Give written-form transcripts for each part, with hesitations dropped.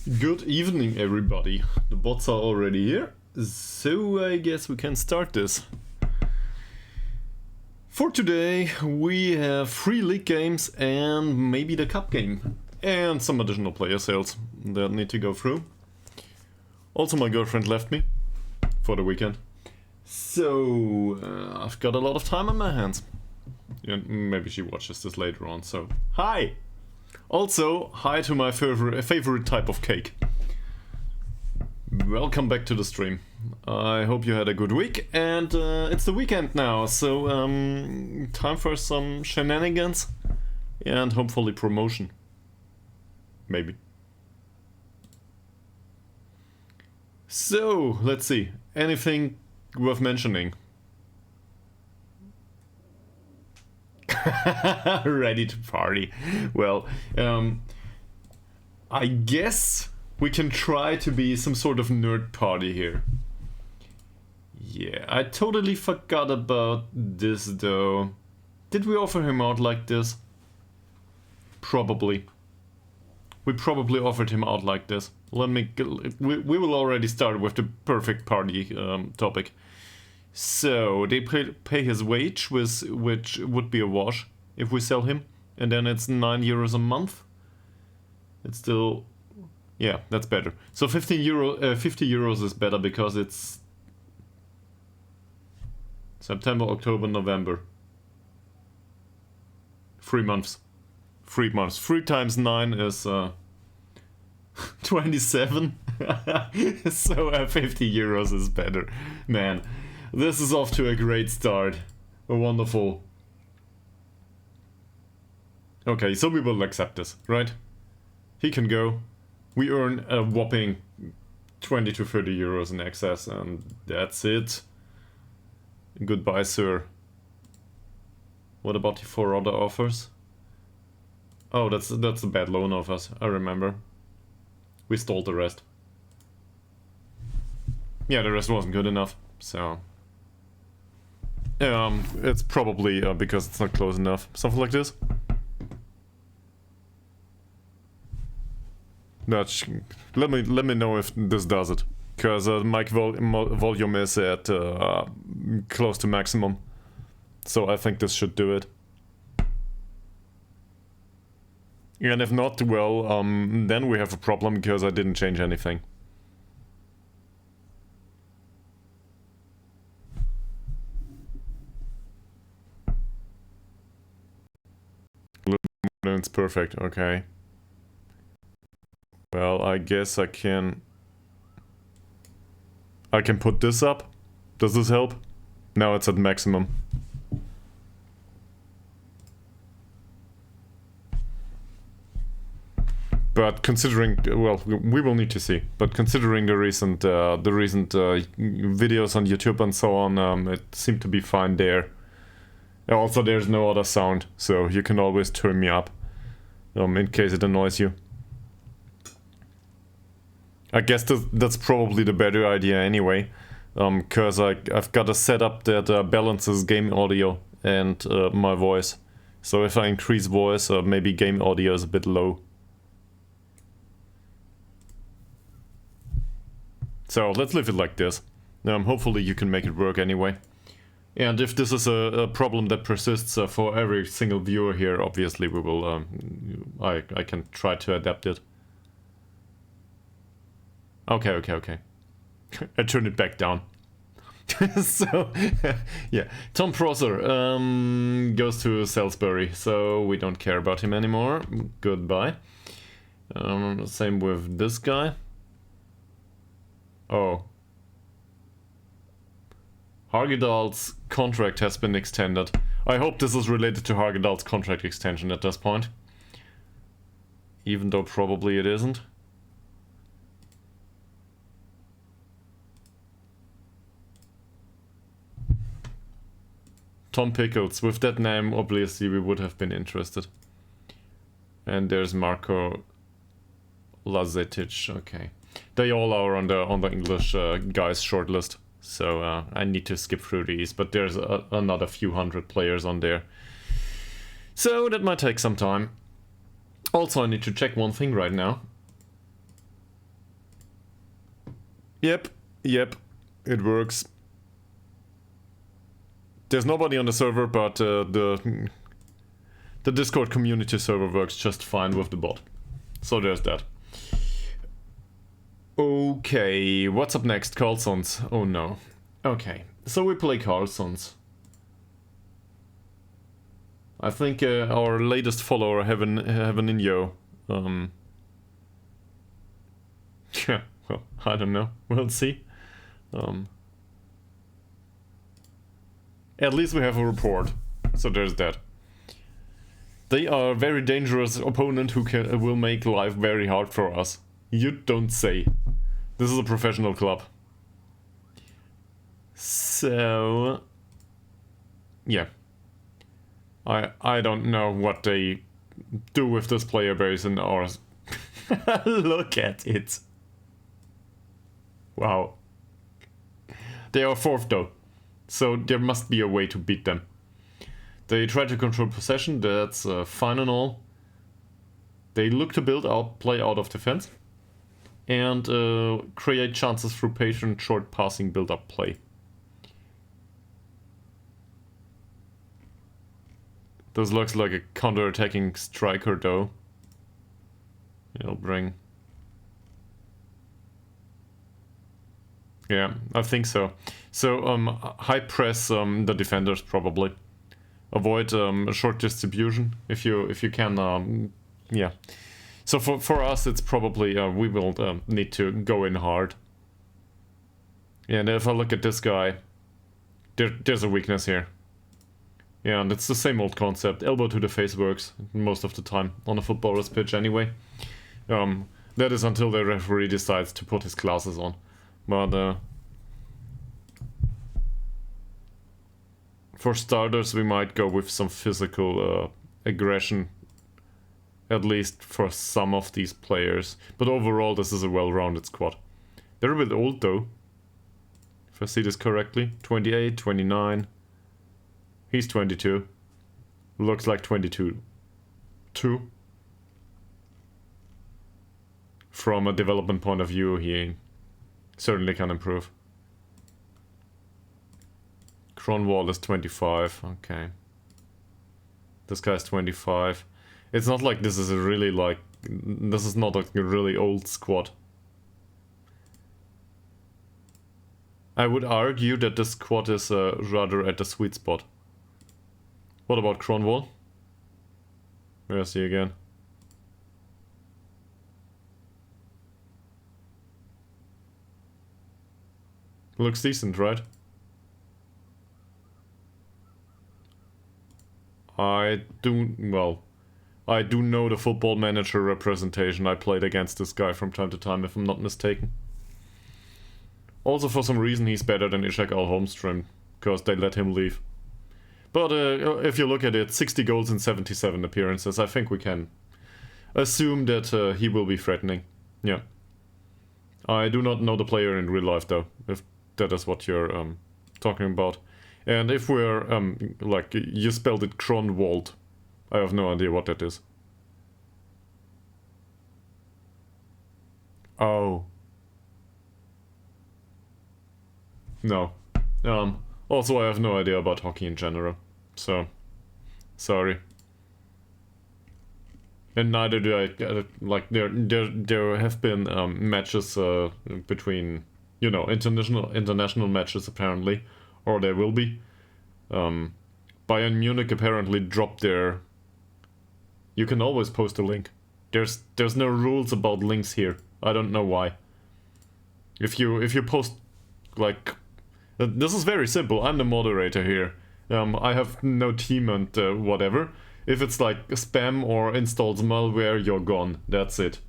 Good evening, everybody. The bots are already here, so I guess we can start this. For today, we have 3 league games and maybe the cup game. And some additional player sales that need to go through. Also, my girlfriend left me for the weekend. So, I've got a lot of time on my hands. And maybe she watches this later on, so hi! Also, hi to my favorite type of cake. Welcome back to the stream. I hope you had a good week, and it's the weekend now, so time for some shenanigans and hopefully promotion. Maybe. So, let's see. Anything worth mentioning? Ready to party. Well, I guess we can try to be some sort of nerd party here. Yeah, I totally forgot about this though. Did we offer him out like this? Probably. We probably offered him out like this. We will already start with the perfect party topic. So, they pay his wage, which would be a wash if we sell him. And then it's €9 a month. It's still... yeah, that's better. So 50 euros is better because it's... September, October, November. 3 months. 3 months. 3 times 9 is... 27. So 50 euros is better. Man. This is off to a great start. Wonderful. Okay, so we will accept this, right? He can go. We earn a whopping 20 to 30 euros in excess, and that's it. Goodbye, sir. What about the 4 other offers? Oh, that's a bad loan of us, I remember. We stole the rest. Yeah, the rest wasn't good enough, so... it's probably because it's not close enough. Something like this. Let me know if this does it, because mic volume is at close to maximum. So I think this should do it. And if not, well, then we have a problem because I didn't change anything. It's perfect, okay. Well, I guess I can put this up. Does this help? Now it's at maximum. But considering, well, we will need to see. But considering the recent videos on YouTube and so on, it seemed to be fine there. Also, there's no other sound, so you can always turn me up. In case it annoys you. I guess that's probably the better idea anyway, because I've got a setup that balances game audio and my voice. So if I increase voice, maybe game audio is a bit low. So let's leave it like this. Hopefully you can make it work anyway. And if this is a problem that persists for every single viewer here, obviously we will, I can try to adapt it. Okay. I turn it back down. So, yeah. Tom Prosser goes to Salisbury, so we don't care about him anymore. Goodbye. Same with this guy. Oh. Ytterhogdals' contract has been extended. I hope this is related to Ytterhogdals' contract extension at this point. Even though probably it isn't. Tom Pickles. With that name, obviously we would have been interested. And there's Marco Lazetic. Okay. They all are on the English guys shortlist. So I need to skip through these, but there's another few hundred players on there. So that might take some time. Also, I need to check one thing right now. Yep, it works. There's nobody on the server, but the Discord community server works just fine with the bot. So there's that. Okay, what's up next? Karlsunds. Oh no. Okay, so we play Karlsunds. I think our latest follower, Heaven Inyo. Yeah, well, I don't know. We'll see. At least we have a report, so there's that. They are a very dangerous opponent who will make life very hard for us. You don't say. This is a professional club. So... yeah. I don't know what they do with this player base in ours. Look at it. Wow. They are 4th though. So there must be a way to beat them. They try to control possession, that's fine and all. They look to play out of defense. And create chances through patient, short passing, build-up play. This looks like a counter-attacking striker though. He'll bring... yeah, I think so. So, high press the defenders probably. Avoid a short distribution if you can. Yeah. So for us, it's probably we will need to go in hard. Yeah, and if I look at this guy, there's a weakness here. Yeah, and it's the same old concept. Elbow to the face works most of the time on a footballer's pitch anyway. That is until the referee decides to put his glasses on. But for starters, we might go with some physical aggression, at least for some of these players. But overall, this is a well-rounded squad. They're a bit old though, if I see this correctly. 28, 29. He's 22. Looks like 22. 2. From a development point of view, he certainly can improve. Kronwall is 25, okay. This guy's 25. It's not like this is a really like... this is not like a really old squad. I would argue that this squad is rather at the sweet spot. What about Kronwall? Where is he again? Looks decent, right? I do know the Football Manager representation. I played against this guy from time to time, if I'm not mistaken. Also, for some reason, he's better than Ytterhogdals Holmström, because they let him leave. But if you look at it, 60 goals in 77 appearances, I think we can assume that he will be threatening. Yeah. I do not know the player in real life, though, if that is what you're talking about. And if we're, like, you spelled it Kronwald, I have no idea what that is. Oh. No. Also, I have no idea about hockey in general, so sorry. And neither do I. Like there have been matches between, you know, international matches apparently, or there will be. Bayern Munich apparently dropped their. You can always post a link. There's no rules about links here. I don't know why. If you post like. This is very simple. I'm the moderator here. I have no team and whatever. If it's like spam or installs malware, you're gone. That's it.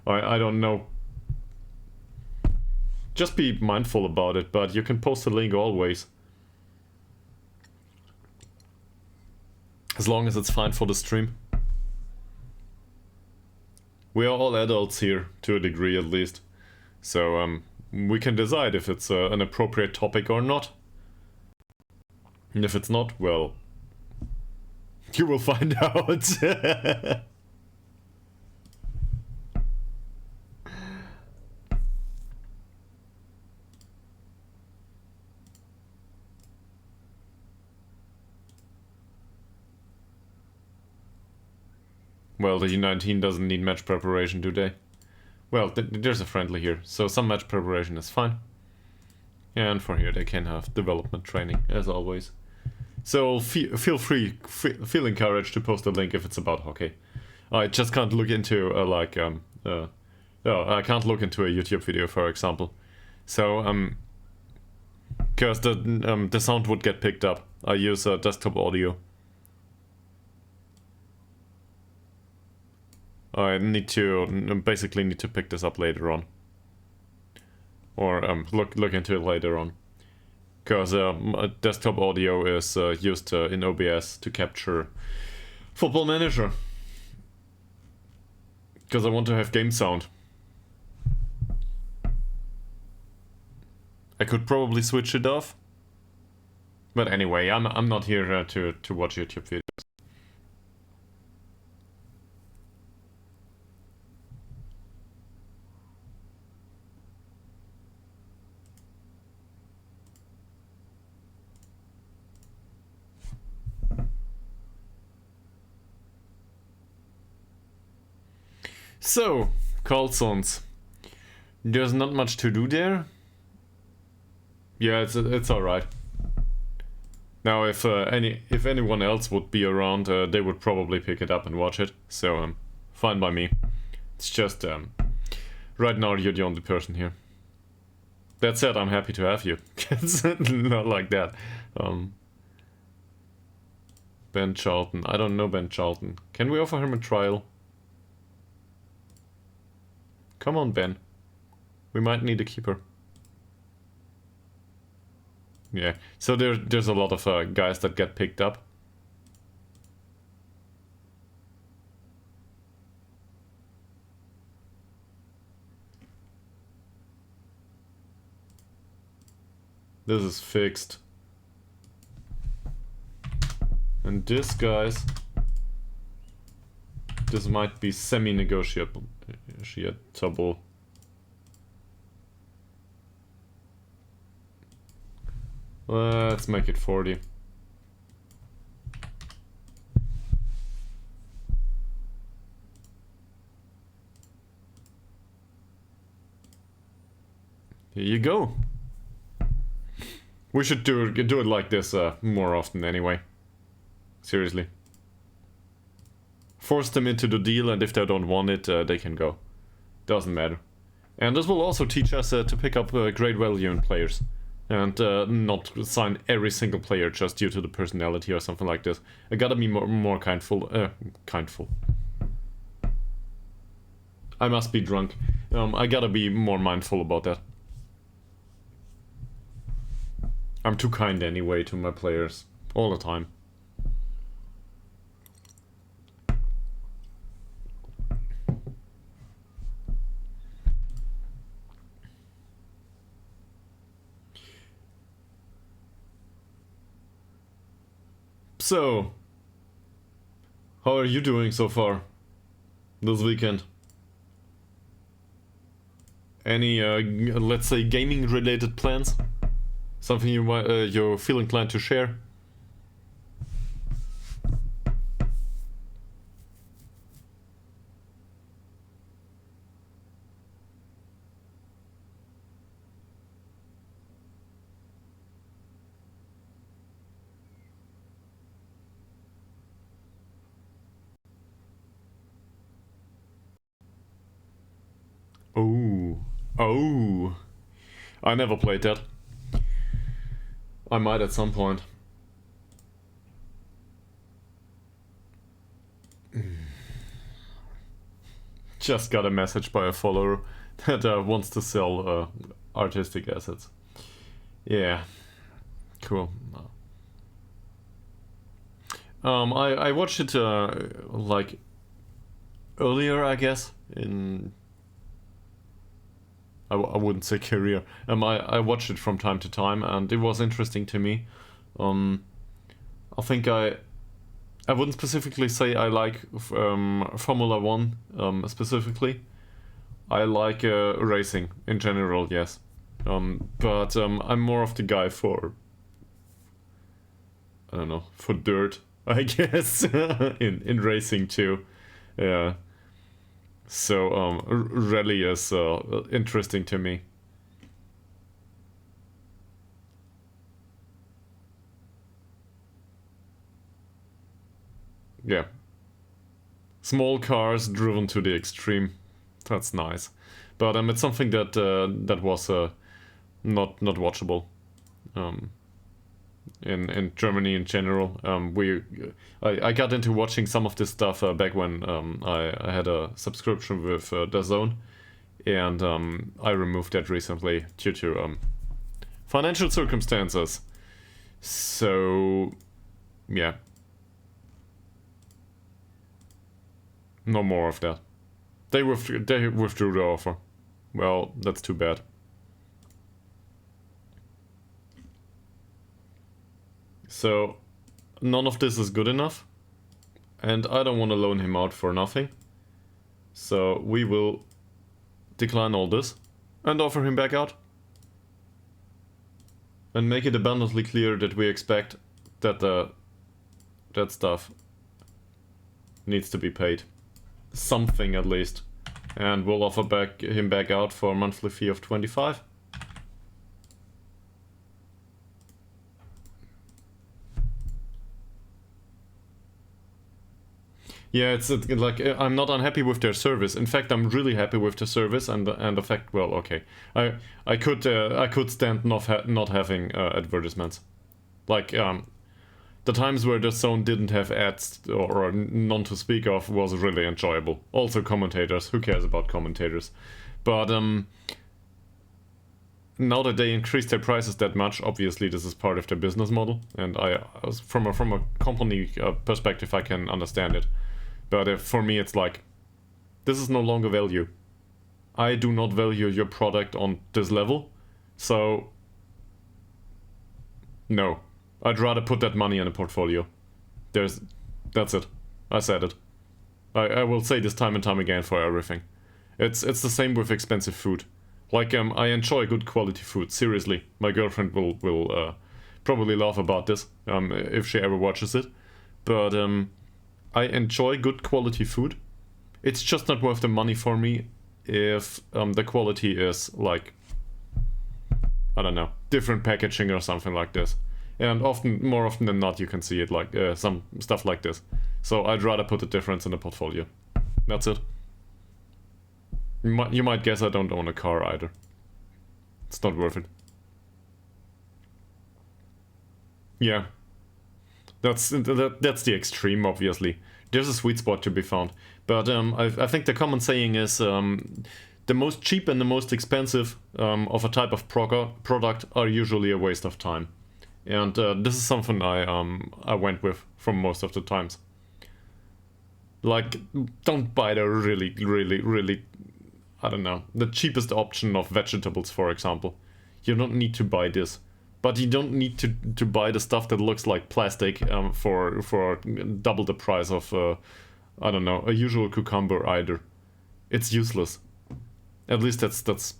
I don't know. Just be mindful about it, but you can post a link always. As long as it's fine for the stream. We are all adults here, to a degree at least. So, we can decide if it's an appropriate topic or not. And if it's not, well, you will find out. Well, the U19 doesn't need match preparation, do they? Well, there's a friendly here, so some match preparation is fine. And for here they can have development training, as always. So feel free, feel encouraged to post a link if it's about hockey. I just can't look into I can't look into a YouTube video, for example. So because the sound would get picked up. I use desktop audio. I basically need to pick this up later on, or look into it later on, because desktop audio is used in OBS to capture Football Manager, because I want to have game sound. I could probably switch it off, but anyway, I'm not here to watch YouTube videos. So, Karlsunds. There's not much to do there. Yeah, it's alright. Now, if anyone else would be around, they would probably pick it up and watch it. So, fine by me. It's just, right now you're the only person here. That said, I'm happy to have you. It's not like that. Ben Charlton. I don't know Ben Charlton. Can we offer him a trial? Come on, Ben. We might need a keeper. Yeah, so there's a lot of guys that get picked up. This is fixed. And this, guys, this might be semi-negotiable. Let's make it 40. Here you go. We should do it like this more often anyway. Seriously. Force them into the deal, and if they don't want it, they can go. Doesn't matter. And this will also teach us to pick up great value in players. And not sign every single player just due to the personality or something like this. I gotta be more kindful. Kindful. I must be drunk. I gotta be more mindful about that. I'm too kind anyway to my players. All the time. So, how are you doing so far this weekend? Any, let's say, gaming-related plans? Something you're feeling inclined to share? Oh, I never played that. I might at some point. Just got a message by a follower that wants to sell artistic assets. Yeah, cool. I watched it like earlier, I guess, in I wouldn't say career. I watched it from time to time, and it was interesting to me. I think I wouldn't specifically say I like Formula 1 specifically. I like racing in general, yes. But I'm more of the guy for, I don't know, for dirt, I guess, in racing too. Yeah. So rally is interesting to me. Yeah. Small cars driven to the extreme. That's nice. But it's something that that was not watchable. In Germany in general. I got into watching some of this stuff back when I had a subscription with DAZN, and I removed that recently due to financial circumstances. So, yeah. No more of that. They withdrew the offer. Well, that's too bad. So, none of this is good enough, and I don't want to loan him out for nothing. So we will decline all this and offer him back out. And make it abundantly clear that we expect that that stuff needs to be paid. Something at least. And we'll offer him back out for a monthly fee of 25. Yeah, it's like I'm not unhappy with their service. In fact, I'm really happy with the service and the fact. Well, okay, I could stand not having advertisements, like the times where the zone didn't have ads or none to speak of was really enjoyable. Also, commentators. Who cares about commentators? But now that they increased their prices that much, obviously this is part of their business model, and from a company perspective, I can understand it. But for me, it's like, this is no longer value. I do not value your product on this level, so no. I'd rather put that money in a portfolio. That's it. I said it. I will say this time and time again for everything. It's the same with expensive food. Like, I enjoy good quality food, seriously. My girlfriend will probably laugh about this, if she ever watches it. But, I enjoy good quality food. It's just not worth the money for me if the quality is like, I don't know, different packaging or something like this. And more often than not, you can see it like some stuff like this. So I'd rather put the difference in the portfolio. That's it. You might guess I don't own a car either. It's not worth it. Yeah. That's the extreme, obviously. There's a sweet spot to be found. But I think the common saying is the most cheap and the most expensive of a type of product are usually a waste of time. And this is something I went with from most of the times. Like, don't buy the really, I don't know, the cheapest option of vegetables, for example. You don't need to buy this. But you don't need to buy the stuff that looks like plastic for double the price of, I don't know, a usual cucumber either. It's useless. At least that's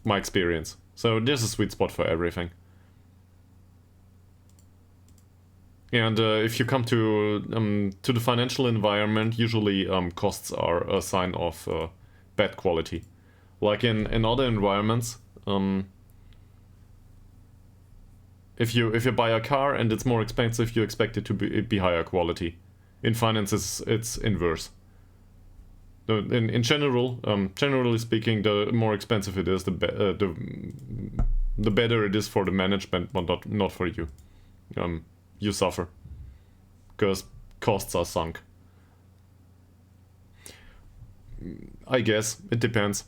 my experience. So there's a sweet spot for everything. And if you come to the financial environment, usually costs are a sign of bad quality. Like in other environments, if you buy a car and it's more expensive, you expect it to be higher quality. In finance, it's inverse. In general, generally speaking, the more expensive it is, the better it is for the management, but not for you. You suffer because costs are sunk. I guess it depends.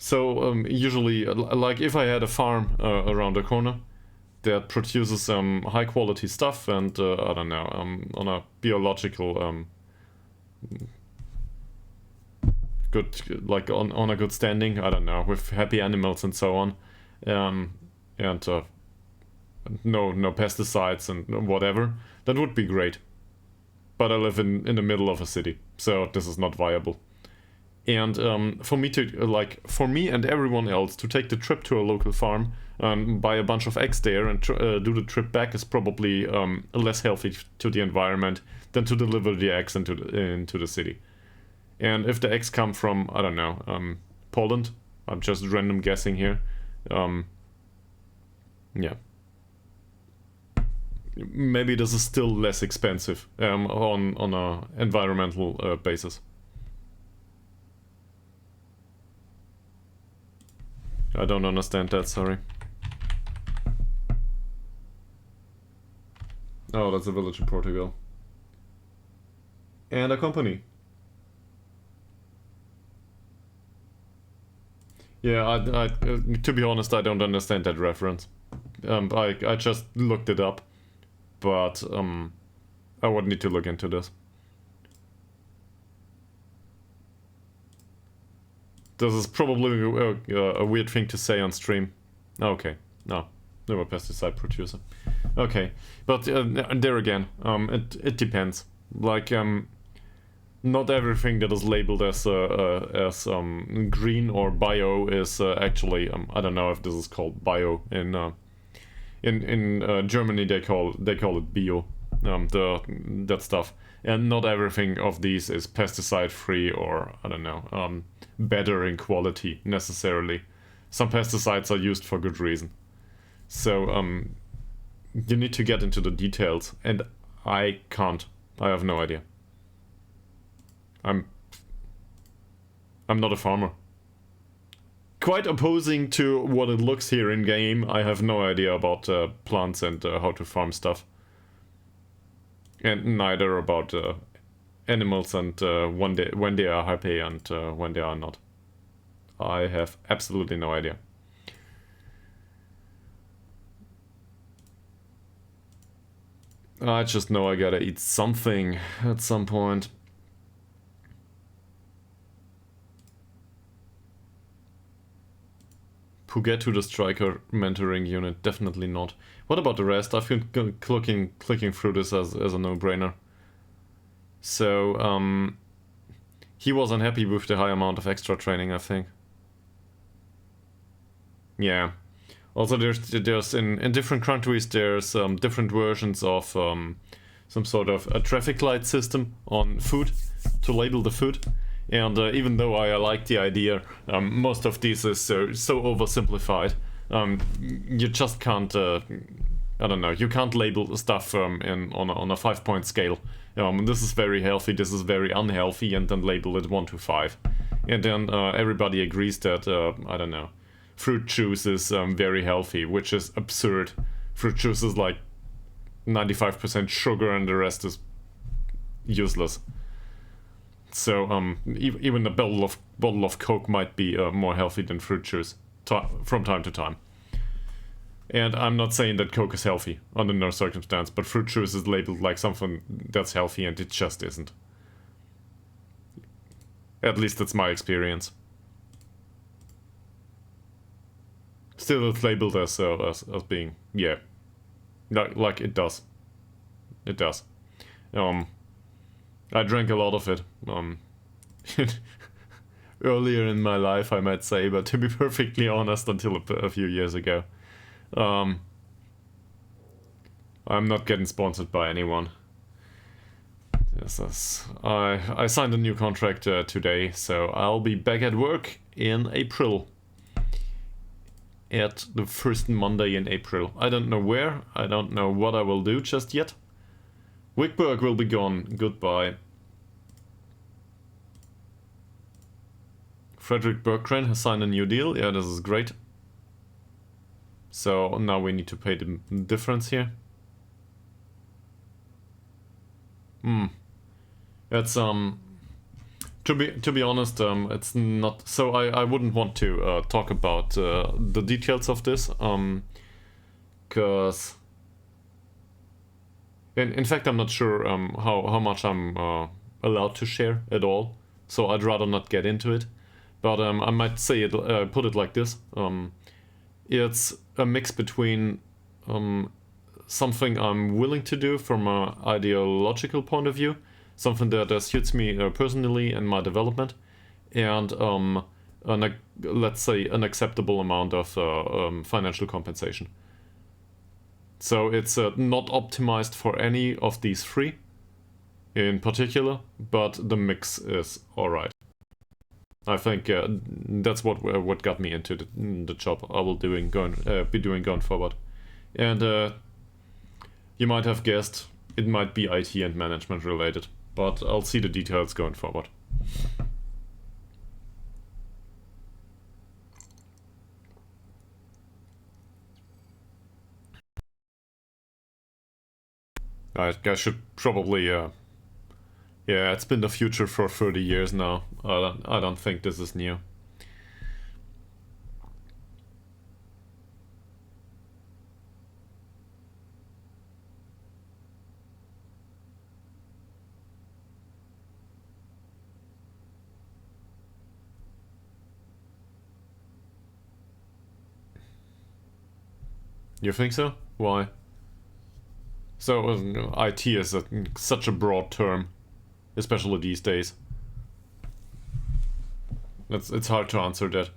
Usually, like if I had a farm around the corner that produces high quality stuff and I don't know, on a biological good, like on a good standing, I don't know, with happy animals and so on, and no pesticides and whatever, that would be great. But I live in the middle of a city, so this is not viable. And for me to for me and everyone else to take the trip to a local farm, buy a bunch of eggs there, and do the trip back is probably less healthy to the environment than to deliver the eggs into the city. And if the eggs come from, I don't know, Poland, I'm just random guessing here. Yeah. Maybe this is still less expensive on a environmental basis. I don't understand that, sorry. Oh, that's a village in Portugal. And a company. Yeah, to be honest, I don't understand that reference. I just looked it up, but I would need to look into this. This is probably a weird thing to say on stream. Okay, no, never pesticide producer. Okay, but there again, it depends. Like, not everything that is labeled as green or bio is actually I don't know if this is called bio in Germany. They call it bio, that stuff. And not everything of these is pesticide free or I don't know, better in quality necessarily. Some pesticides are used for good reason. So you need to get into the details, and I can't. I have no idea. I'm not a farmer. Quite opposing to what it looks here in game, I have no idea about plants and how to farm stuff. And neither about animals and when they are happy and when they are not. I have absolutely no idea. I just know I gotta eat something at some point. Puget to the striker mentoring unit, definitely not. What about the rest? I've been clicking through this as a no-brainer. So, he was unhappy with the high amount of extra training, I think. Yeah. Also, there's in different countries, there's different versions of some sort of a traffic light system on food to label the food. And even though I like the idea, most of these is so oversimplified. You just can't, I don't know, you can't label stuff on a 5-point scale. This is very healthy, this is very unhealthy, and then label it 1 to 5. And then everybody agrees that, I don't know, fruit juice is very healthy, which is absurd. Fruit juice is like 95% sugar and the rest is useless. So even a bottle of Coke might be more healthy than fruit juice from time to time. And I'm not saying that Coke is healthy under no circumstance, but fruit juice is labeled like something that's healthy, and it just isn't. At least that's my experience. Still, it's labeled as being, yeah, like it does. It does. I drank a lot of it earlier in my life, I might say, but to be perfectly honest, until a few years ago. I'm not getting sponsored by anyone. I signed a new contract today, so I'll be back at work in April. At the first Monday in April. I don't know where, I don't know what I will do just yet. Wickberg will be gone. Goodbye. Frederick Berggren has signed a new deal. Yeah, this is great. So now we need to pay the difference here. It's to be honest, it's not. So I wouldn't want to talk about the details of this, because in fact I'm not sure how much I'm allowed to share at all. So I'd rather not get into it. But I might say it, put it like this: it's a mix between something I'm willing to do from an ideological point of view, something that suits me personally and my development, and let's say an acceptable amount of financial compensation. So it's not optimized for any of these three in particular, but the mix is alright. I think that's what got me into the job I will be doing going forward. And you might have guessed it might be IT and management related, but I'll see the details going forward. I should probably, yeah, it's been the future for 30 years now. I don't think this is new. You think so? Why? So, IT is such a broad term, especially these days. It's hard to answer that.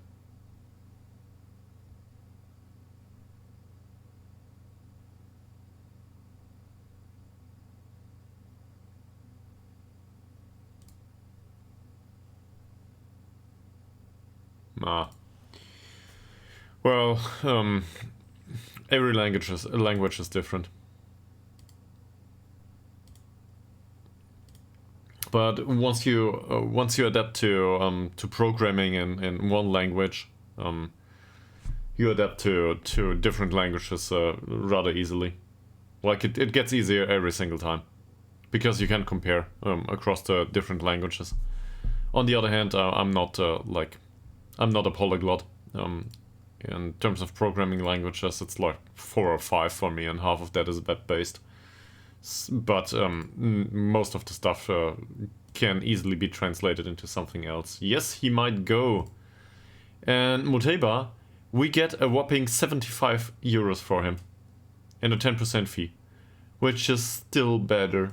Well, every language is different. But once you adapt to programming in one language, you adapt to different languages rather easily. Like it gets easier every single time, because you can compare across the different languages. On the other hand, I'm not a polyglot. In terms of programming languages, it's like 4 or 5 for me, and half of that is web-based. But most of the stuff can easily be translated into something else. Yes, he might go. And Muteba, we get a whopping 75 euros for him, and a 10% fee, which is still better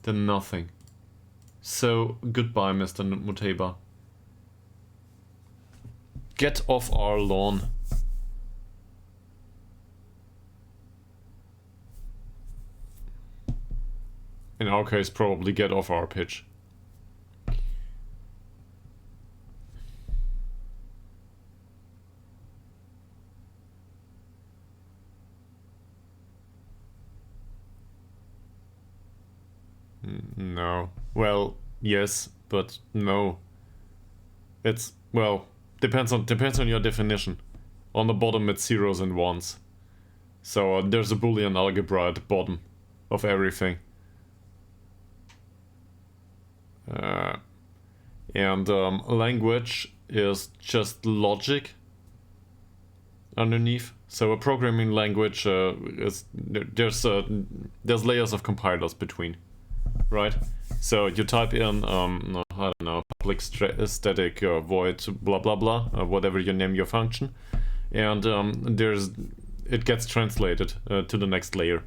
than nothing. So goodbye, Mr. Muteba. Get off our lawn. In our case, probably get off our pitch. No. Well, yes, but no. It's, well, depends on your definition. On the bottom it's zeros and ones. So there's a Boolean algebra at the bottom of everything. And language is just logic underneath. So a programming language is there's layers of compilers between, right? So you type in I don't know, public static void blah blah blah, whatever you name your function, and it gets translated to the next layer.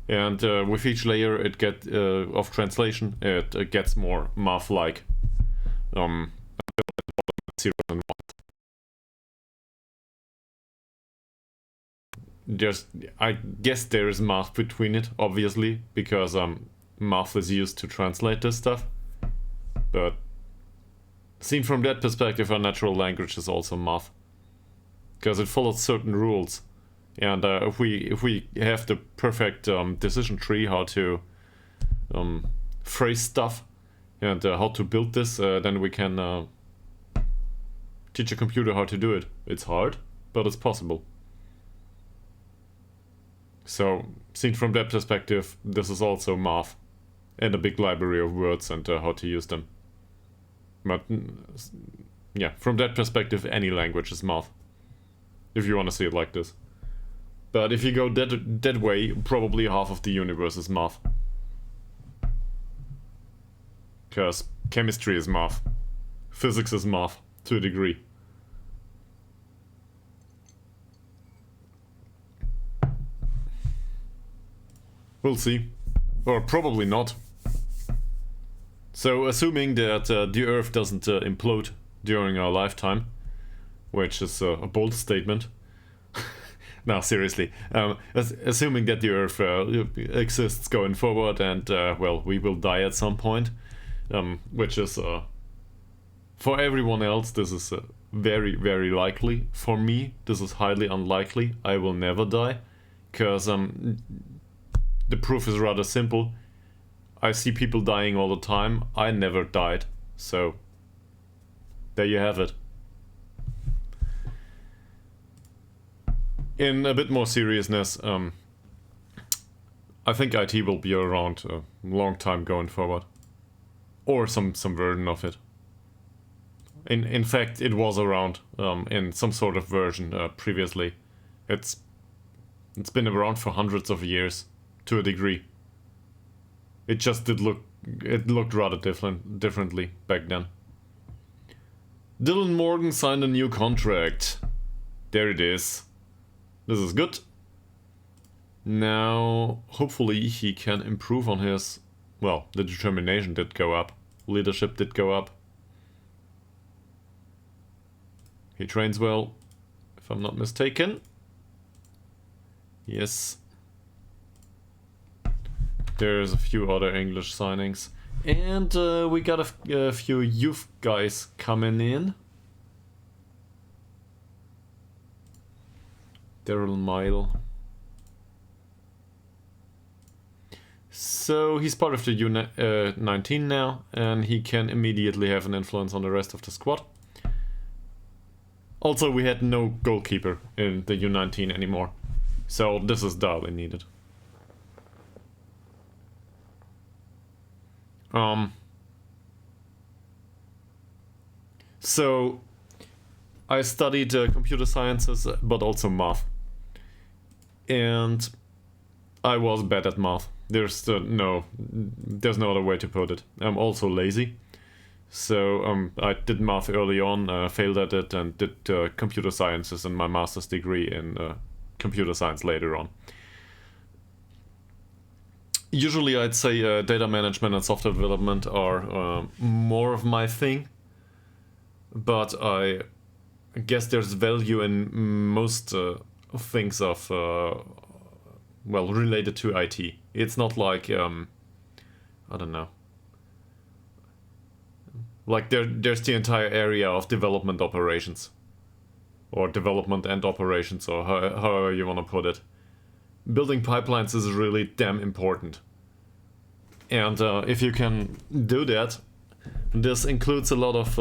And with each layer of translation, it gets more math-like. Zero and one. I guess there is math between it, obviously, because math is used to translate this stuff. But seen from that perspective, a natural language is also math, because it follows certain rules. And if we have the perfect decision tree, how to phrase stuff and how to build this, then we can teach a computer how to do it. It's hard, but it's possible. So, seen from that perspective, this is also math, and a big library of words and how to use them. But yeah, from that perspective, any language is math, if you want to see it like this. But if you go that way, probably half of the universe is math. Because chemistry is math. Physics is math, to a degree. We'll see. Or probably not. So assuming that the Earth doesn't implode during our lifetime, which is a bold statement. No, seriously. Assuming that the Earth exists going forward and, well, we will die at some point, which is, for everyone else, this is very, very likely. For me, this is highly unlikely. I will never die, because the proof is rather simple. I see people dying all the time. I never died, so there you have it. In a bit more seriousness, I think IT will be around a long time going forward. Or some version of it. In fact, it was around in some sort of version previously. It's been around for hundreds of years, to a degree. It just looked rather differently back then. Dylan Morgan signed a new contract. There it is. This is good. Now, hopefully he can improve on his... Well, the determination did go up. Leadership did go up. He trains well, if I'm not mistaken. Yes. There's a few other English signings. And we got a few youth guys coming in. Daryl Mile. So he's part of the U19 now, and he can immediately have an influence on the rest of the squad. Also, we had no goalkeeper in the U19 anymore, so this is badly needed. So I studied computer sciences, but also math. And I was bad at math. There's no other way to put it. I'm also lazy. So I did math early on, failed at it, and did computer sciences and my master's degree in computer science later on. Usually I'd say data management and software development are more of my thing. But I guess there's value in most things of, well, related to IT. It's not like, I don't know. Like there's the entire area of development operations. Or development and operations, or however you want to put it. Building pipelines is really damn important. And if you can do that, this includes a lot of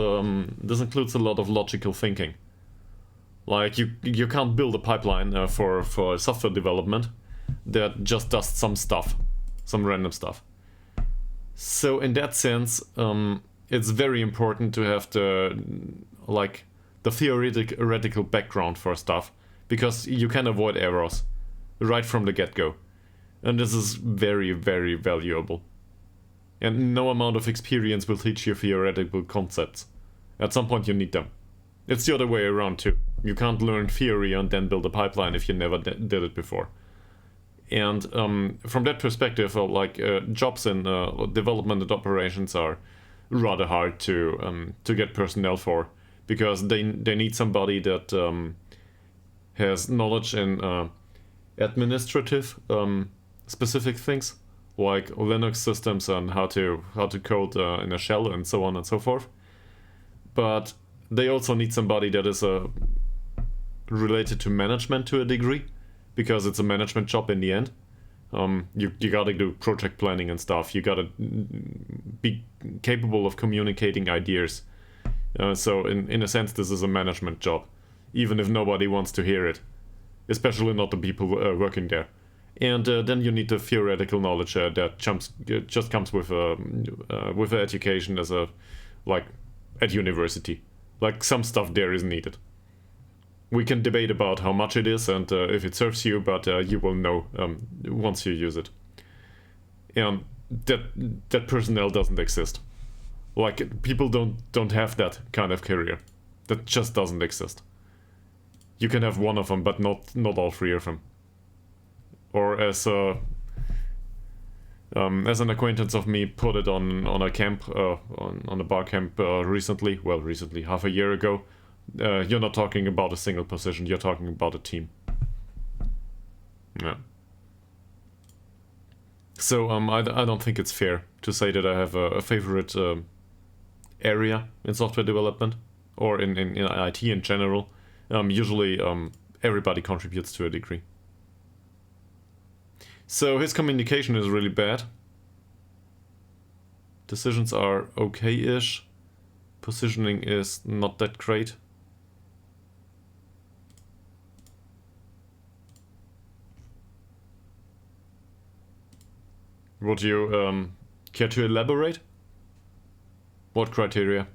logical thinking. Like you can't build a pipeline for software development that just does some stuff, some random stuff. So in that sense, it's very important to have the theoretical background for stuff, because you can avoid errors right from the get-go, and this is very, very valuable. And no amount of experience will teach you theoretical concepts. At some point you need them. It's the other way around too. You can't learn theory and then build a pipeline if you never did it before. And from that perspective, jobs in development and operations are rather hard to get personnel for, because they need somebody that has knowledge in administrative specific things, like Linux systems and how to code in a shell and so on and so forth. But they also need somebody that is related to management to a degree, because it's a management job in the end. You gotta do project planning and stuff. You gotta be capable of communicating ideas. So in a sense, this is a management job, even if nobody wants to hear it, especially not the people working there. And then you need the theoretical knowledge that just comes with education as at university. Like, some stuff there is needed. We can debate about how much it is and if it serves you, but you will know once you use it. And that personnel doesn't exist. Like, people don't have that kind of career. That just doesn't exist. You can have one of them, but not all three of them. Or as As an acquaintance of me put it on a camp, on a bar camp recently, half a year ago, you're not talking about a single position, you're talking about a team. Yeah. So I don't think it's fair to say that I have a favorite area in software development, or in IT in general. Usually everybody contributes to a degree. So his communication is really bad. Decisions are okay-ish. Positioning is not that great. Would you care to elaborate? What criteria?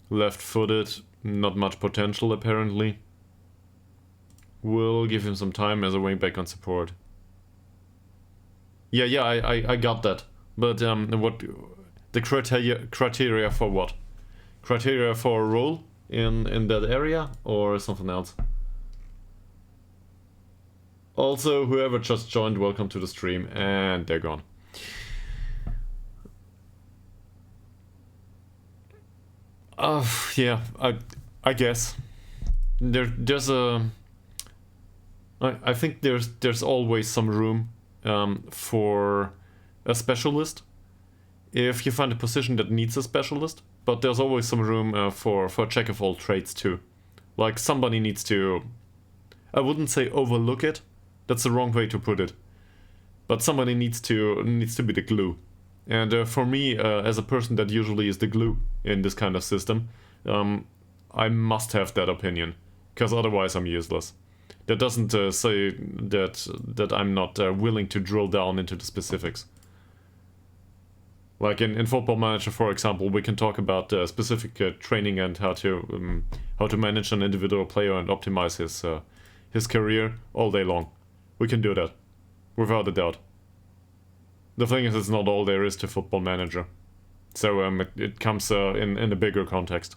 Left-footed, not much potential apparently. We'll give him some time as a wingback on support. Yeah, I got that. But what the criteria for what? Criteria for a role in that area or something else? Also, whoever just joined, welcome to the stream, and they're gone. Yeah, I guess there's a. I think there's always some room for a specialist if you find a position that needs a specialist, but there's always some room for a jack of all trades too. Like somebody needs to, I wouldn't say overlook it, that's the wrong way to put it, but somebody needs to be the glue. And for me, as a person that usually is the glue in this kind of system, I must have that opinion, because otherwise I'm useless. That doesn't say that I'm not willing to drill down into the specifics. Like in Football Manager, for example, we can talk about specific training and how to manage an individual player and optimize his career all day long. We can do that, without a doubt. The thing is, it's not all there is to Football Manager, so it comes in a bigger context.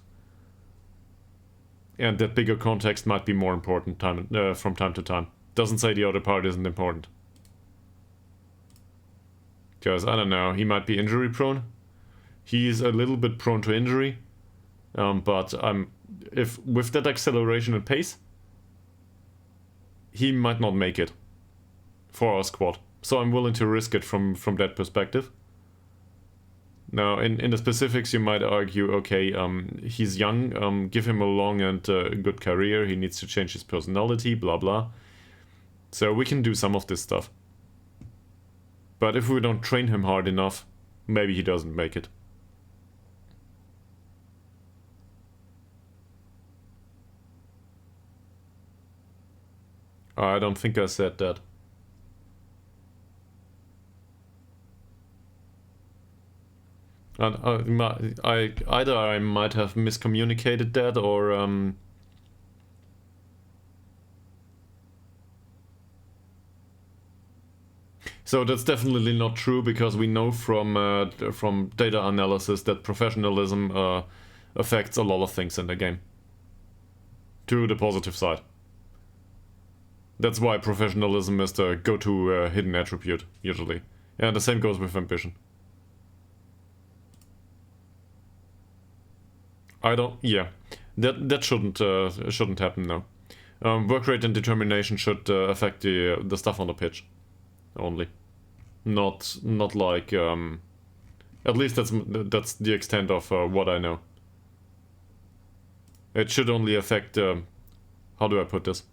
And that bigger context might be more important from time to time. Doesn't say the other part isn't important. Because, I don't know, he might be injury prone. He's a little bit prone to injury. But if with that acceleration and pace, he might not make it for our squad. So I'm willing to risk it from that perspective. Now, in the specifics, you might argue, okay, he's young, give him a long and good career, he needs to change his personality, blah blah. So we can do some of this stuff. But if we don't train him hard enough, maybe he doesn't make it. I don't think I said that. And either I might have miscommunicated that, or so that's definitely not true, because we know from data analysis that professionalism affects a lot of things in the game. To the positive side. That's why professionalism is the go-to hidden attribute, usually. And the same goes with ambition. Yeah, that shouldn't happen, no. Work rate and determination should affect the stuff on the pitch, only. Not like at least that's the extent of what I know. It should only affect how do I put this?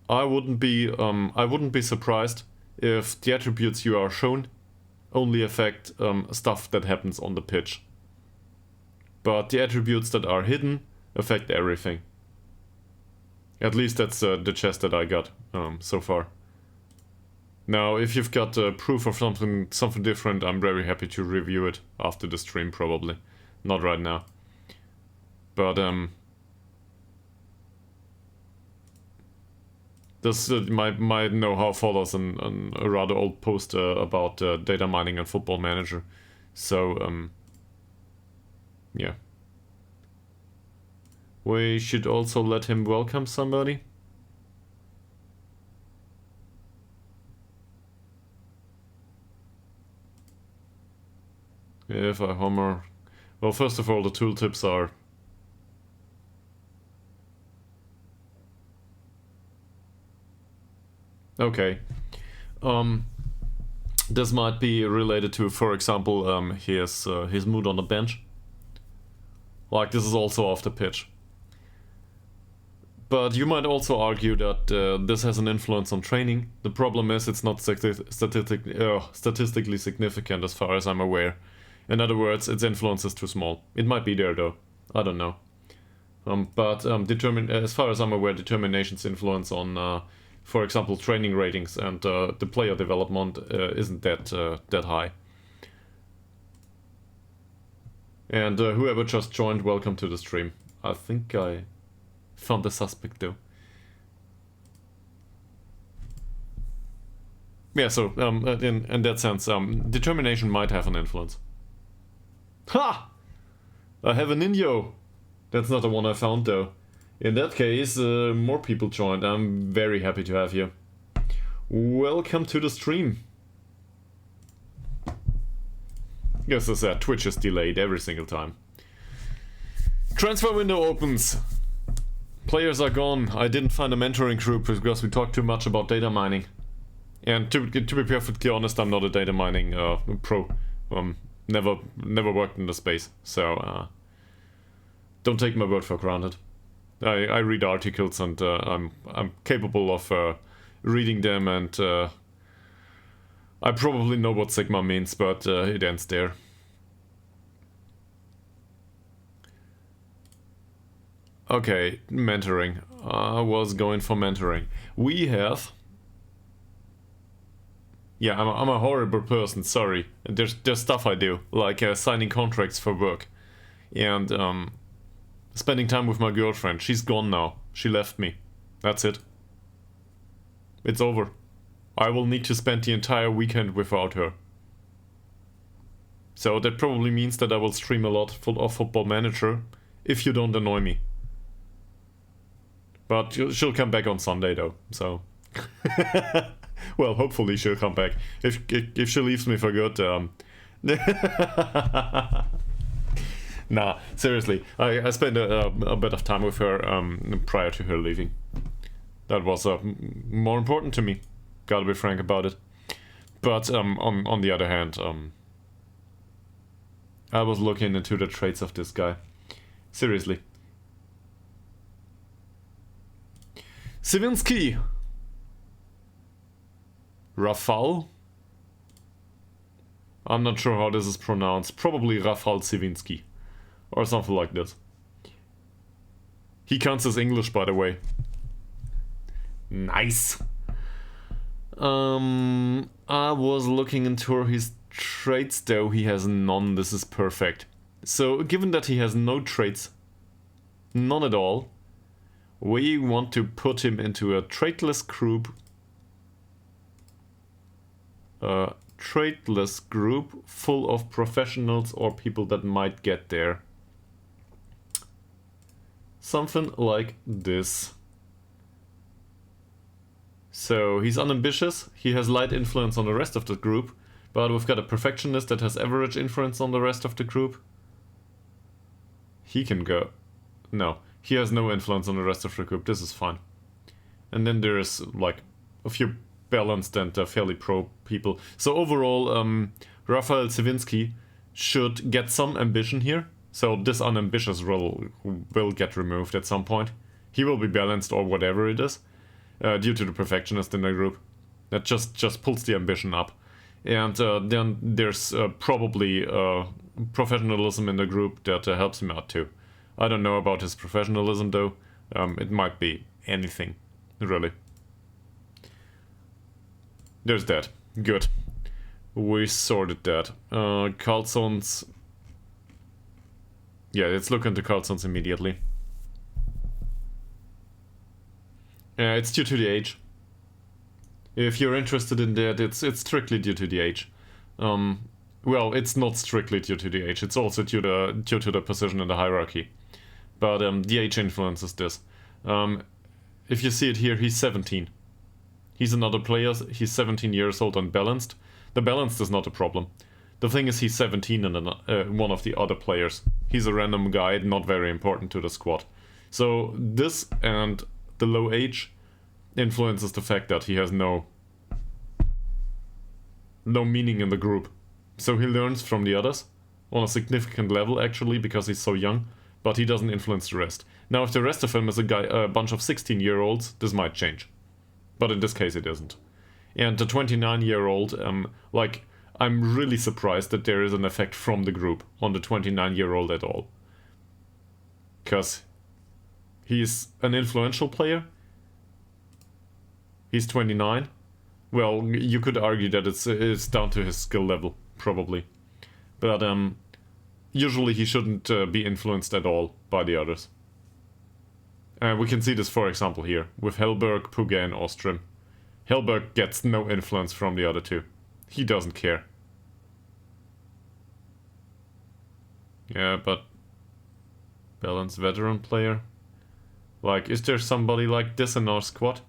I wouldn't be surprised if the attributes you are shown only affect stuff that happens on the pitch. But the attributes that are hidden affect everything. At least that's the chest that I got so far. Now, if you've got proof of something different, I'm very happy to review it after the stream, probably. Not right now. But this my know-how follows a rather old post about data mining and Football Manager. So, yeah. We should also let him welcome somebody. If I hammer... Well, first of all, the tooltips are... Okay. This might be related to, for example, his mood on the bench. Like, this is also off the pitch. But you might also argue that this has an influence on training. The problem is it's not statistically significant as far as I'm aware. In other words, its influence is too small. It might be there though. I don't know. As far as I'm aware, determination's influence on, for example, training ratings and the player development isn't that high. And whoever just joined, welcome to the stream. I think I found the suspect though. Yeah, so in that sense, determination might have an influence. Ha! I have an Indio. That's not the one I found though. In that case, more people joined. I'm very happy to have you. Welcome to the stream. Yes, as I said, Twitch is delayed every single time. Transfer window opens. Players are gone. I didn't find a mentoring group because we talked too much about data mining. And to be perfectly honest, I'm not a data mining pro. Never worked in the space, so don't take my word for granted. I read articles and I'm capable of reading them, and I probably know what Sigma means, but it ends there. Okay, mentoring. I was going for mentoring. We have... Yeah, I'm a horrible person, sorry. There's stuff I do, like signing contracts for work. And spending time with my girlfriend. She's gone now. She left me. That's it. It's over. I will need to spend the entire weekend without her. So that probably means that I will stream a lot of Football Manager, if you don't annoy me. But she'll come back on Sunday though, so... Well, hopefully she'll come back. If she leaves me for good, Nah, seriously. I spent a bit of time with her prior to her leaving. That was more important to me. Gotta be frank about it. But on the other hand, I was looking into the traits of this guy. Seriously. Sivinsky. Rafal? I'm not sure how this is pronounced. Probably Rafal Sivinsky. Or something like this. He counts as English, by the way. Nice. I was looking into his traits though. He has none. This is perfect. So, given that he has no traits, none at all, we want to put him into a traitless group. A traitless group full of professionals or people that might get there. Something like this. So he's unambitious, he has light influence on the rest of the group, but we've got a perfectionist that has average influence on the rest of the group. He can go. No, he has no influence on the rest of the group, this is fine. And then there's like a few balanced and fairly pro people. So overall, Rafael Sivinsky should get some ambition here. So this unambitious role will get removed at some point. He will be balanced or whatever it is, due to the perfectionist in the group. That just pulls the ambition up. And then there's probably professionalism in the group that helps him out too. I don't know about his professionalism though. It might be anything, really. There's that. Good. We sorted that. Karlsunds. Yeah, let's look into Karlsunds immediately. It's due to the age. If you're interested in that, it's strictly due to the age. Well, it's not strictly due to the age. It's also due to the position in the hierarchy. But the age influences this. If you see it here, he's 17. He's another player. He's 17 years old and balanced. The balanced is not a problem. The thing is, he's 17 and one of the other players. He's a random guy, not very important to the squad. So this and the low age influences the fact that he has no meaning in the group. So he learns from the others on a significant level, actually, because he's so young, but he doesn't influence the rest. Now, if the rest of him is a bunch of 16-year-olds, this might change. But in this case, it isn't. And the 29-year-old, like, I'm really surprised that there is an effect from the group on the 29-year-old at all. Because he's an influential player. He's 29. Well, you could argue that it's down to his skill level, probably. But usually he shouldn't be influenced at all by the others. We can see this, for example, here, with Hellberg, Puga and Ostrom. Hellberg gets no influence from the other two. He doesn't care. Yeah, but... balanced veteran player? Like, is there somebody like this in our squad?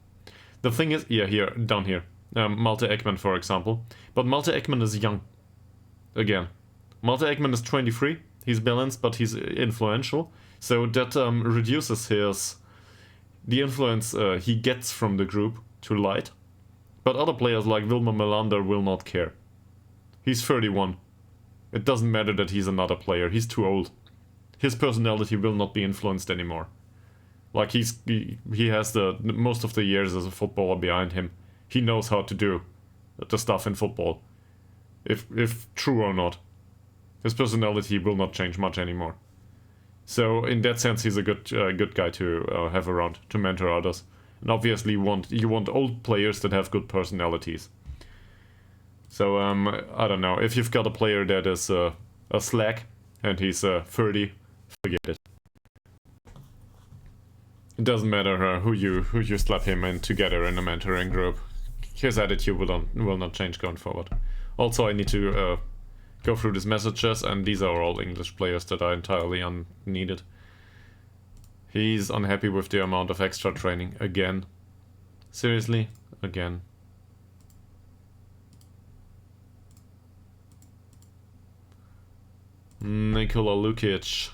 The thing is... yeah, here, down here. Malte Ekman, for example. But Malte Ekman is young. Again. Malte Ekman is 23. He's balanced, but he's influential. So that reduces the influence he gets from the group to light. But other players like Wilmer Melander will not care. He's 31. It doesn't matter that he's another player. He's too old. His personality will not be influenced anymore. Like he has the most of the years as a footballer behind him. He knows how to do the stuff in football. If true or not. His personality will not change much anymore. So in that sense, he's a good guy to have around, to mentor others. And obviously you want old players that have good personalities. So I don't know, if you've got a player that is a slack and he's 30, forget it. It doesn't matter who you slap him in together in a mentoring group. His attitude will not change going forward. Also, I need to go through these messages, and these are all English players that are entirely unneeded. He's unhappy with the amount of extra training. Again. Seriously? Again. Nikola Lukic.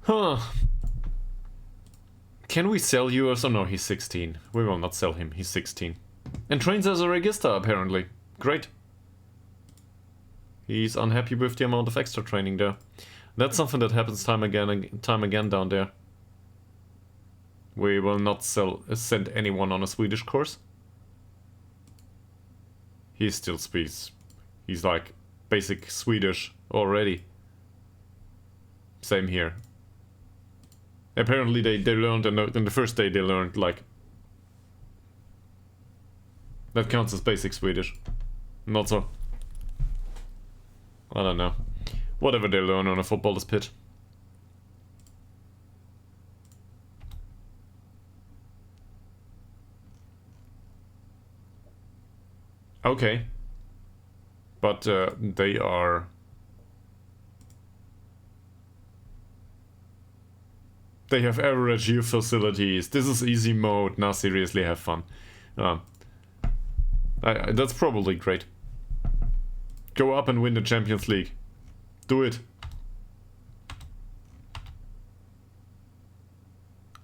Huh. Can we sell you or so? No, he's 16. We will not sell him. He's 16. And trains as a regista, apparently. Great. He's unhappy with the amount of extra training there. That's something that happens time again down there. We will not send anyone on a Swedish course. He still speaks. He's like basic Swedish already. Same here. Apparently they learned, in the first day they learned like... that counts as basic Swedish. Not so. I don't know. Whatever they learn on a footballer's pitch. Okay. But they are... they have average youth facilities. This is easy mode. Now seriously, have fun. That's probably great. Go up and win the Champions League. Do it.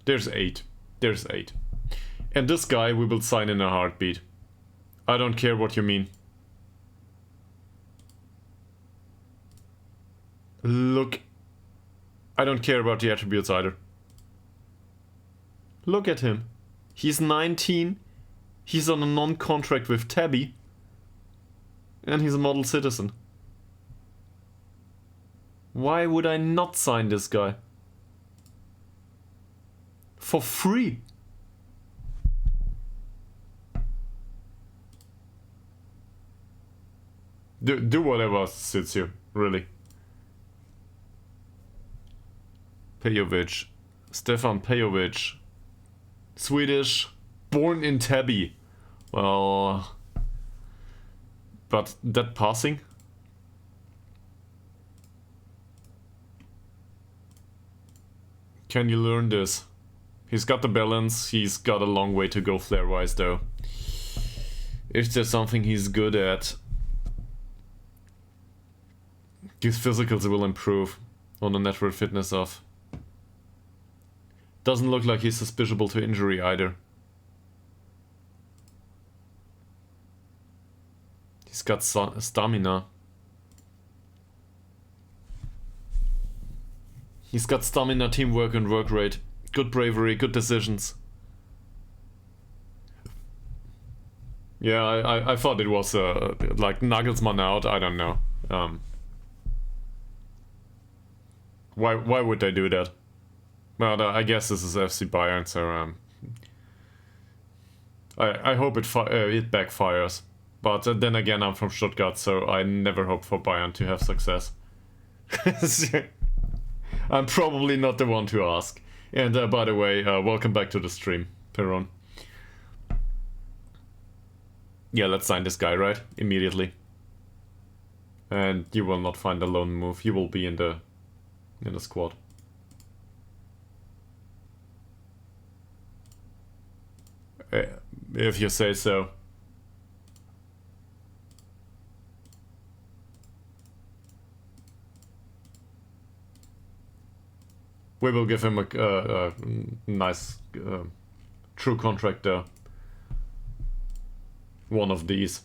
There's 8. There's 8. And this guy we will sign in a heartbeat. I don't care what you mean. Look. I don't care about the attributes either. Look at him. He's 19. He's on a non-contract with Täby. And he's a model citizen. Why would I not sign this guy? For free. Do whatever suits you, really. Pejovic. Stefan Pejovic. Swedish. Born in Täby. Well... but that passing? Can you learn this? He's got the balance, he's got a long way to go flare-wise though. If there's something he's good at... These physicals will improve on the natural fitness of. Doesn't look like he's suspiciable to injury either. He's got stamina. He's got stamina, teamwork and work rate. Good bravery, good decisions. Yeah, I thought it was like Nagelsmann out, I don't know. Why would they do that? Well, I guess this is FC Bayern, so I hope it backfires. But then again, I'm from Stuttgart, so I never hope for Bayern to have success. I'm probably not the one to ask. And by the way, welcome back to the stream, Perron. Yeah, let's sign this guy, right? Immediately. And you will not find a lone move. You will be in the squad. If you say so. We will give him a nice true contract there. One of these.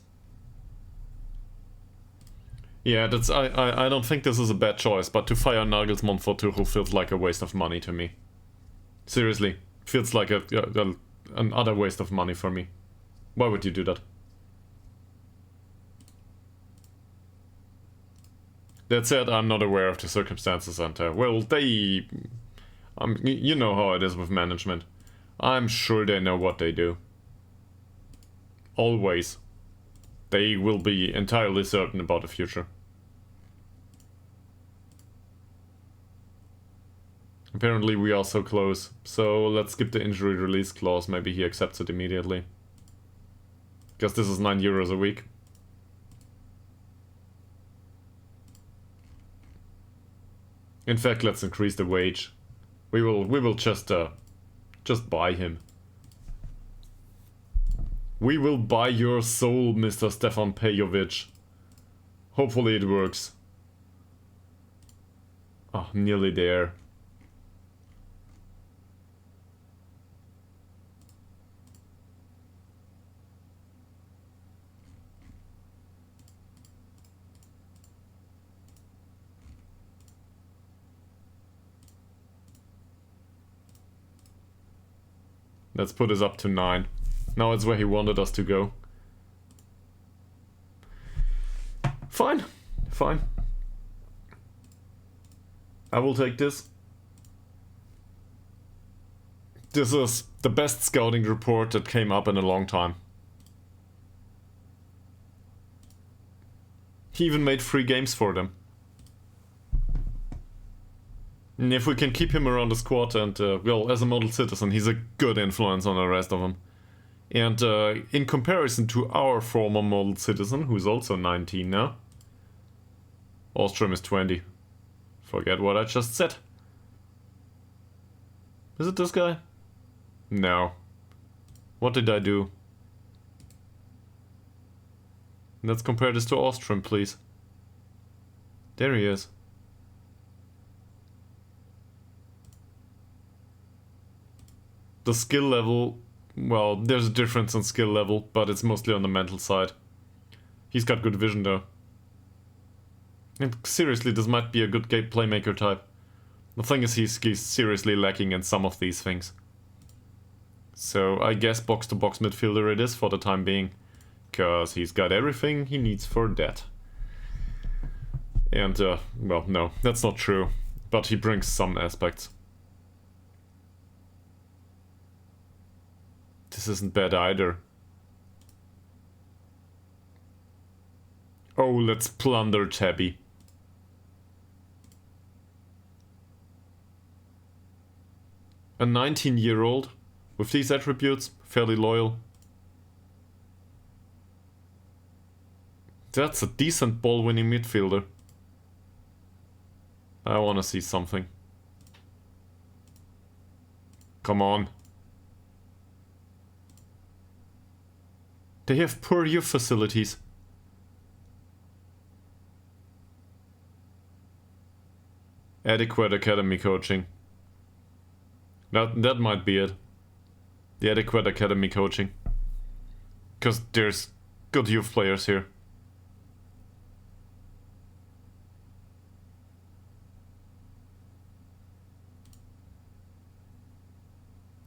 Yeah, that's I don't think this is a bad choice, but to fire Nagelsmann for Tuchel feels like a waste of money to me. Seriously, feels like another waste of money for me. Why would you do that? That said, I'm not aware of the circumstances and well, they... you know how it is with management. I'm sure they know what they do. Always. They will be entirely certain about the future. Apparently we are so close, so let's skip the injury release clause, maybe he accepts it immediately. Guess this is €9 a week. In fact, let's increase the wage. We will just buy him. We will buy your soul, Mr. Stefan Pejovic. Hopefully it works. Oh, nearly there. Let's put this up to 9. Now it's where he wanted us to go. Fine. Fine. I will take this. This is the best scouting report that came up in a long time. He even made free games for them. And if we can keep him around the squad and, well, as a model citizen, he's a good influence on the rest of them. And in comparison to our former model citizen, who's also 19 now, Ostrom is 20. Forget what I just said. Is it this guy? No. What did I do? Let's compare this to Ostrom, please. There he is. The skill level, well, there's a difference in skill level, but it's mostly on the mental side. He's got good vision though. And seriously, this might be a good game playmaker type. The thing is, he's seriously lacking in some of these things. So I guess box-to-box midfielder it is for the time being. Because he's got everything he needs for that. And, well, no, that's not true. But he brings some aspects. This isn't bad either. Oh, let's plunder Täby. A 19-year-old with these attributes, fairly loyal. That's a decent ball-winning midfielder. I wanna see something. Come on. They have poor youth facilities. Adequate academy coaching. That might be it. The adequate academy coaching. Because there's good youth players here.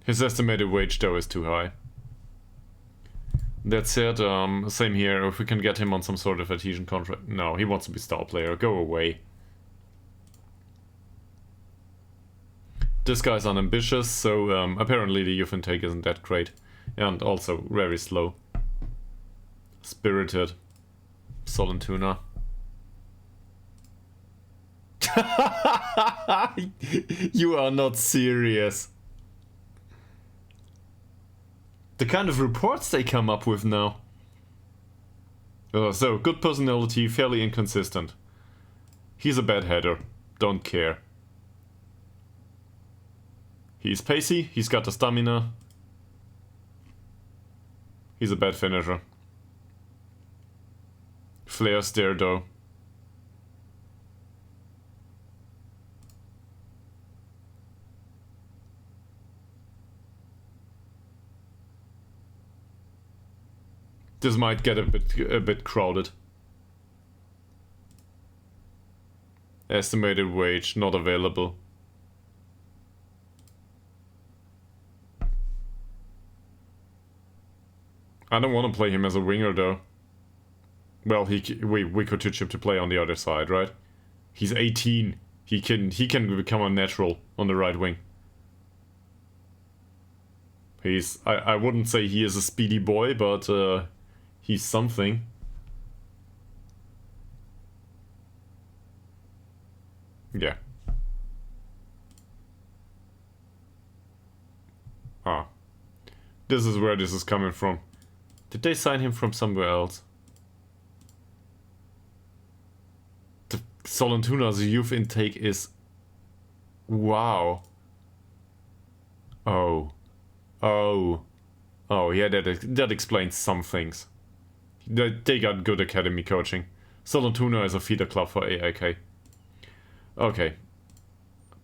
His estimated wage though is too high. That said, same here, if we can get him on some sort of adhesion contract. No, he wants to be star player, go away. This guy's unambitious, so apparently the youth intake isn't that great. And also very slow. Spirited. Solid tuna. You are not serious. The kind of reports they come up with now. So, good personality, fairly inconsistent. He's a bad header. Don't care. He's pacey, he's got the stamina. He's a bad finisher. Flair's there though. This might get a bit crowded. Estimated wage not available. I don't want to play him as a winger though. Well, we could teach him to play on the other side, right? He's 18. He can become a natural on the right wing. I wouldn't say he is a speedy boy, but he's something. Yeah. Ah. This is where this is coming from. Did they sign him from somewhere else? The Solentuna's youth intake is... Wow. Oh. Oh. Oh, yeah, that explains some things. They got good academy coaching. Solentuna is a feeder club for AIK. Okay.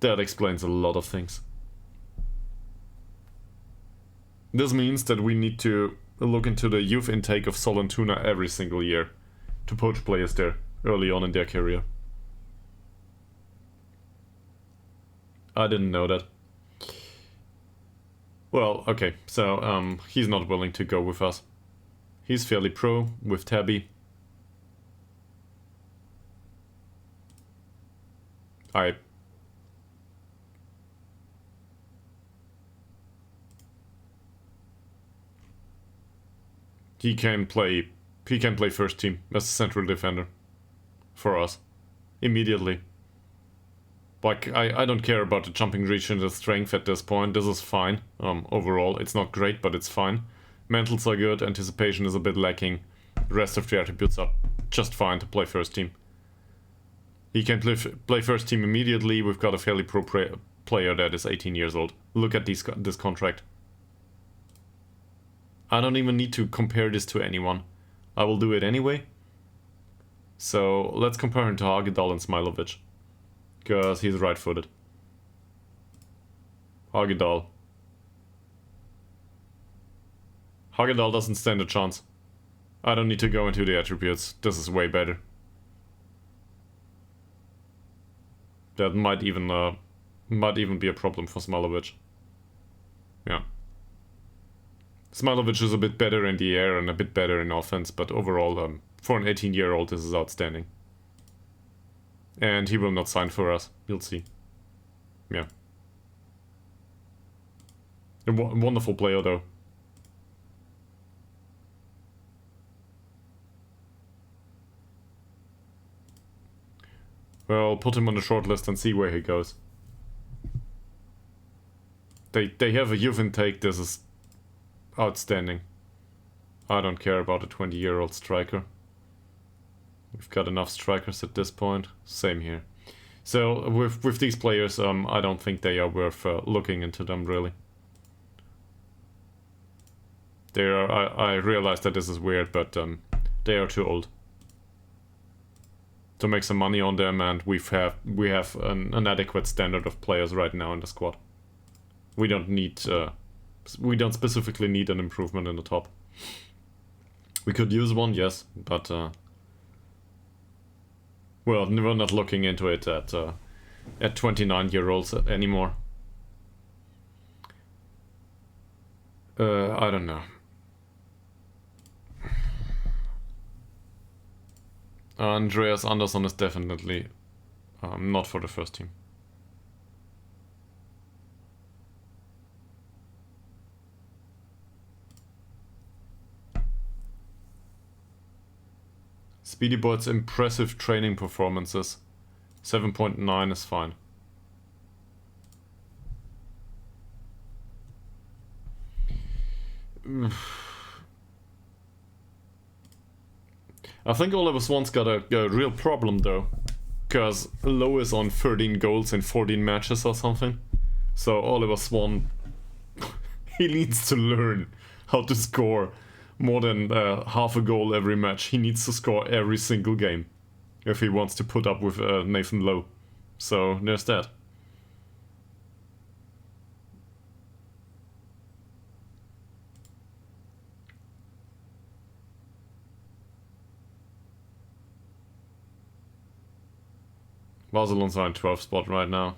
That explains a lot of things. This means that we need to look into the youth intake of Solentuna every single year to poach players there early on in their career. I didn't know that. Well, okay, so he's not willing to go with us. He's fairly pro with Täby. He can play first team as a central defender for us immediately. Like, I don't care about the jumping reach and the strength at this point. This is fine. Overall, it's not great, but it's fine. Mentals are good, anticipation is a bit lacking. The rest of the attributes are just fine to play first team. He can play first team immediately. We've got a fairly pro player that is 18 years old. Look at this contract. I don't even need to compare this to anyone. I will do it anyway. So let's compare him to Ytterhogdals and Smilovic. Because he's right-footed. Ytterhogdals. Ytterhogdals doesn't stand a chance. I don't need to go into the attributes. This is way better. That might even be a problem for Smilovic. Yeah. Smilovic is a bit better in the air and a bit better in offense, but overall, for an 18-year-old, this is outstanding. And he will not sign for us. You'll see. Yeah. A wonderful player, though. Well, put him on the shortlist and see where he goes. They have a youth intake. This is outstanding. I don't care about a 20-year-old striker. We've got enough strikers at this point. Same here. So with these players, I don't think they are worth looking into them really. They are. I realize that this is weird, but they are too old. to make some money on them, and we have an adequate standard of players right now in the squad. We don't need we don't specifically need an improvement in the top. We could use one, yes, but well, we're not looking into it at 29-year-olds anymore. I don't know. Andreas Andersson is definitely not for the first team. Speedy Boyd's impressive training performances. 7.9 is fine. I think Oliver Swan's got a real problem though, because Lowe is on 13 goals in 14 matches or something. So Oliver Swan, he needs to learn how to score more than half a goal every match. He needs to score every single game if he wants to put up with Nathan Lowe. So there's that. Barcelona's on 12th spot right now.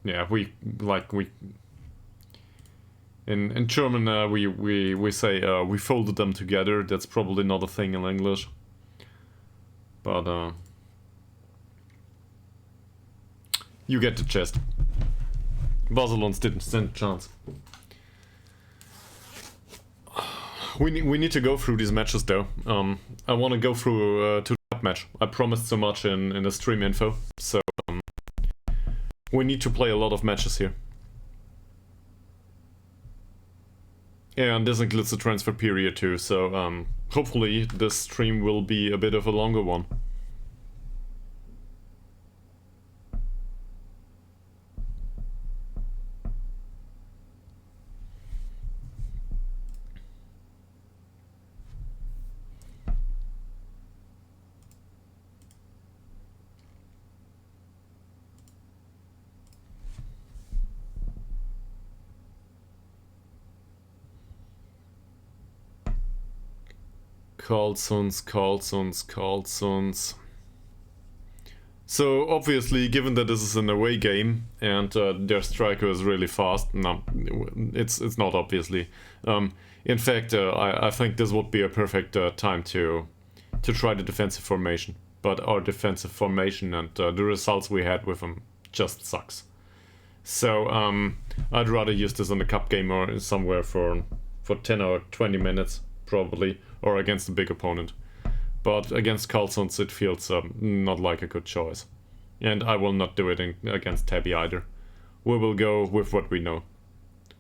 Yeah, in German we say we folded them together. That's probably not a thing in English. But you get the gist. Barcelona's didn't stand a chance. We need to go through these matches though. I want to go through to the cup match. I promised so much in the stream info, so we need to play a lot of matches here. Yeah, and this includes the transfer period too, so hopefully this stream will be a bit of a longer one. Karlsunds. So obviously, given that this is an away game and their striker is really fast, no, it's not obviously. In fact, I think this would be a perfect time to try the defensive formation. But our defensive formation and the results we had with them just sucks. So I'd rather use this in a cup game or somewhere for 10 or 20 minutes probably, or against a big opponent. But against Karlsunds it feels not like a good choice. And I will not do it against Täby either. We will go with what we know.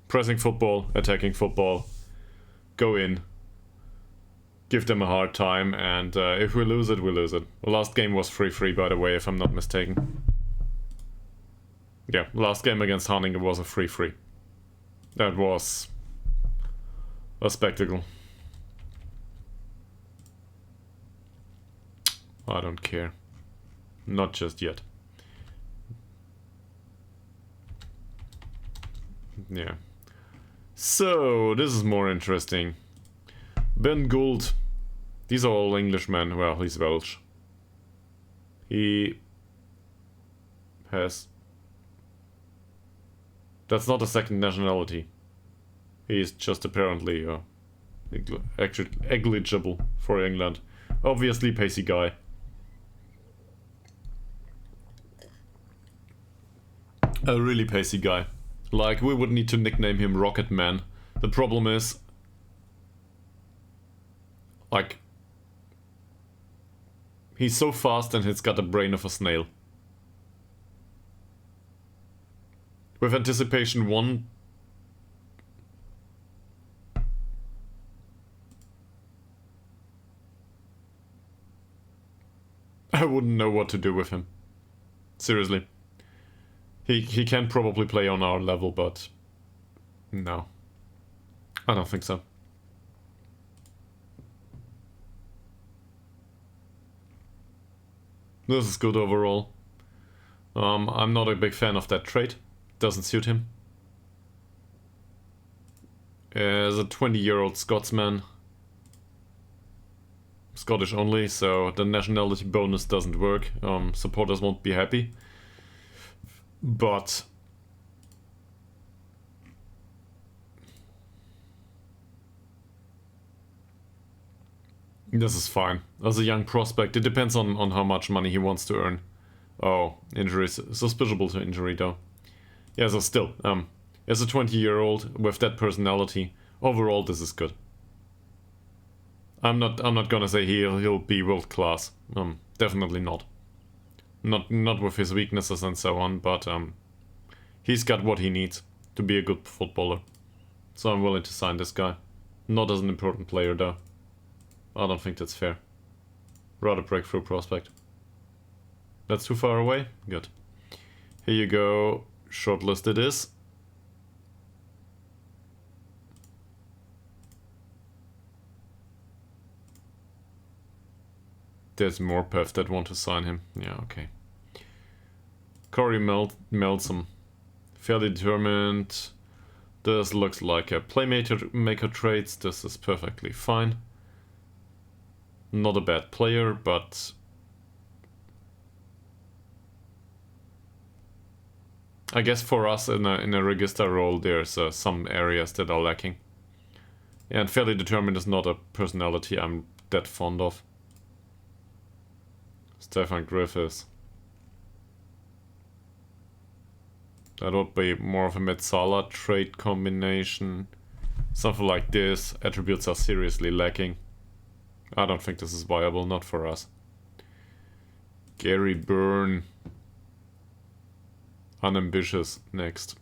Pressing football, attacking football, go in, give them a hard time, and if we lose it, we lose it. The last game was 3-3 by the way, if I'm not mistaken. Yeah, last game against Haninge was a 3-3. That was a spectacle. I don't care. Not just yet. Yeah. So, this is more interesting. Ben Gould. These are all Englishmen. Well, he's Welsh. He has... That's not a second nationality. He's just apparently actually eligible for England. Obviously, pacey guy. A really pacey guy. Like, we would need to nickname him Rocket Man. The problem is... like... he's so fast and he's got the brain of a snail. With anticipation 1... I wouldn't know what to do with him. Seriously. He can probably play on our level, but... no. I don't think so. This is good overall. I'm not a big fan of that trade. Doesn't suit him. As a 20-year-old Scotsman, Scottish only, so the nationality bonus doesn't work. Supporters won't be happy. But this is fine. As a young prospect, it depends on how much money he wants to earn. Oh, injury is suspiciable to injury though. Yeah, so still, as a 20-year-old with that personality, overall this is good. I'm not gonna say he'll be world class. Definitely not. Not with his weaknesses and so on, but he's got what he needs to be a good footballer. So I'm willing to sign this guy. Not as an important player though. I don't think that's fair. Rather breakthrough prospect. That's too far away? Good. Here you go. Shortlist it is. There's more Morpeth that want to sign him. Yeah, okay. Corey Melson. Fairly determined. This looks like a playmaker traits. This is perfectly fine. Not a bad player, but I guess for us in a register role there's some areas that are lacking. And fairly determined is not a personality I'm that fond of. Stefan Griffiths. That would be more of a Metsala trait combination. Something like this. Attributes are seriously lacking. I don't think this is viable, not for us. Gary Byrne. Unambitious, next.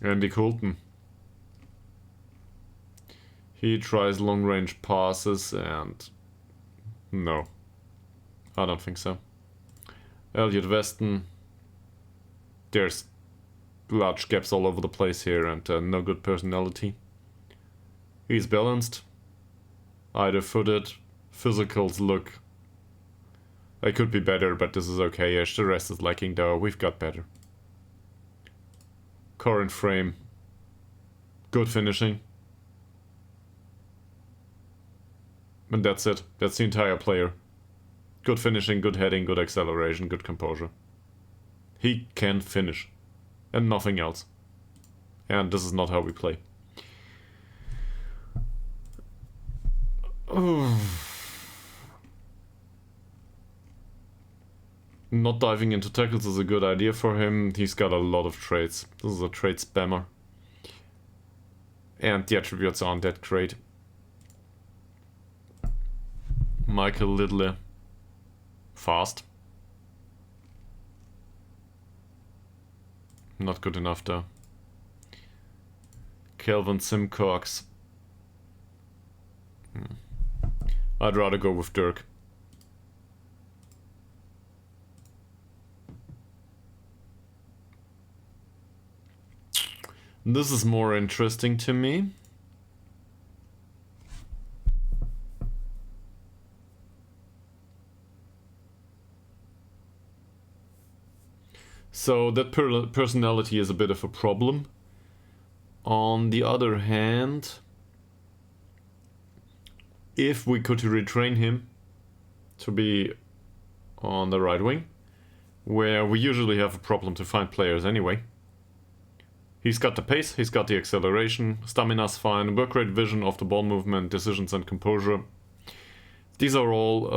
Andy Coulton. He tries long-range passes and... no. I don't think so. Elliot Weston. There's large gaps all over the place here and no good personality. He's balanced. Either-footed. Physicals look... they could be better, but this is okay-ish. The rest is lacking though. We've got better. Current frame. Good finishing. And that's it. That's the entire player. Good finishing, good heading, good acceleration, good composure. He can finish. And nothing else. And this is not how we play. Not diving into tackles is a good idea for him. He's got a lot of traits. This is a trait spammer. And the attributes aren't that great. Michael Lidley. Fast. Not good enough though. Kelvin Simcox. I'd rather go with Dirk. This is more interesting to me. So that personality is a bit of a problem. On the other hand, if we could retrain him to be on the right wing, where we usually have a problem to find players anyway. He's got the pace, he's got the acceleration, stamina's fine, work rate, vision of the ball movement, decisions and composure. These are all,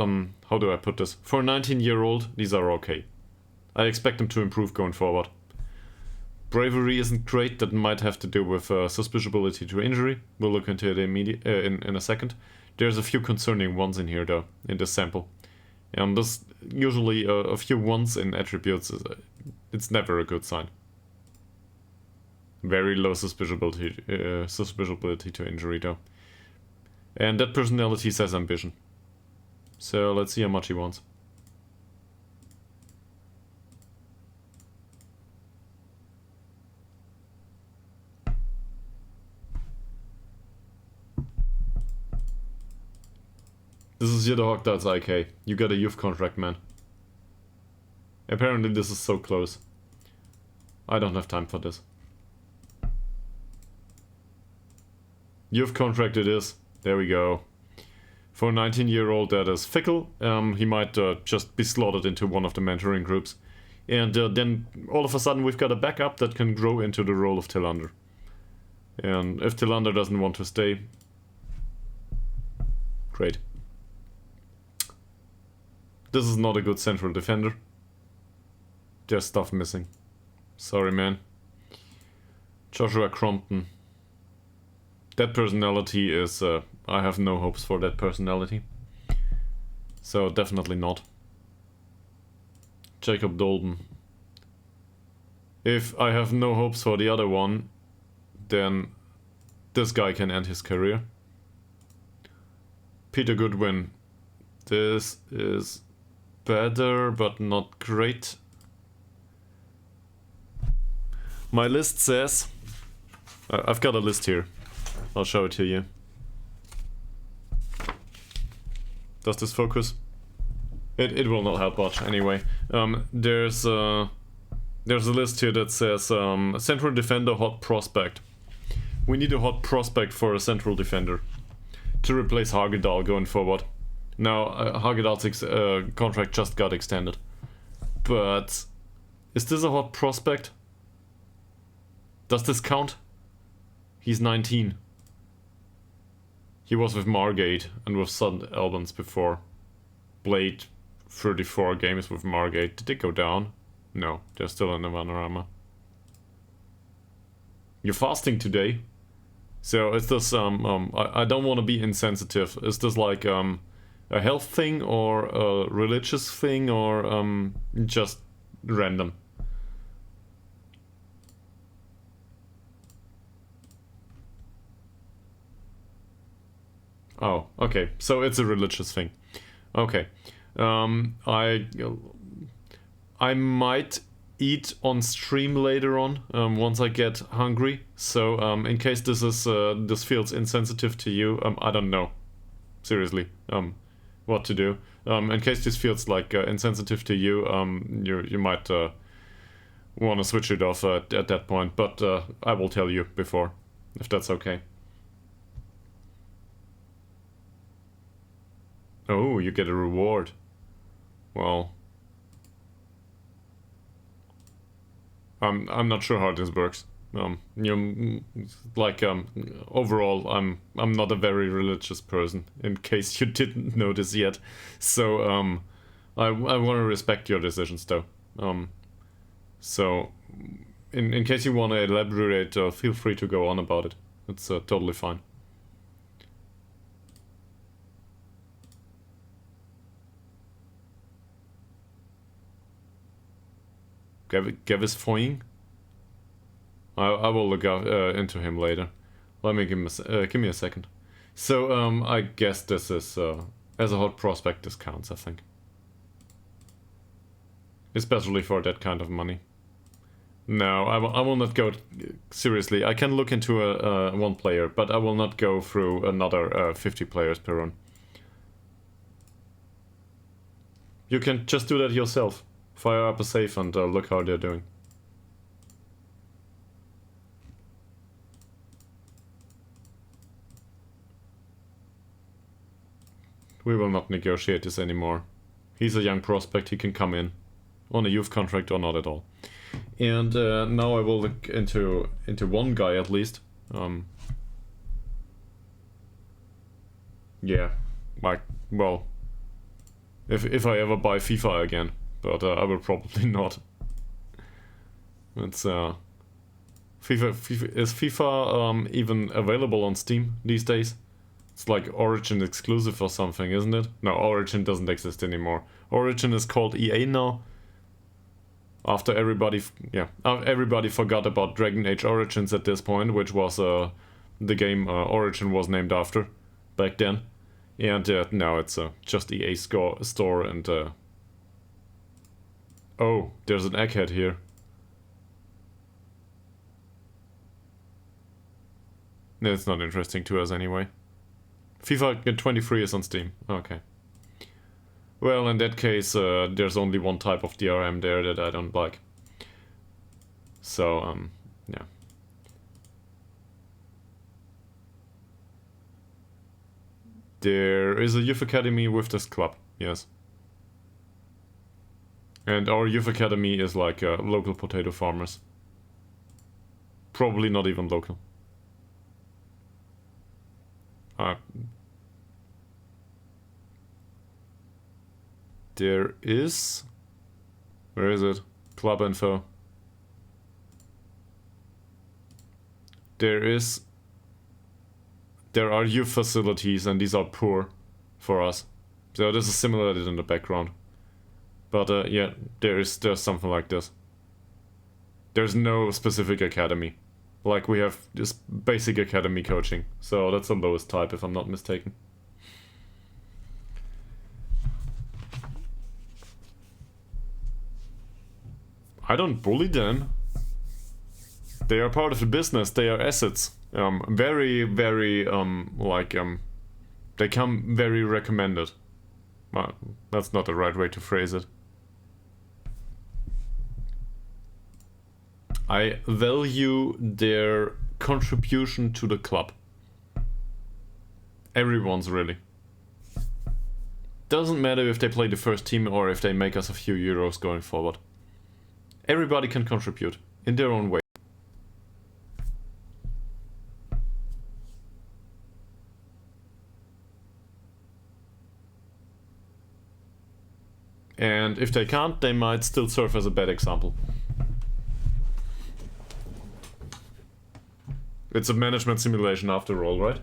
how do I put this? For a 19-year-old, these are okay. I expect him to improve going forward. Bravery isn't great, that might have to do with suspiciability to injury. We'll look into it in a second. There's a few concerning ones in here though, in this sample. And this, usually a few ones in attributes, it's never a good sign. Very low suspiciability to injury though. And that personality says ambition. So let's see how much he wants. This is Ytterhogdals IK. You got a youth contract, man. Apparently this is so close. I don't have time for this. Youth contract it is. There we go. For a 19-year-old that is fickle, he might just be slotted into one of the mentoring groups. And then all of a sudden we've got a backup that can grow into the role of Tillander. And if Tillander doesn't want to stay, great. This is not a good central defender. There's stuff missing. Sorry, man. Joshua Crompton. That personality is... I have no hopes for that personality. So definitely not. Jacob Dolben. If I have no hopes for the other one, then this guy can end his career. Peter Goodwin. This is better, but not great. My list says... I've got a list here. I'll show it to you. Does this focus? It will not help much anyway. There's a list here that says central defender hot prospect. We need a hot prospect for a central defender to replace Hagedal going forward. Now Hagedal's contract just got extended, but is this a hot prospect? Does this count? He's 19. He was with Margate and with St. Albans before. Played 34 games with Margate. Did they go down? No, they're still in the Vanarama. You're fasting today? So is this, I don't want to be insensitive. Is this like a health thing or a religious thing or just random? Oh, okay. So it's a religious thing. Okay. I might eat on stream later on once I get hungry. So in case this feels insensitive to you, I don't know. Seriously, what to do. In case this feels like insensitive to you, you might want to switch it off at that point. But I will tell you before, if that's okay. Oh, you get a reward. Well, I'm not sure how this works. Overall, I'm not a very religious person. In case you didn't notice yet, so I want to respect your decisions though. So in case you want to elaborate, feel free to go on about it. It's totally fine. Gavis Foying? I will look into him later. Let me give me a second. So I guess this is as a hot prospect this counts, I think. Especially for that kind of money. No, I will not go seriously. I can look into a one player, but I will not go through another 50 players per run. You can just do that yourself. Fire up a save and look how they're doing. We will not negotiate this anymore. He's a young prospect, he can come in. On a youth contract or not at all. And now I will look into one guy at least. Yeah, like, well, if I ever buy FIFA again. But I will probably not. It's FIFA is FIFA even available on Steam these days? It's like Origin exclusive or something, isn't it? No, Origin doesn't exist anymore. Origin is called EA now. After everybody forgot about Dragon Age Origins at this point, which was the game Origin was named after back then. And now it's just EA store and oh, there's an egghead here. It's not interesting to us anyway. FIFA 23 is on Steam. Okay. Well, in that case, there's only one type of DRM there that I don't like. So, yeah. There is a youth academy with this club, yes. And our youth academy is like local potato farmers. Probably not even local. There is... Where is it? Club info. There are youth facilities and these are poor for us. So this is simulated in the background. But yeah, there's something like this. There's no specific academy. Like we have this basic academy coaching. So that's the lowest type if I'm not mistaken. I don't bully them. They are part of the business, they are assets. Very, very, they come very recommended. Well, that's not the right way to phrase it. I value their contribution to the club. Everyone's really. Doesn't matter if they play the first team or if they make us a few euros going forward. Everybody can contribute in their own way. And if they can't, they might still serve as a bad example. It's a management simulation after all, right?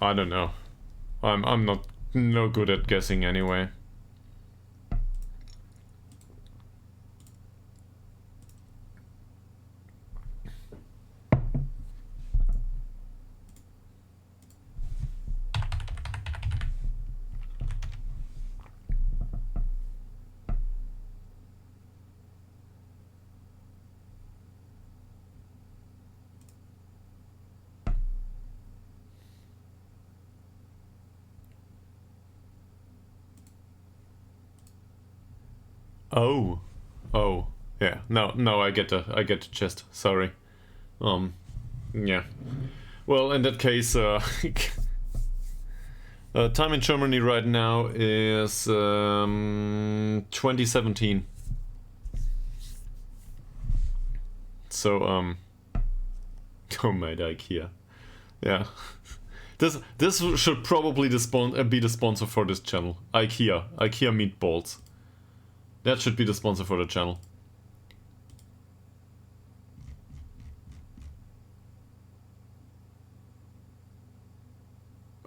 I don't know. I'm not no good at guessing anyway. Oh, yeah. No, I get the gist. Sorry. Yeah. Well, in that case, time in Germany right now is 2017. So, oh mate, IKEA. Yeah. This should probably be the sponsor for this channel. IKEA meatballs. That should be the sponsor for the channel.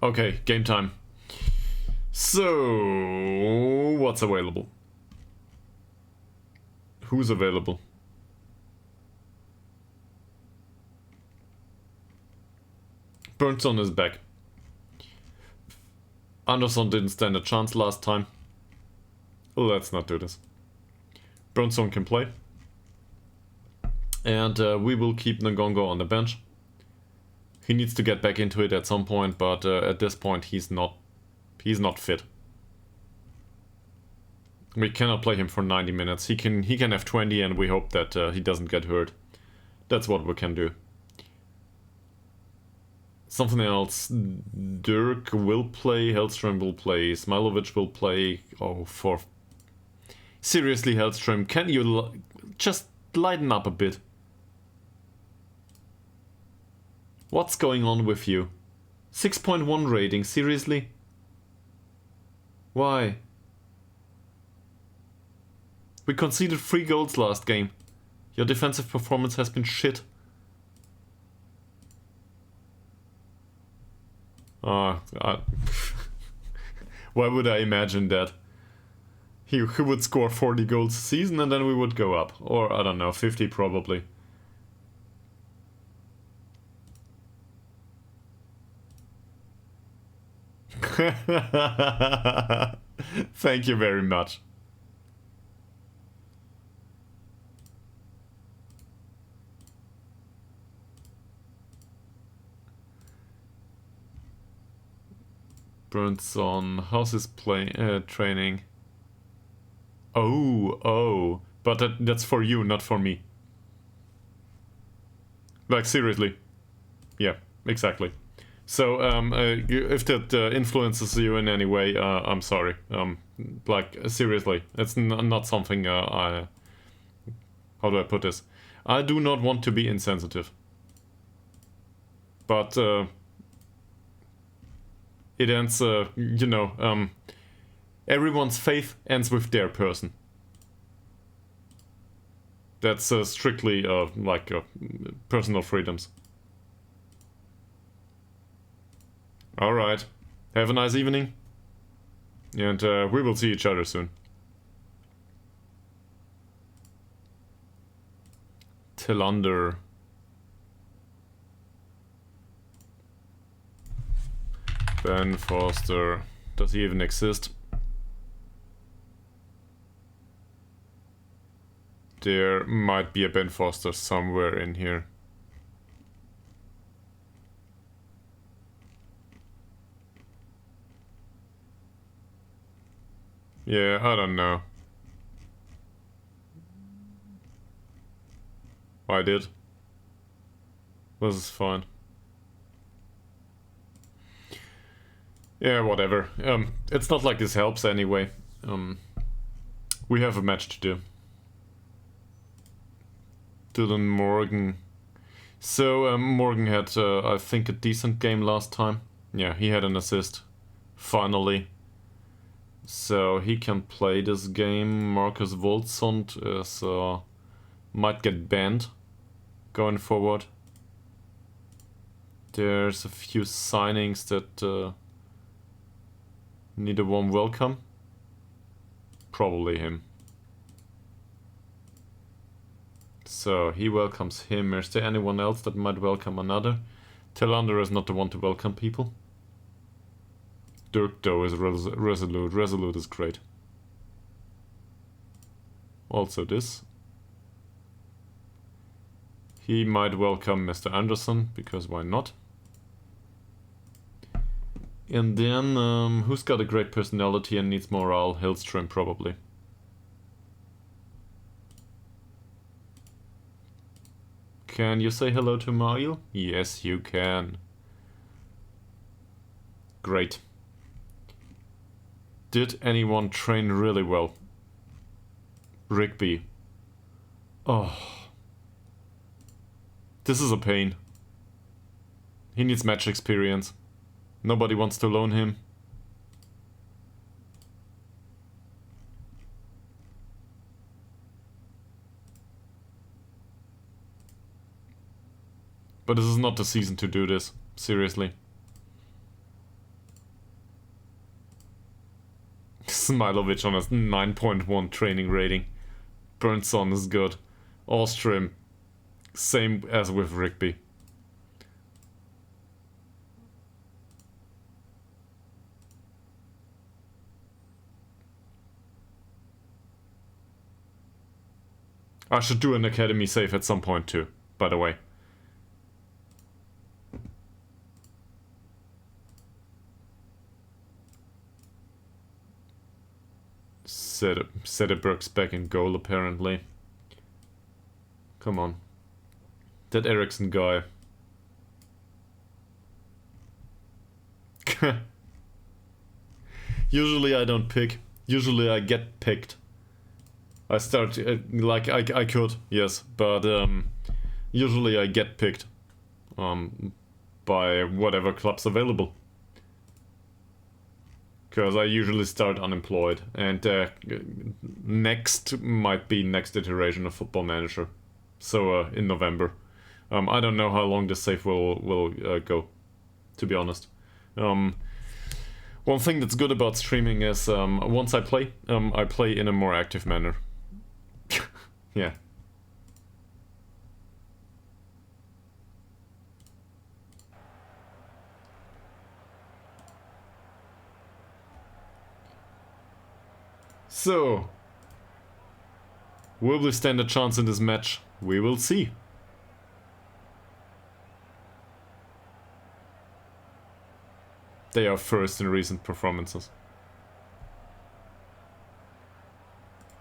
Okay, game time. So, what's available? Who's available? Burnson is back. Anderson didn't stand a chance last time. Let's not do this. Burnson can play. And we will keep Ngongo on the bench. He needs to get back into it at some point, but at this point he's not fit. We cannot play him for 90 minutes. He can have 20 and we hope that he doesn't get hurt. That's what we can do. Something else. Dirk will play, Hellström will play, Smilovic will play. Oh, for... Seriously, Hellström, can you just lighten up a bit? What's going on with you? 6.1 rating, seriously? Why? We conceded 3 goals last game. Your defensive performance has been shit. Why would I imagine that? He would score 40 goals a season and then we would go up. Or, I don't know, 50 probably. Thank you very much. Burnson, how's his training? Oh, but that's for you, not for me. Like, seriously. Yeah, exactly. So, if that influences you in any way, I'm sorry. Like, seriously, it's not something how do I put this? I do not want to be insensitive. But, it ends, you know, everyone's faith ends with their person. That's strictly, like, personal freedoms. Alright. Have a nice evening. And we will see each other soon. Tillander. Ben Foster. Does he even exist? There might be a Ben Foster somewhere in here. Yeah, I don't know. I did. This is fine. Yeah, whatever. It's not like this helps anyway. We have a match to do. Dylan Morgan. So, Morgan had, I think, a decent game last time. Yeah, he had an assist. Finally. So, he can play this game. Marcus Wolzund is, might get banned going forward. There's a few signings that need a warm welcome. Probably him. So he welcomes him. Is there anyone else that might welcome another? Tillander is not the one to welcome people. Dirk though is resolute. Resolute is great. Also this. He might welcome Mr. Anderson, because why not? And then, who's got a great personality and needs morale? Hillstrom, probably. Can you say hello to Mario? Yes, you can. Great. Did anyone train really well? Rigby. Oh. This is a pain. He needs match experience. Nobody wants to loan him. But this is not the season to do this. Seriously. Smilovic on a 9.1 training rating. Burnson is good. Ostrom. Same as with Rigby. I should do an academy save at some point too, by the way. Sederberg's back in goal apparently. Come on. That Eriksson guy. Usually I don't pick. Usually I get picked. I start, like, I could, yes, but, usually I get picked, by whatever club's available. Because I usually start unemployed, and, next might be next iteration of Football Manager. So, in November. I don't know how long this save will go, to be honest. One thing that's good about streaming is, once I play in a more active manner. Yeah. So, will we stand a chance in this match? We will see. They are first in recent performances.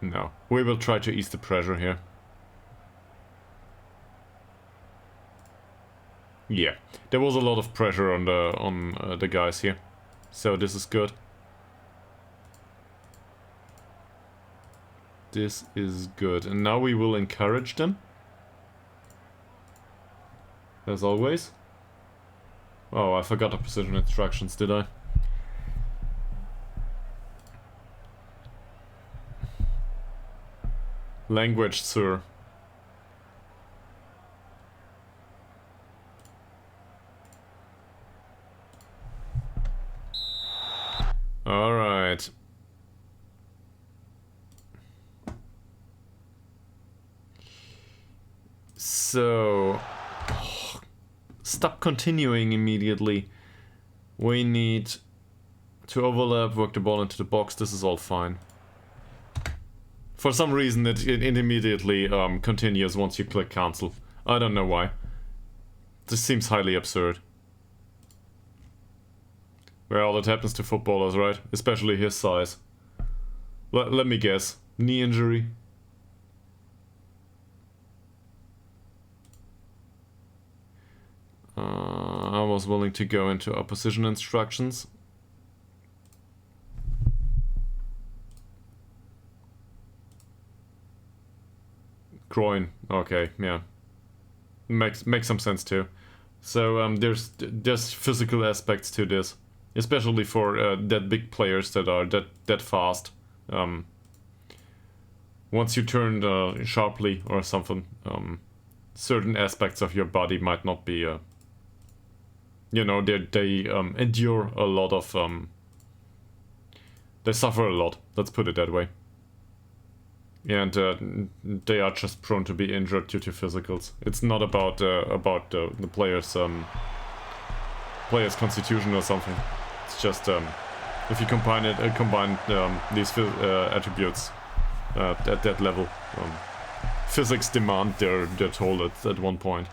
No, we will try to ease the pressure here. Yeah, there was a lot of pressure on the guys here, so this is good. This is good, and now we will encourage them, as always. Oh, I forgot the position instructions, did I? Language, sir. Alright. So... stop continuing immediately. We need to overlap, work the ball into the box. This is all fine. For some reason it immediately continues once you click cancel. I don't know why. This seems highly absurd. Well, that happens to footballers, right? Especially his size. Let me guess. Knee injury? I was willing to go into opposition instructions. Groin. Okay, yeah. Makes some sense too. So there's physical aspects to this, especially for that big players that are that fast. Once you turn sharply or something, certain aspects of your body might not be. You know, they endure a lot of. They suffer a lot. Let's put it that way. And they are just prone to be injured due to physicals. It's not about the player's constitution or something. It's just if you combine these attributes at that level, physics demand their toll at one point.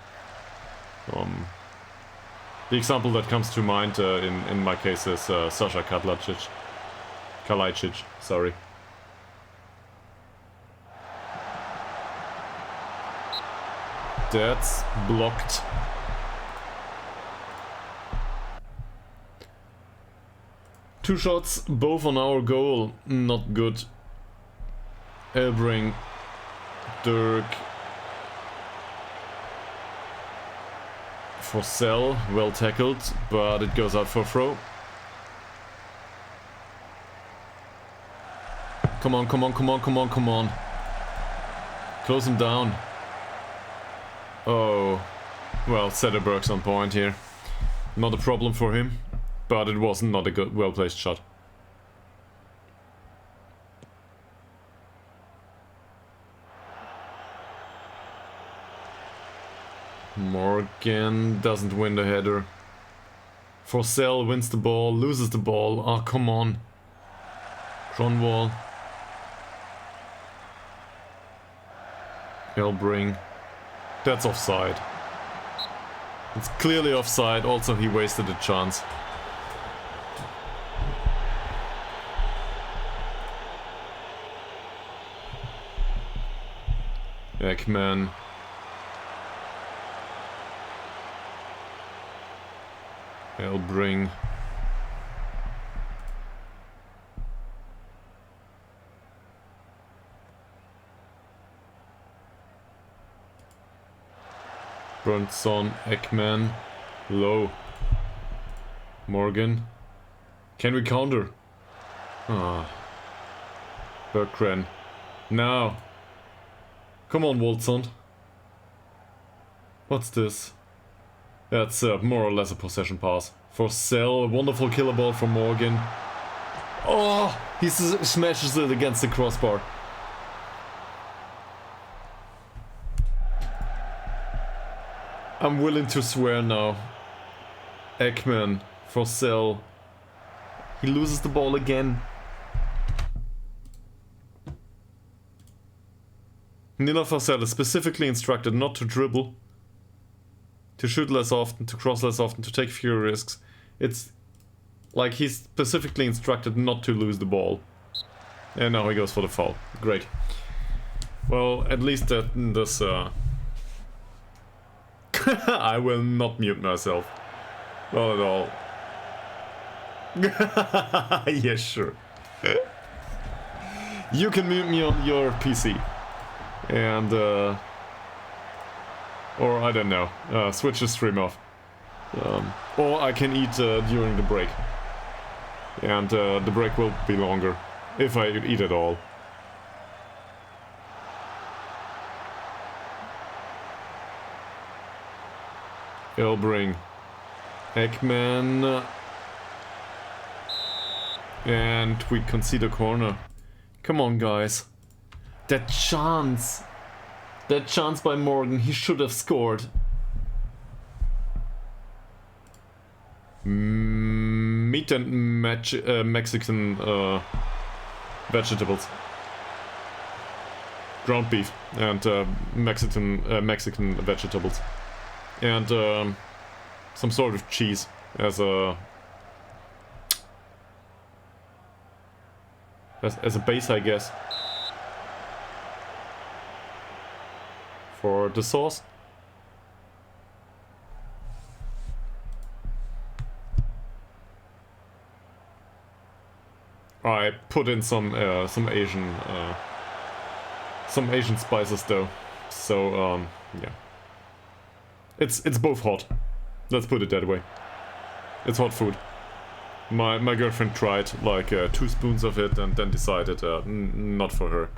The example that comes to mind in my case is Sasha Kalajdzic, sorry. That's blocked. Two shots, both on our goal. Not good. Elbring. Dirk. Forsell, well tackled, but it goes out for a throw. Come on, come on, come on, come on, come on. Close him down. Oh, well, Zetterberg's on point here. Not a problem for him, but it was not a good, well-placed shot. Morgan doesn't win the header. Forsell wins the ball, loses the ball. Oh, come on. Cronwall. Elbring. That's offside. It's clearly offside. Also, he wasted a chance. Ekman. Elbring. Brunson, Ekman, low. Morgan. Can we counter? Ah. Bergren. Now. Come on, Wolfson. What's this? That's more or less a possession pass. Forsell, wonderful killer ball from Morgan. Oh, he smashes it against the crossbar. I'm willing to swear now. Ekman, Forsell. He loses the ball again. Nina Farcell is specifically instructed not to dribble, to shoot less often, to cross less often, to take fewer risks. It's like he's specifically instructed not to lose the ball. And now he goes for the foul. Great. Well, at least that this I will not mute myself. Not at all. Yeah, sure. You can mute me on your PC. And, or I don't know, switch the stream off. Or I can eat during the break. And the break will be longer, if I eat at all. Elbring. Ekman. And we concede a corner. Come on, guys. That chance by Morgan, he should have scored. Meat and Mexican vegetables. Ground beef and Mexican vegetables. And some sort of cheese as a base, I guess. For the sauce. I put in some Asian spices though, so yeah. It's both hot. Let's put it that way. It's hot food. My girlfriend tried like 2 spoons of it and then decided not for her.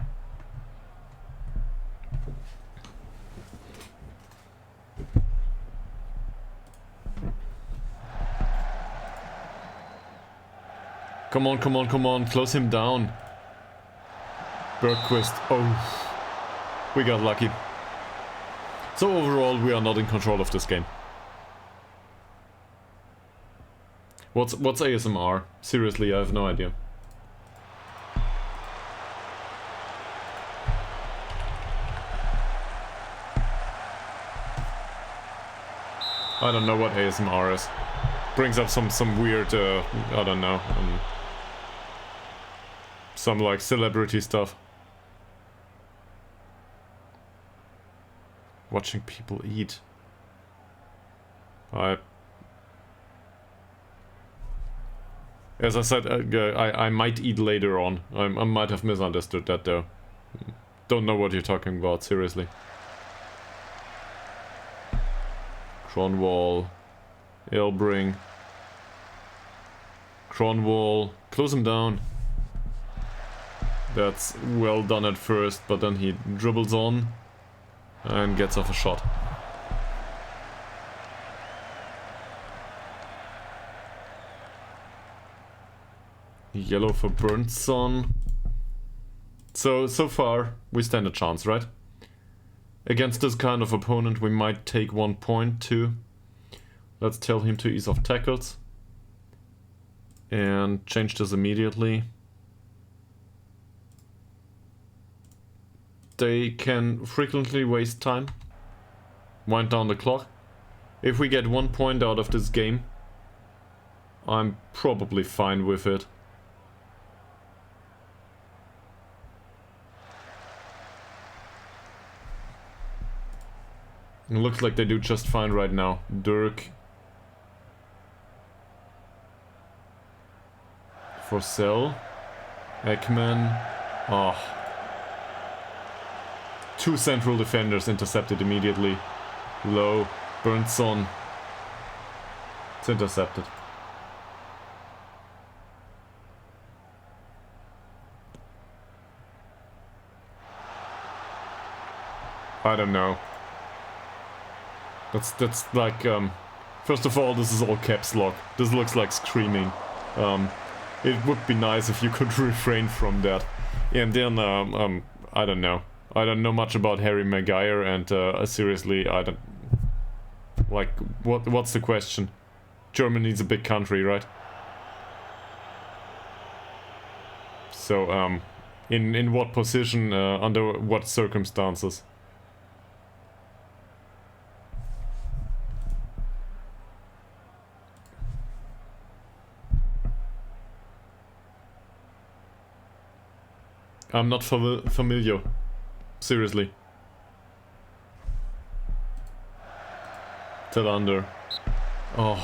Come on, come on, come on, close him down. Bergquist, oh, we got lucky. So overall, we are not in control of this game. What's ASMR? Seriously, I have no idea. I don't know what ASMR is. Brings up some weird, I don't know, some like celebrity stuff. Watching people eat. As I said, I might eat later on. I might have misunderstood that though. Don't know what you're talking about, seriously. Cronwall. Elbring. Cronwall. Close him down. That's well done at first, but then he dribbles on and gets off a shot. Yellow for Burnson. So far, we stand a chance, right? Against this kind of opponent, we might take 1 point too. Let's tell him to ease off tackles. And change this immediately. They can frequently waste time. Wind down the clock. If we get 1 point out of this game, I'm probably fine with it. It looks like they do just fine right now. Dirk. Forsell. Ekman. Oh. 2 central defenders intercepted immediately. Low. Burnson. It's intercepted. I don't know. That's like, first of all, this is all caps lock. This looks like screaming. It would be nice if you could refrain from that. And then, I don't know. I don't know much about Harry Maguire, and seriously, I don't... Like, what's the question? Germany's a big country, right? So, In what position, under what circumstances. I'm not familiar. Seriously. Till under. Oh.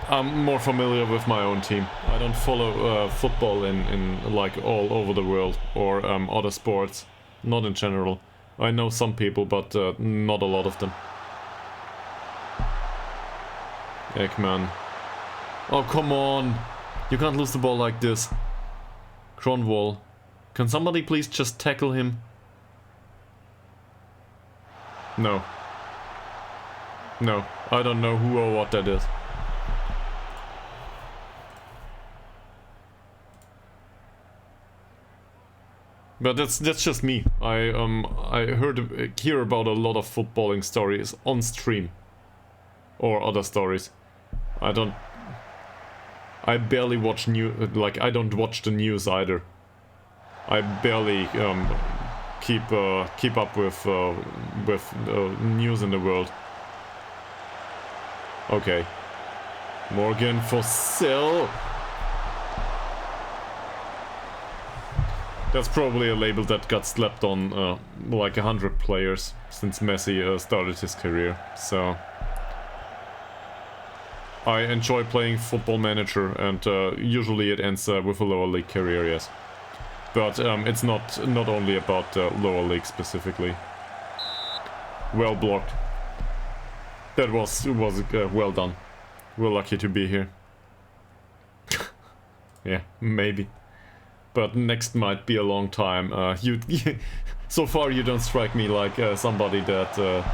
I'm more familiar with my own team. I don't follow football in like all over the world or other sports. Not in general. I know some people, but not a lot of them. Ekman. Oh, come on! You can't lose the ball like this. Kronwall. Can somebody please just tackle him? No. No, I don't know who or what that is. But that's just me. I hear about a lot of footballing stories on stream. Or other stories. I barely watch like I don't watch the news either. I barely keep up with news in the world. Okay. Morgan for sale. That's probably a label that got slapped on like 100 players since Messi started his career. So I enjoy playing Football Manager, and usually it ends with a lower league career, yes. But it's not only about lower league specifically. Well blocked. That was well done. We're lucky to be here. Yeah, maybe. But next might be a long time. So far you don't strike me like somebody that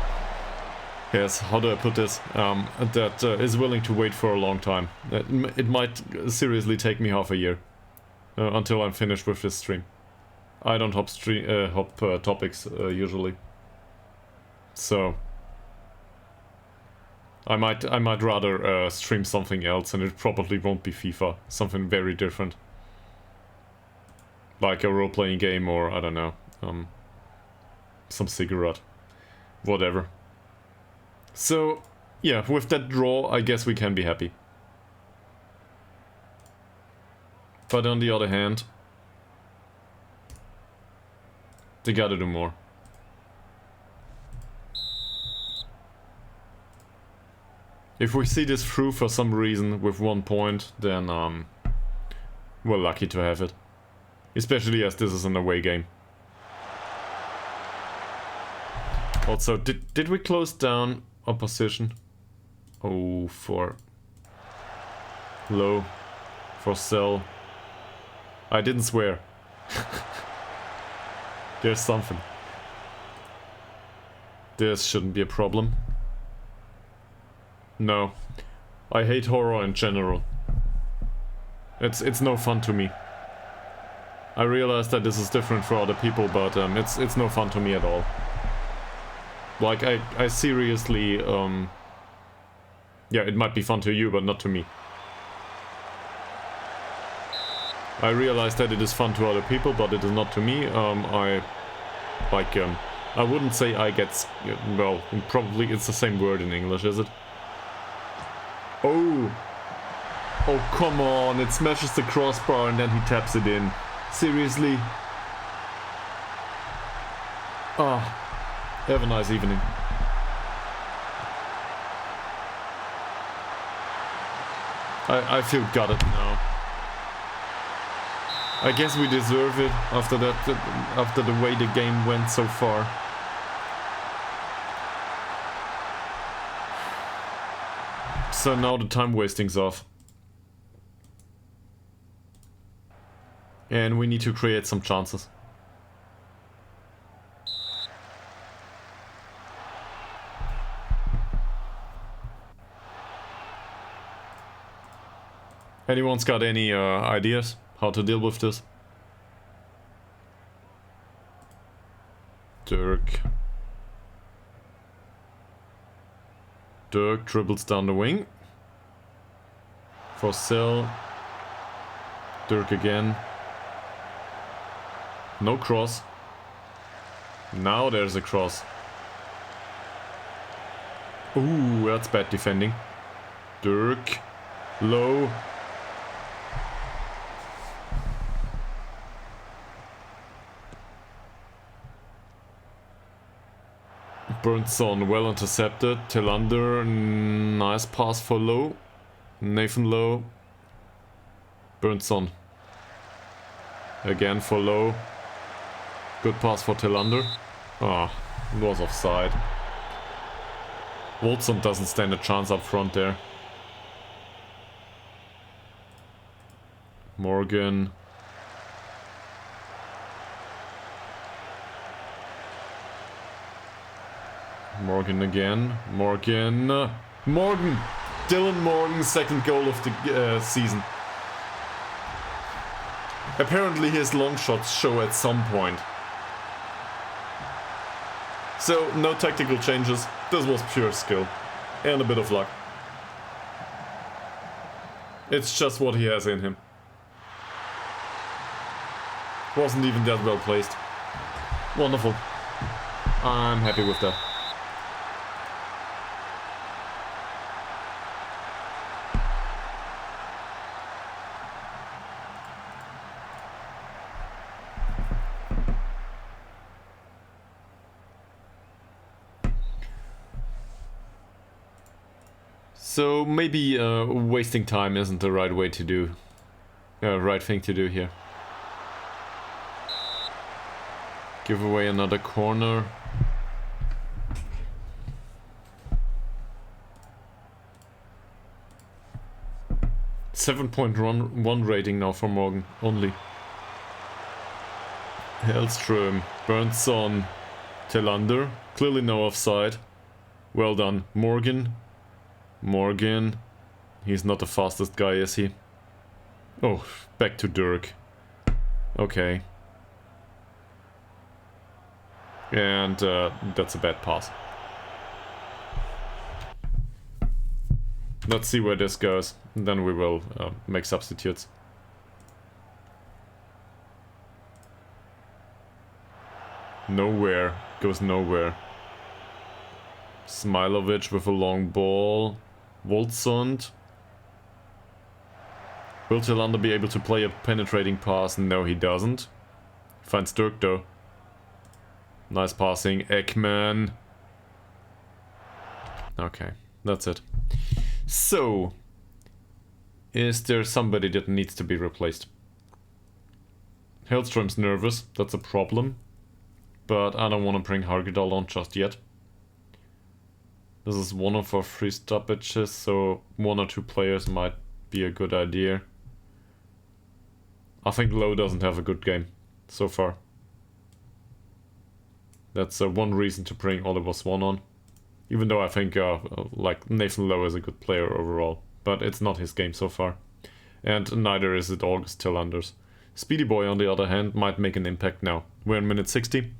yes, how do I put this? That is willing to wait for a long time. It might seriously take me half a year until I'm finished with this stream. I don't hop topics usually, so I might rather stream something else, and it probably won't be FIFA. Something very different, like a role-playing game, or I don't know, some cigarette, whatever. So, yeah, with that draw, I guess we can be happy. But on the other hand, they gotta do more. If we see this through for some reason with 1 point, then we're lucky to have it. Especially as this is an away game. Also, did we close down opposition? Oh, for low, for sell. I didn't swear. There's something. This shouldn't be a problem. No, I hate horror in general. It's no fun to me. I realize that this is different for other people, but it's no fun to me at all. Like, I seriously, yeah, it might be fun to you, but not to me. I realize that it is fun to other people, but it is not to me. I wouldn't say I get, well, probably it's the same word in English, is it? Oh! Oh, come on, it smashes the crossbar and then he taps it in. Seriously? Ah, have a nice evening. I feel gutted now. I guess we deserve it after that, after the way the game went so far. So now the time wasting's off. And we need to create some chances. Anyone's got any ideas how to deal with this? Dirk dribbles down the wing. For sale. Dirk again. No cross. Now there's a cross. Ooh, that's bad defending. Dirk. Low. Burnson, well intercepted. Tillander, nice pass for Low. Nathan Low. Burnson. Again for Low. Good pass for Tillander. Ah, it was offside. Wolfson doesn't stand a chance up front there. Morgan. Morgan again. Morgan. Morgan! Dylan Morgan's second goal of the season. Apparently his long shots show at some point. So, no tactical changes. This was pure skill. And a bit of luck. It's just what he has in him. Wasn't even that well placed. Wonderful. I'm happy with that. So maybe wasting time isn't the right way to do, right thing to do here. Give away another corner. .1 rating now for Morgan only. Hellström, Burnson, Tillander, clearly no offside. Well done, Morgan. Morgan. He's not the fastest guy, is he? Oh, back to Dirk. Okay. And that's a bad pass. Let's see where this goes. Then we will make substitutes. Nowhere. Goes nowhere. Smilovic with a long ball. Wolfsund. Will Tillander be able to play a penetrating pass? No, he doesn't. Finds Dirk though. Nice passing. Ekman. Okay, that's it. So, is there somebody that needs to be replaced? Hellström's nervous, that's a problem. But I don't want to bring Ytterhogdals on just yet. This is one of our 3 stoppages, so 1 or 2 players might be a good idea. I think Lowe doesn't have a good game so far. That's one reason to bring Oliver Swan on. Even though I think like Nathan Lowe is a good player overall. But it's not his game so far. And neither is it August Tillander's. Speedy Boy on the other hand might make an impact now. We're in minute 60.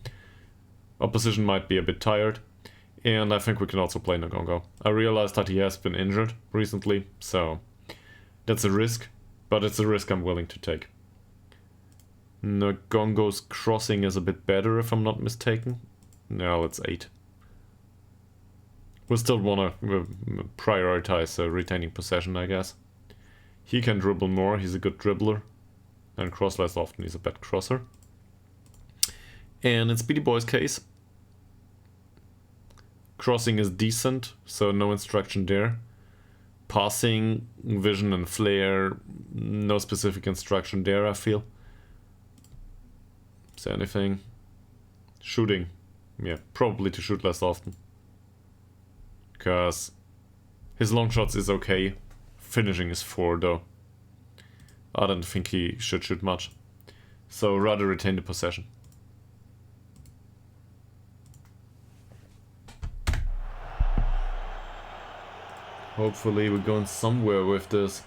Opposition might be a bit tired. And I think we can also play Ngongo. I realized that he has been injured recently, so that's a risk, but it's a risk I'm willing to take. Ngongo's crossing is a bit better if I'm not mistaken. No, it's 8. We still want to prioritize retaining possession, I guess. He can dribble more, he's a good dribbler. And cross less often, he's a bad crosser. And in Speedy Boy's case, crossing is decent, so no instruction there. Passing, vision and flair, no specific instruction there, I feel. Is there anything? Shooting. Yeah, probably to shoot less often. Because his long shots is okay. Finishing is 4 though. I don't think he should shoot much. So rather retain the possession. Hopefully we're going somewhere with this.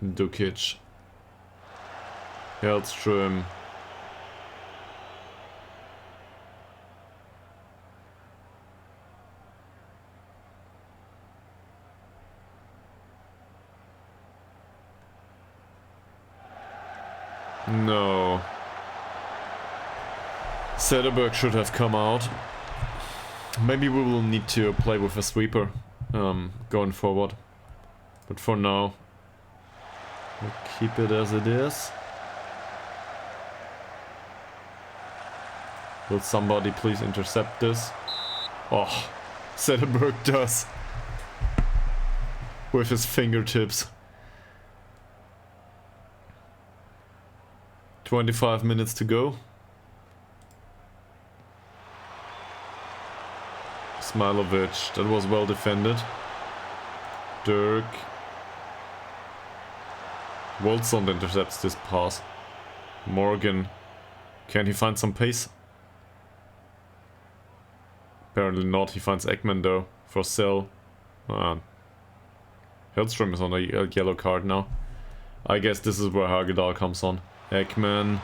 Dukic. Hellström. No. Söderberg should have come out. Maybe we will need to play with a sweeper going forward. But for now, we'll keep it as it is. Will somebody please intercept this? Oh, Söderberg does. With his fingertips. 25 minutes to go. Smilovic, that was well defended. Dirk. Wolfson intercepts this pass. Morgan. Can he find some pace? Apparently not. He finds Ekman though. For Sell. Hellstrom is on a yellow card now. I guess this is where Hagedal comes on. Ekman.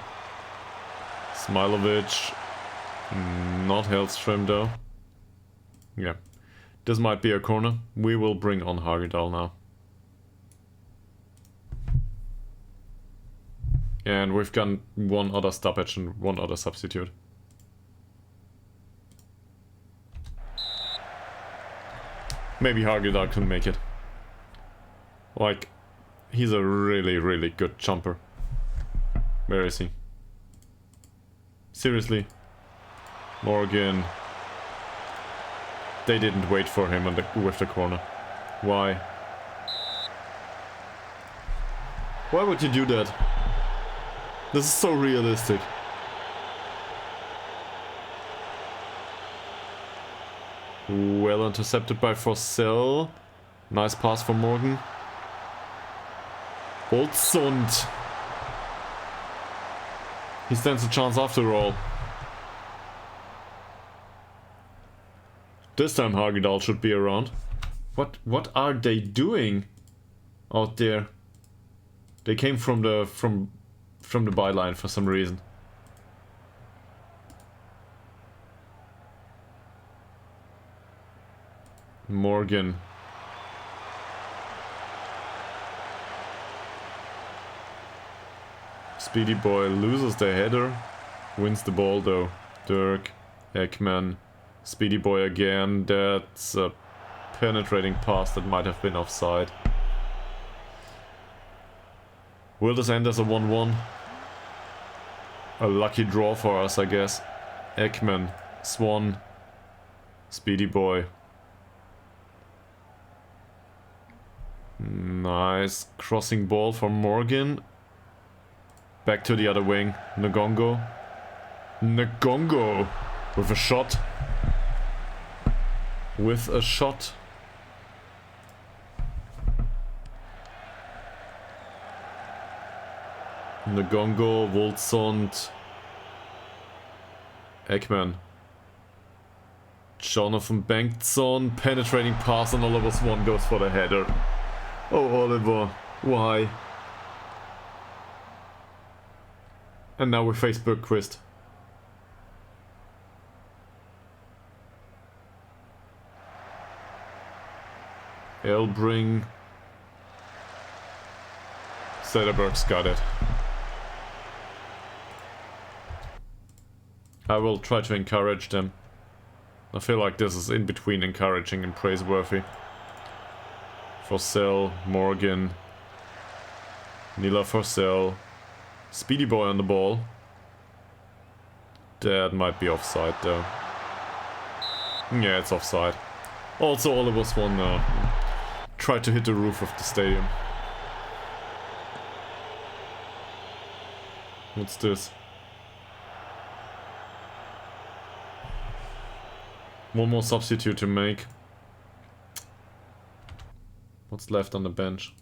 Smilovic. Not Hellstrom though. Yeah. This might be a corner. We will bring on Hagedal now. And we've got one other stoppage and one other substitute. Maybe Hagedal can make it. Like, he's a really, really good jumper. Where is he? Seriously? Morgan. They didn't wait for him with the corner. Why? Why would you do that? This is so realistic. Well intercepted by Forsell. Nice pass for Morgan. Oldsund. He stands a chance after all. This time Hagedal should be around. What are they doing out there? They came from the byline for some reason. Morgan. Speedy Boy loses the header. Wins the ball though. Dirk. Ekman. Speedy Boy again. That's a penetrating pass that might have been offside. Will this end as a 1-1? A lucky draw for us, I guess. Ekman. Swan. Speedy Boy. Nice crossing ball from Morgan. Back to the other wing. Ngongo. Ngongo with a shot. With a shot. Ngongo, Wolfsund. Ekman. Jonathan Bengtsson. Penetrating pass and Oliver Swan goes for the header. Oh, Oliver, why? And now we face Bergqvist. Elbring. Söderberg's got it. I will try to encourage them. I feel like this is in between encouraging and praiseworthy. Forsell, Morgan, Nila Forsell, Speedy Boy on the ball. That might be offside though. Yeah, it's offside. Also, Oliver Swan tried to hit the roof of the stadium. What's this? One more substitute to make. What's left on the bench?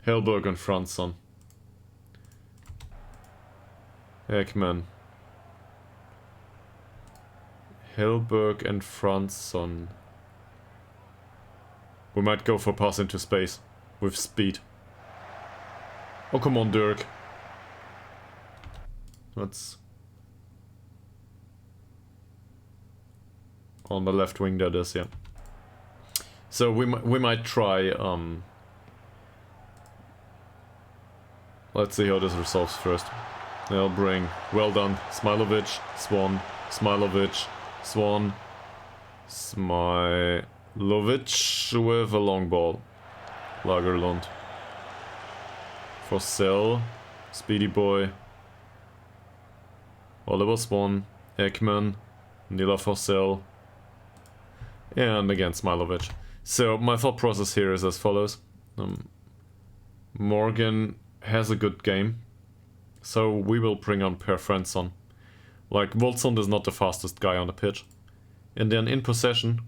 Hellberg and Fransson. Ekman. Hellberg and Fransson. We might go for pass into space. With speed. Oh, come on, Dirk. Let's... On the left wing, that is, yeah. So we might try let's see how this resolves first. They'll bring, well done, Smilovic, Swan, Smilovic, Swan, Smilovic with a long ball. Lagerlund. Forsell, Speedy Boy, Oliver Swan, Ekman, Nila Forsell, and again Smilovic. So my thought process here is as follows. Morgan has a good game, so we will bring on Per Fransson. Like, Wolfsund is not the fastest guy on the pitch. And then in possession,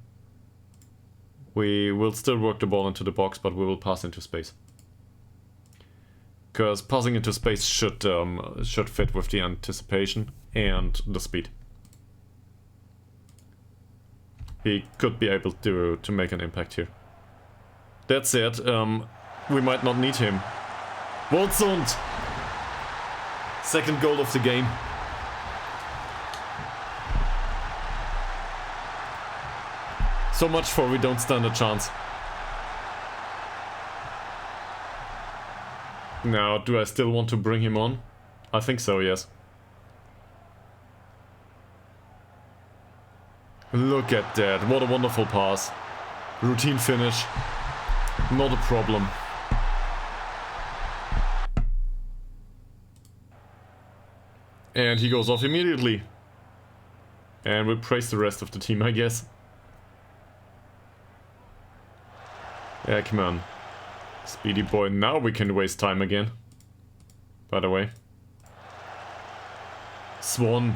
we will still work the ball into the box, but we will pass into space. Because passing into space should fit with the anticipation and the speed. He could be able to make an impact here. That said, we might not need him. Wolfsund! Second goal of the game. So much for we don't stand a chance. Now, do I still want to bring him on? I think so, yes. Look at that, what a wonderful pass. Routine finish. Not a problem. And he goes off immediately. And we praise the rest of the team, I guess. Ekman. Speedy Boy, now we can waste time again. By the way. Swan.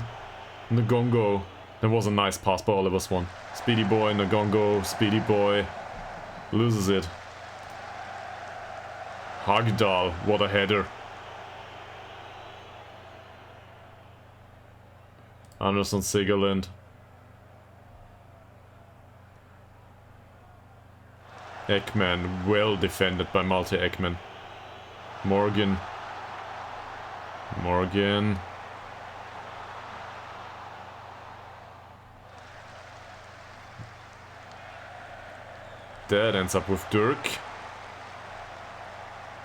Ngongo. That was a nice pass by Oliver Swan. Speedy Boy, Ngongo, Speedy Boy. Loses it. Hagdal, what a header. Anderson Sigerland. Ekman, well defended by Malte Ekman. Morgan. Morgan. That ends up with Dirk.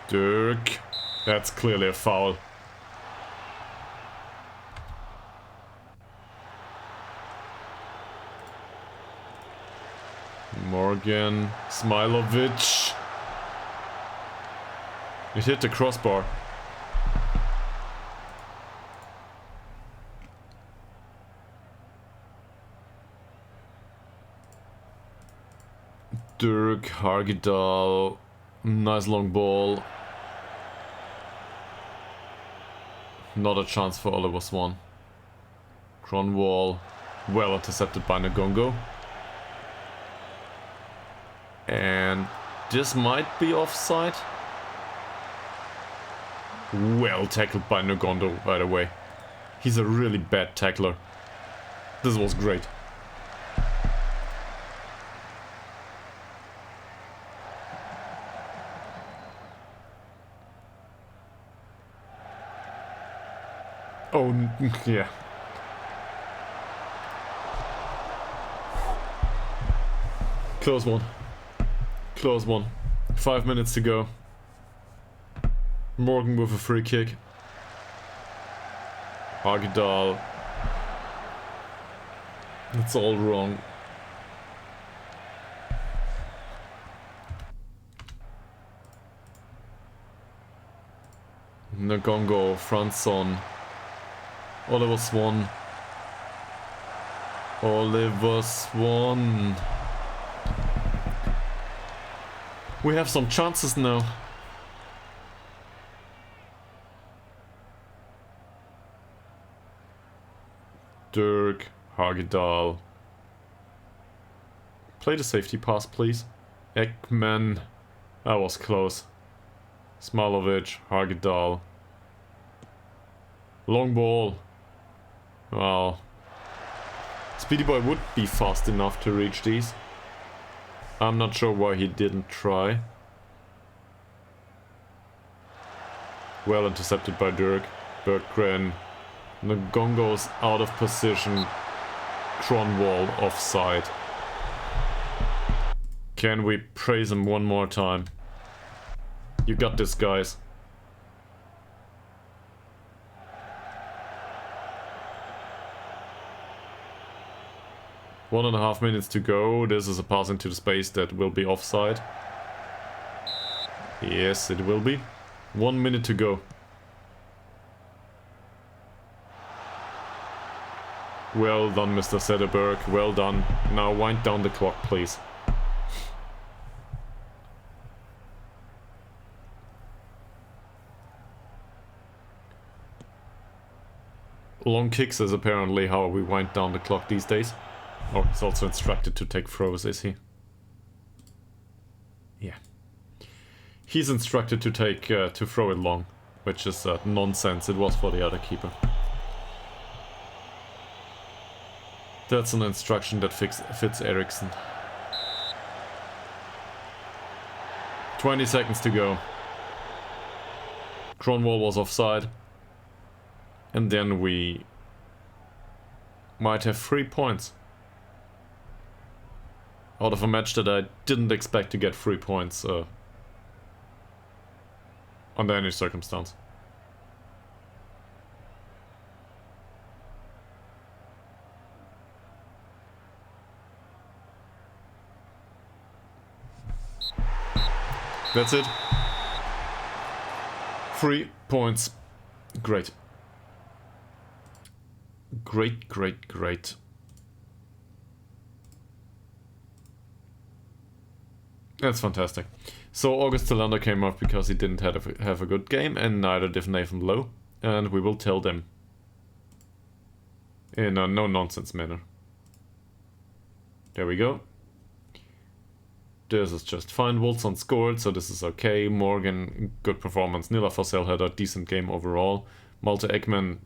Dirk. That's clearly a foul. Morgan. Smilovic. It hit the crossbar. Dirk, Hargedal, nice long ball. Not a chance for Oliver Swan. Cronwall, well intercepted by Ngongo. And this might be offside. Well tackled by Ngongo, by the way. He's a really bad tackler. This was great. Oh, yeah. Close one. Close one. 5 minutes to go. Morgan with a free kick. Hagedal. It's all wrong. Ngongo, Fransson. Oliver Swan. Oliver Swan. We have some chances now. Dirk, Hagedal. Play the safety pass, please. Ekman. That was close. Smilovic, Hagedal. Long ball. Wow. Speedy Boy would be fast enough to reach these. I'm not sure why he didn't try. Well intercepted by Dirk. Berggren. Ngongo's out of position. Cronwall offside. Can we praise him one more time? You got this, guys. 1.5 minutes to go. This is a pass into the space that will be offside. Yes, it will be. 1 minute to go. Well done, Mr. Sederberg. Well done. Now wind down the clock, please. Long kicks is apparently how we wind down the clock these days. Oh, he's also instructed to take throws, is he? Yeah. He's instructed to take to throw it long, which is nonsense. It was for the other keeper. That's an instruction that fits Eriksson. 20 seconds to go. Kronwall was offside. And then we might have 3 points. Out of a match that I didn't expect to get 3 points under any circumstance. That's it. 3 points. Great. Great, great, great. That's fantastic. So August Tillander came off because he didn't have a good game, and neither did Nathan Lowe, and we will tell them in a no-nonsense manner. There we go. This is just fine. Wilson scored, so this is okay. Morgan, good performance. Nila Fossell had a decent game overall. Malte Ekman,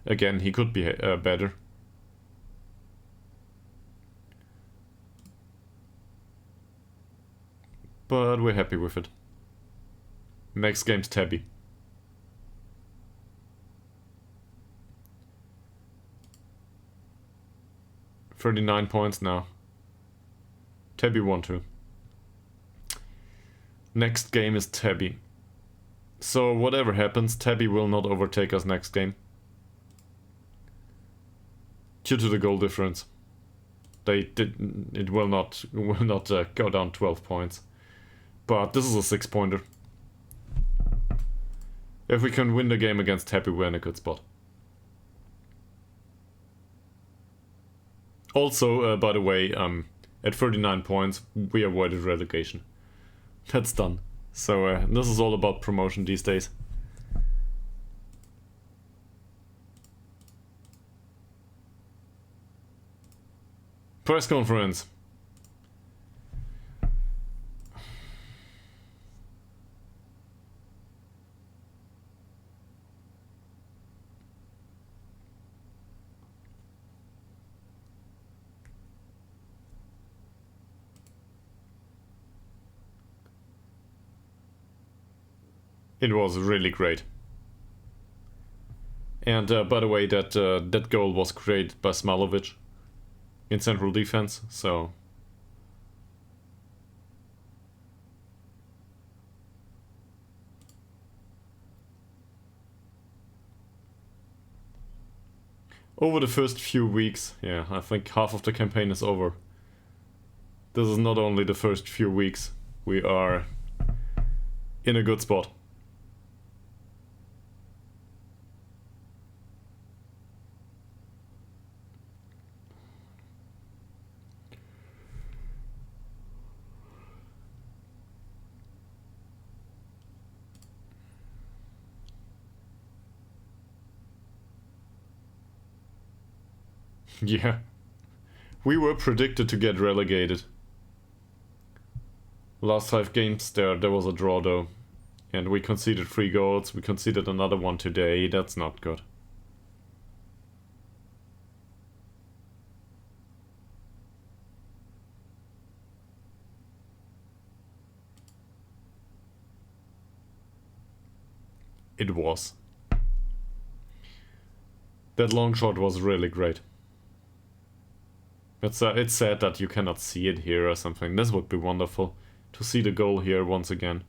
again, he could be better. But we're happy with it. Next game's Täby. $39 points now. Täby 1-2. Next game is Täby. So whatever happens, Täby will not overtake us next game. Due to the goal difference. It will not go down 12 points. But this is a 6-pointer. If we can win the game against Täby, we're in a good spot. Also, by the way, at 39 points, we avoided relegation. That's done. So this is all about promotion these days. Press conference. It was really great. And by the way, that goal was created by Smalovic in central defense, so... Over the first few weeks, yeah, I think half of the campaign is over. This is not only the first few weeks, we are in a good spot. Yeah, we were predicted to get relegated. Last 5 games there was a draw though. And we conceded 3 goals, we conceded another one today, that's not good. It was. That long shot was really great. It's sad that you cannot see it here or something. This would be wonderful to see the goal here once again.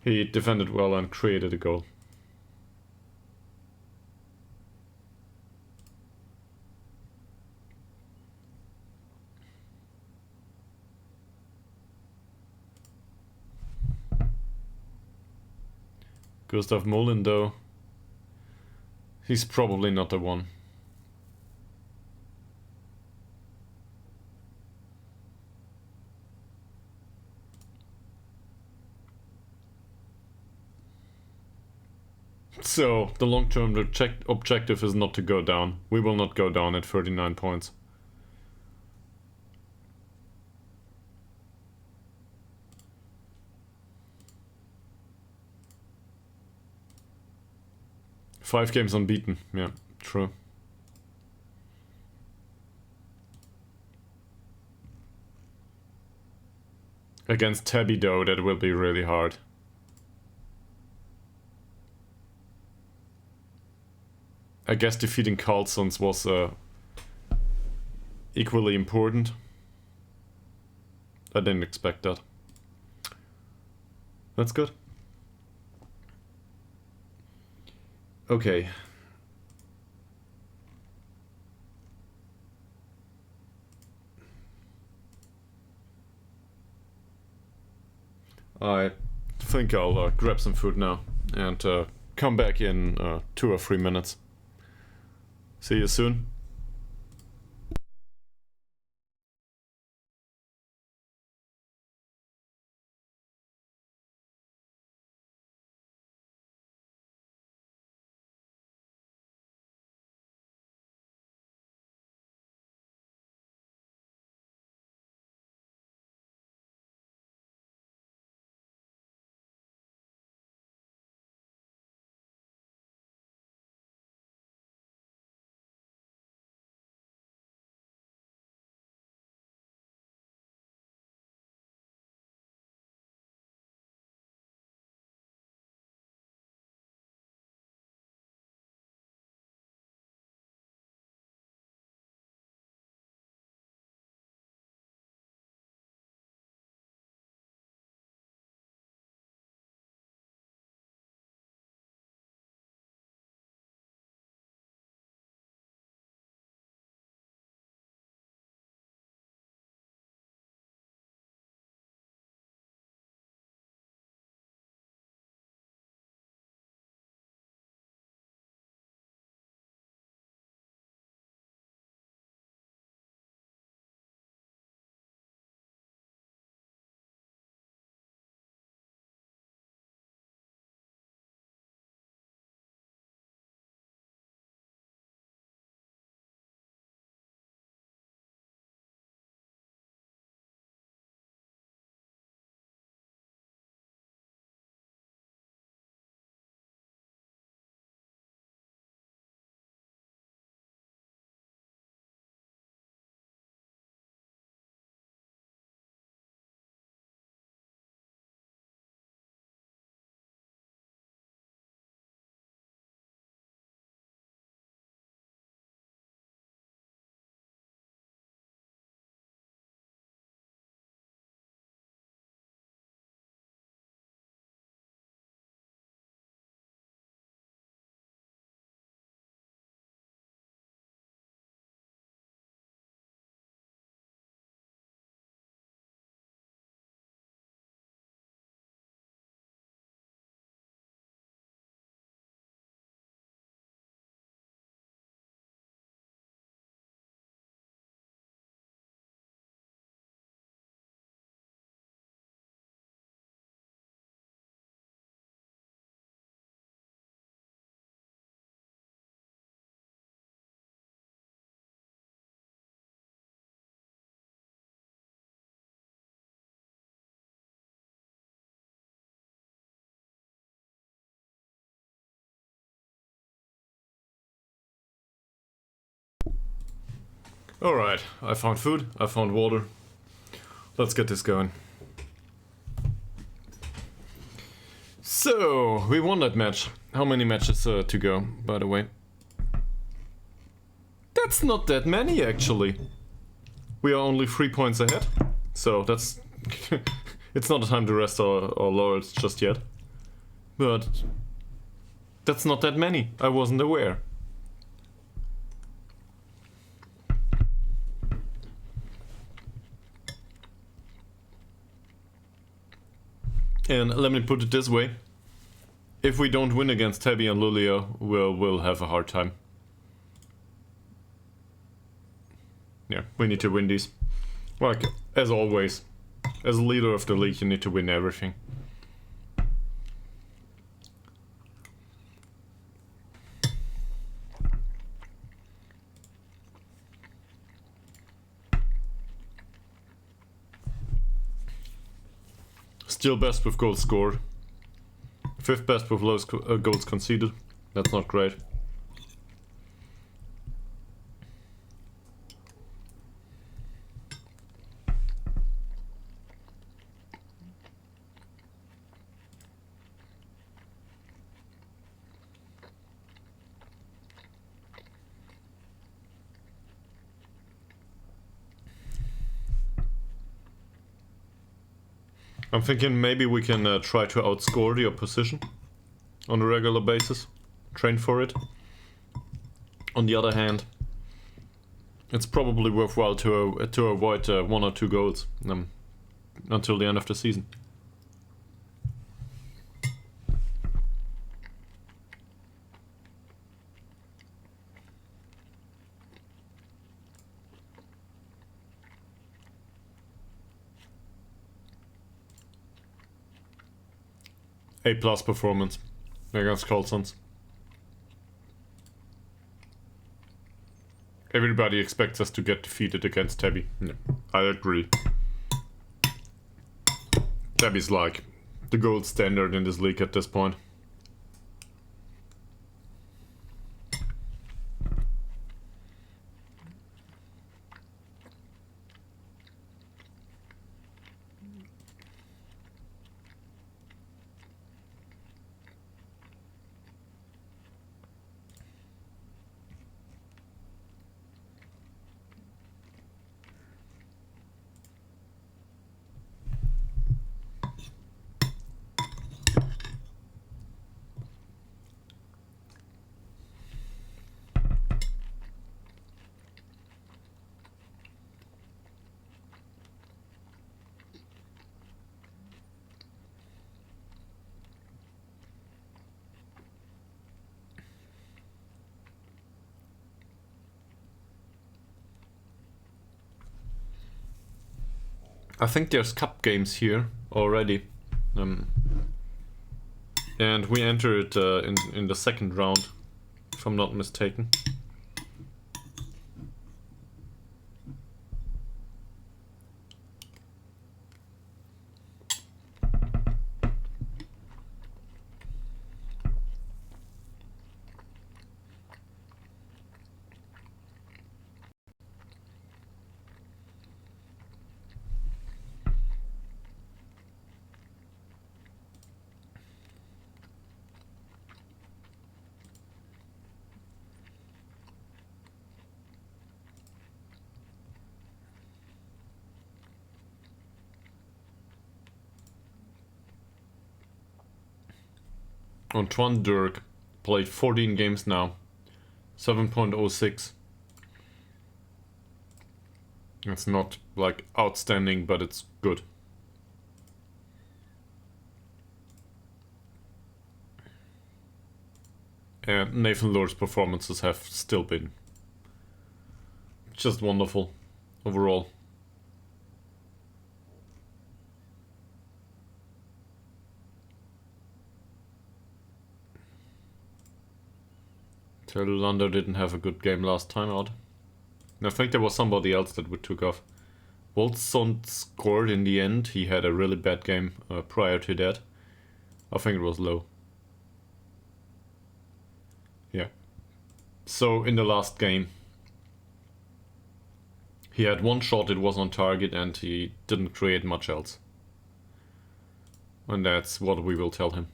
He defended well and created a goal. Gustav Molin, though, he's probably not the one. So, the long-term objective is not to go down. We will not go down at 39 points. Five games unbeaten, yeah, true. Against Täby, though, that will be really hard. I guess defeating Karlsunds was equally important. I didn't expect that. That's good. Okay. I think I'll grab some food now and come back in 2 or 3 minutes. See you soon. Alright, I found food, I found water. Let's get this going. So, we won that match. How many matches to go, by the way? That's not that many, actually. We are only 3 points ahead. So, that's... it's not a time to rest our laurels just yet. But that's not that many. I wasn't aware. And let me put it this way. If we don't win against Täby and Luleå, we'll have a hard time. Yeah, we need to win these. Like, as always. As a leader of the league, you need to win everything. Still best with goals scored. 5th best with lowest goals conceded. That's not great. I'm thinking maybe we can try to outscore the opposition on a regular basis. Train for it. On the other hand, it's probably worthwhile to avoid 1 or 2 goals until the end of the season. A+ performance against Karlsunds. Everybody expects us to get defeated against Täby. Yeah, I agree. Täby's like the gold standard in this league at this point. I think there's cup games here already, and we enter it in the second round, if I'm not mistaken. Antoine Dirk played 14 games now, 7.06. It's not like outstanding, but it's good. And Nathan Lure's performances have still been just wonderful overall. Ytterhogdals didn't have a good game last time out. I think there was somebody else that we took off. Karlsunds scored in the end. He had a really bad game prior to that. I think it was low. Yeah. So in the last game, he had one shot, it was on target, and he didn't create much else. And that's what we will tell him.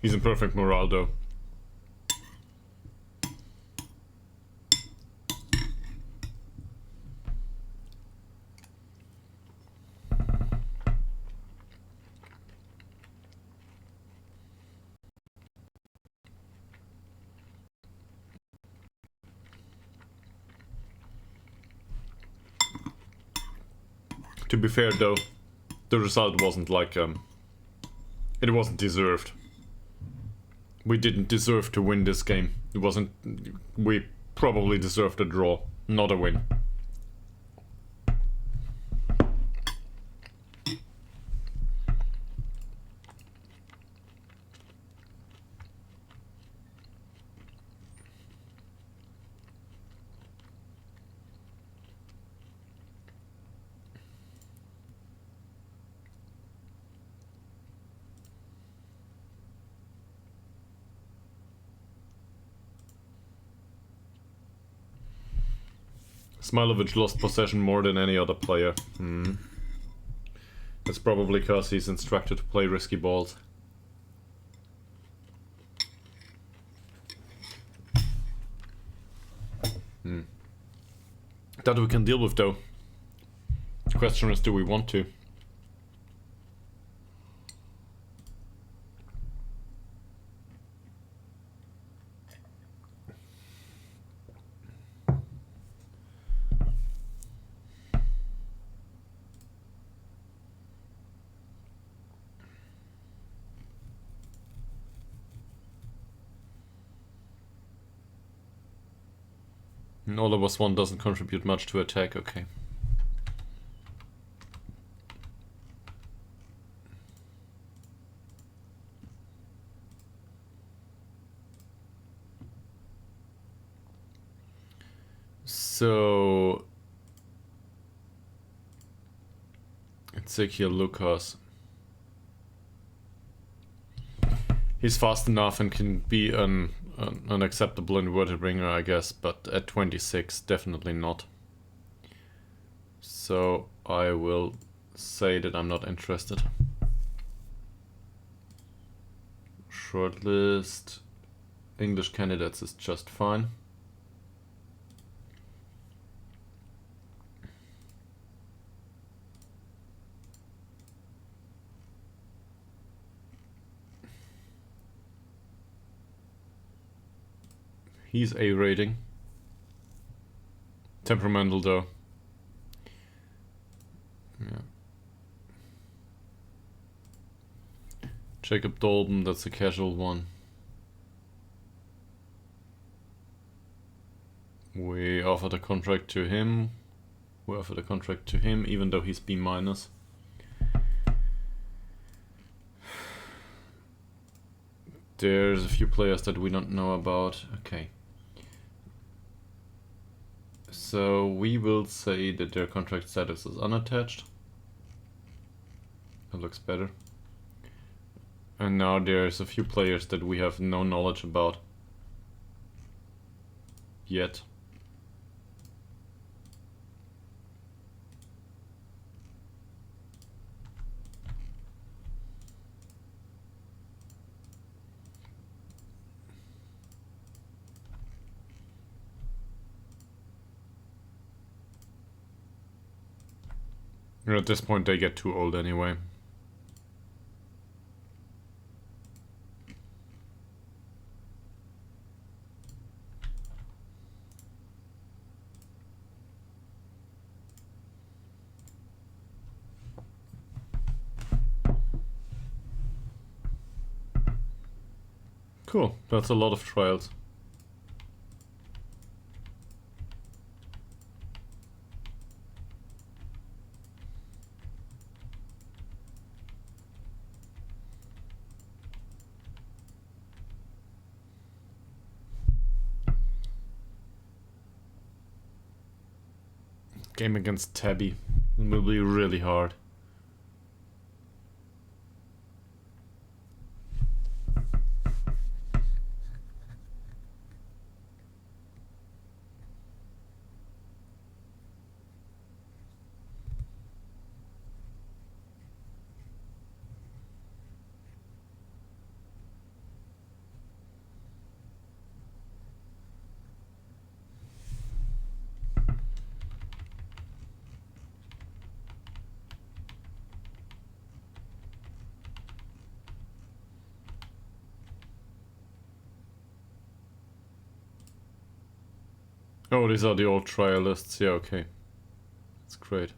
He's in perfect morale though. To be fair though, the result wasn't like it wasn't deserved. We didn't deserve to win this game. It wasn't. We probably deserved a draw, not a win. Smilovic lost possession more than any other player. That's probably because he's instructed to play risky balls. That we can deal with though. The question is, do we want to? All of us one doesn't contribute much to attack, okay. So Ezekiel Lucas. He's fast enough and can be an acceptable inverted ringer, I guess, but at 26, definitely not. So I will say that I'm not interested. Shortlist English candidates is just fine. He's A rating. Temperamental though. Yeah. Jacob Dolben, that's a casual one. We offered a contract to him. Even though he's B-. There's a few players that we don't know about. Okay. So we will say that their contract status is unattached. That looks better. And now there's a few players that we have no knowledge about yet. At this point they get too old anyway. Cool, that's a lot of trials. Game against Täby. It will be really hard. Oh, these are the old trial lists. Yeah, okay. That's great.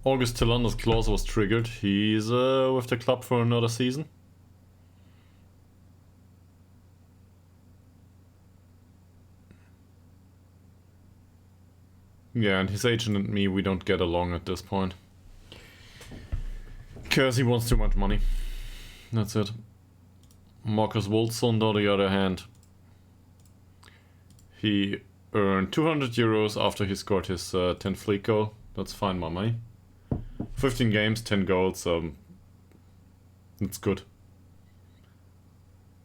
August Tilander's clause was triggered. He's with the club for another season. Yeah, and his agent and me, we don't get along at this point. Because he wants too much money. That's it. Marcus Wolfson, on the other hand, he earned 200 euros after he scored his 10th league goal. That's fine by me. 15 games, 10 goals, it's good.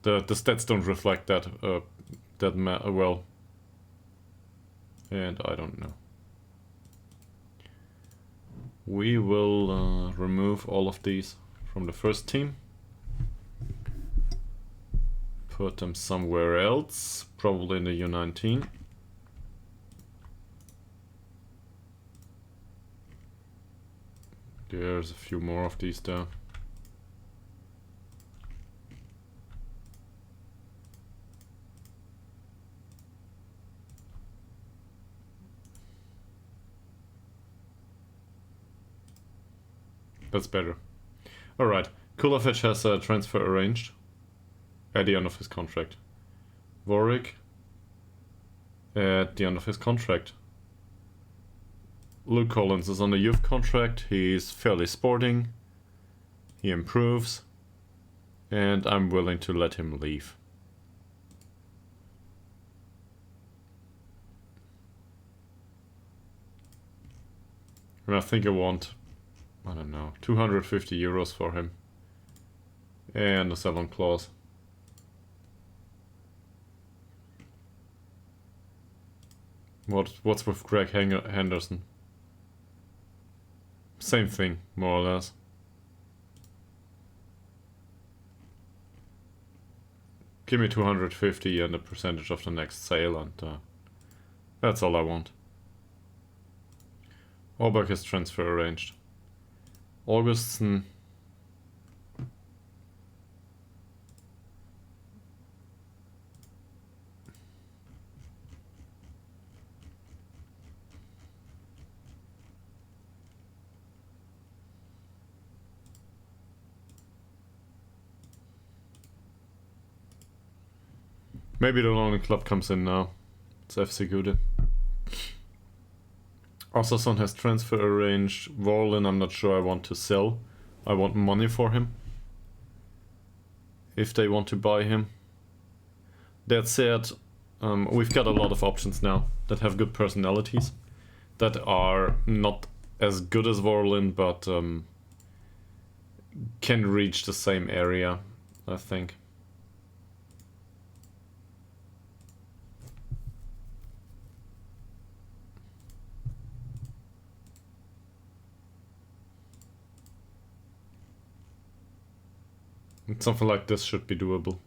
The stats don't reflect that well. And I don't know. We will remove all of these from the first team. Put them somewhere else, probably in the U19. There's a few more of these there. That's better. Alright, Kulovic has a transfer arranged at the end of his contract. Warwick at the end of his contract. Luke Collins is on a youth contract. He's fairly sporting. He improves. And I'm willing to let him leave. And I think I want, I don't know, 250 euros for him. And a 7 clause. What's with Greg Henderson? Same thing, more or less. Give me 250 and a percentage of the next sale, and that's all I want. Auerbach is transfer arranged. Augustin. Maybe the lonely club comes in now. It's FC Gude. Ossason has transfer arranged. Vorlin, I'm not sure I want to sell. I want money for him. If they want to buy him. That said, we've got a lot of options now that have good personalities. That are not as good as Vorlin, but can reach the same area, I think. Something like this should be doable.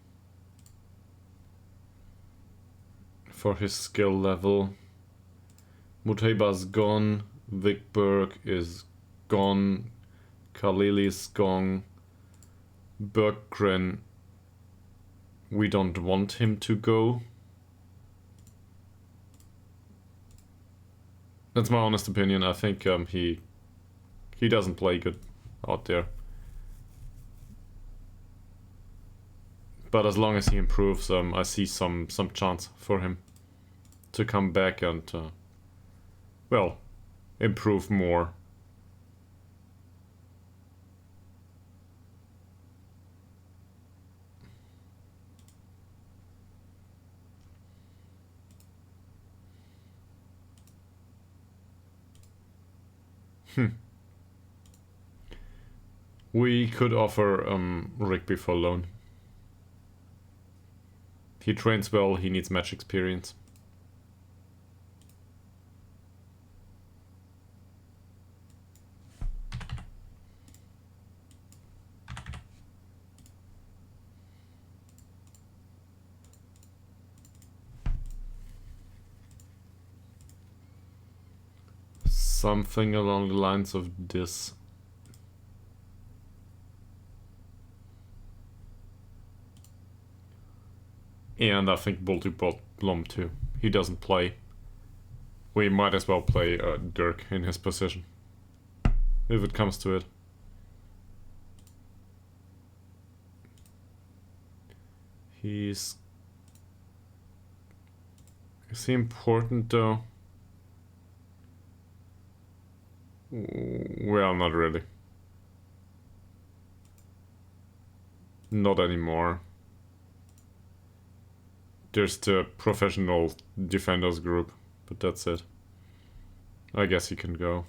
For his skill level. Muteiba's gone. Vikberg is gone. Kalili's gone. Berggren. We don't want him to go. That's my honest opinion. I think he doesn't play good out there. But as long as he improves, I see some chance for him to come back and, well, improve more. We could offer Rigby for loan. He trains well, he needs match experience. Something along the lines of this. And I think Bolty Blom too. He doesn't play. We might as well play Dirk in his position. if it comes to it. Is he important though? Well, not really. Not anymore. There's the professional defenders group, but that's it. I guess he can go.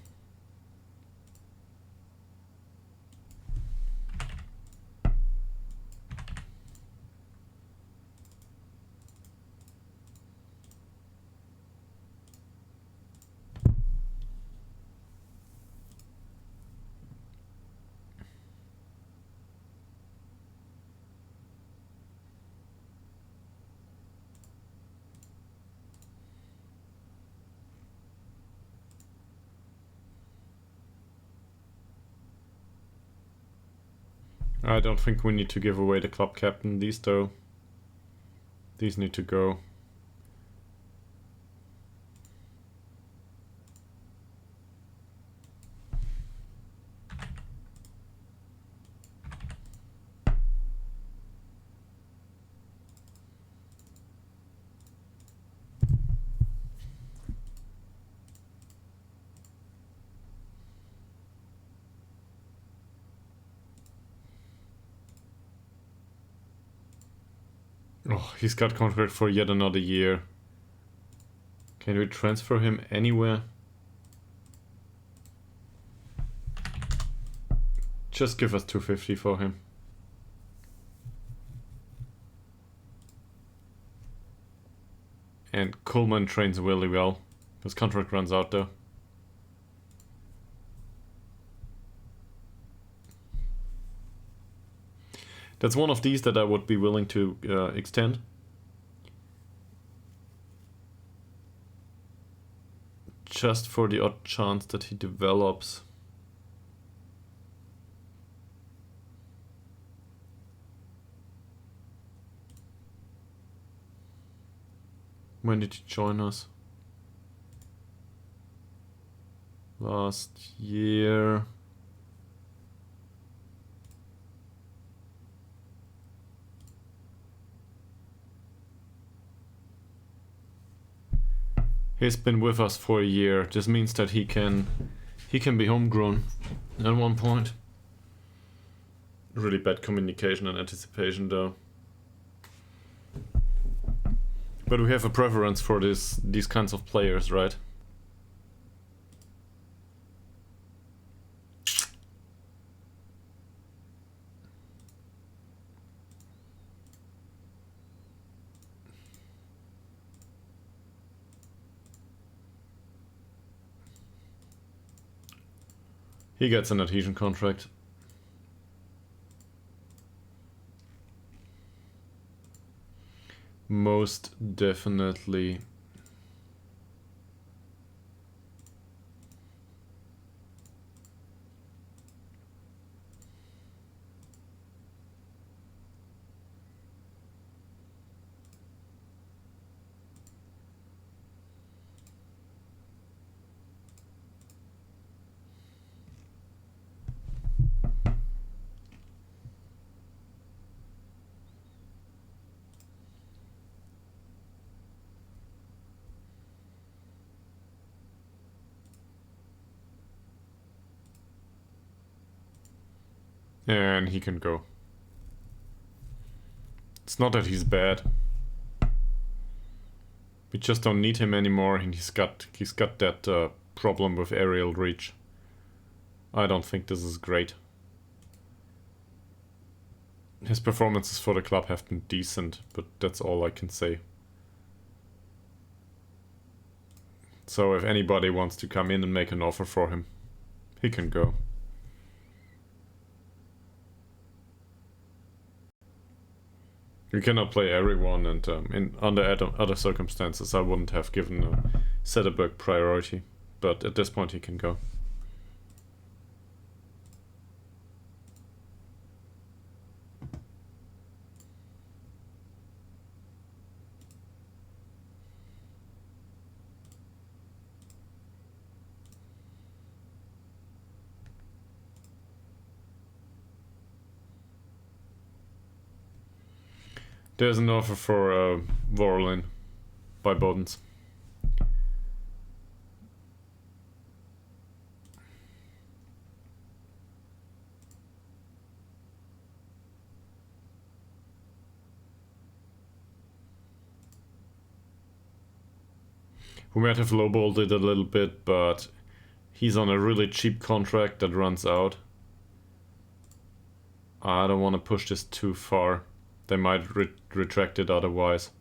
I don't think we need to give away the club captain. These though. These need to go. Oh, he's got contract for yet another year. Can we transfer him anywhere? Just give us 250 for him. And Coleman trains really well. His contract runs out though. That's one of these that I would be willing to extend. Just for the odd chance that he develops. When did he join us? Last year. He's been with us for a year. This means that he can be homegrown at one point. Really bad communication and anticipation though. But we have a preference for these kinds of players, right? He gets an adhesion contract. Most definitely. And he can go. It's not that he's bad. We just don't need him anymore, and he's got that problem with aerial reach. I don't think this is great. His performances for the club have been decent, but that's all I can say. So if anybody wants to come in and make an offer for him, he can go. You cannot play everyone, and under other circumstances I wouldn't have given Zetterberg priority, but at this point he can go. There's an offer for Vorlin by Bodens. We might have lowballed it a little bit, but he's on a really cheap contract that runs out. I don't want to push this too far. They might retract it otherwise.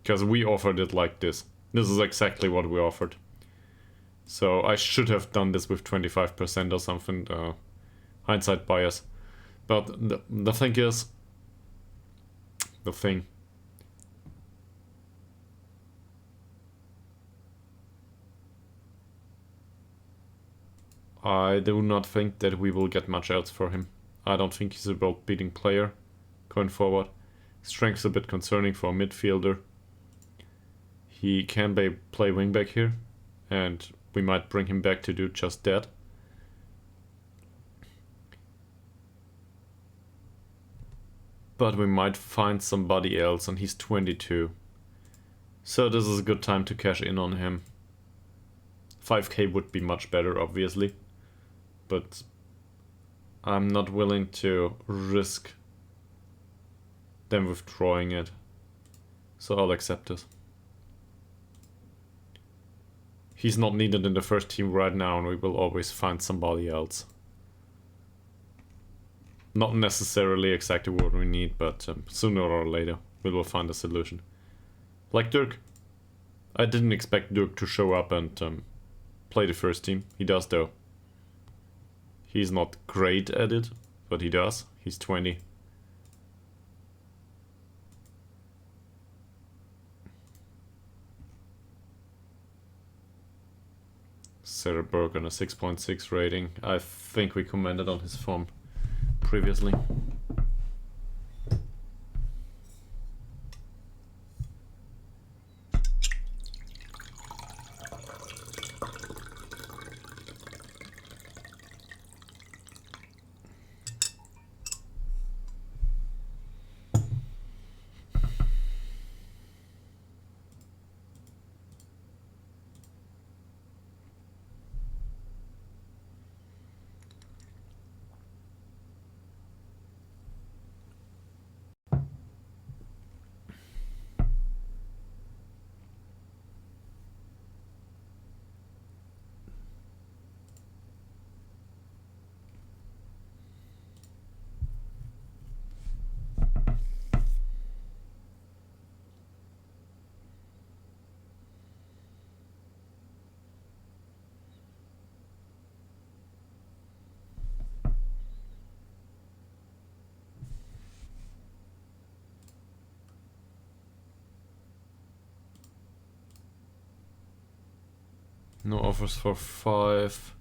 Because we offered it like this. This is exactly what we offered. So I should have done this with 25% or something. Hindsight bias. But the thing is... The thing... I do not think that we will get much else for him. I don't think he's a world-beating player going forward. Strength's a bit concerning for a midfielder. He can play wingback here, and we might bring him back to do just that. But we might find somebody else, and he's 22. So this is a good time to cash in on him. 5k would be much better, obviously. But I'm not willing to risk them withdrawing it. So I'll accept this. He's not needed in the first team right now, and we will always find somebody else. Not necessarily exactly what we need, but sooner or later we will find a solution. Like Dirk. I didn't expect Dirk to show up and play the first team. He does though. He's not great at it, but he does. He's 20. Sarahberg on a 6.6 rating. I think we commented on his form previously. No offers for 5.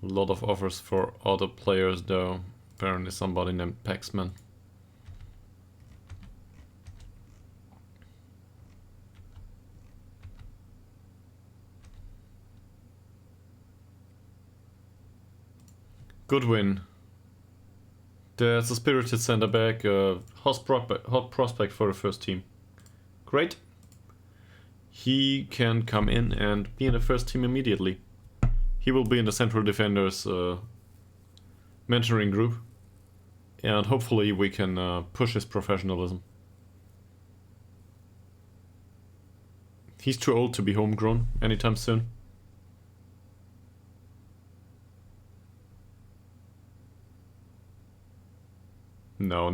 A lot of offers for other players though. Apparently somebody named Paxman. Good win. There's a spirited centre back, hot prospect for the first team. Great. He can come in and be in the first team immediately. He will be in the central defenders mentoring group, and hopefully we can push his professionalism. He's too old to be homegrown anytime soon. No.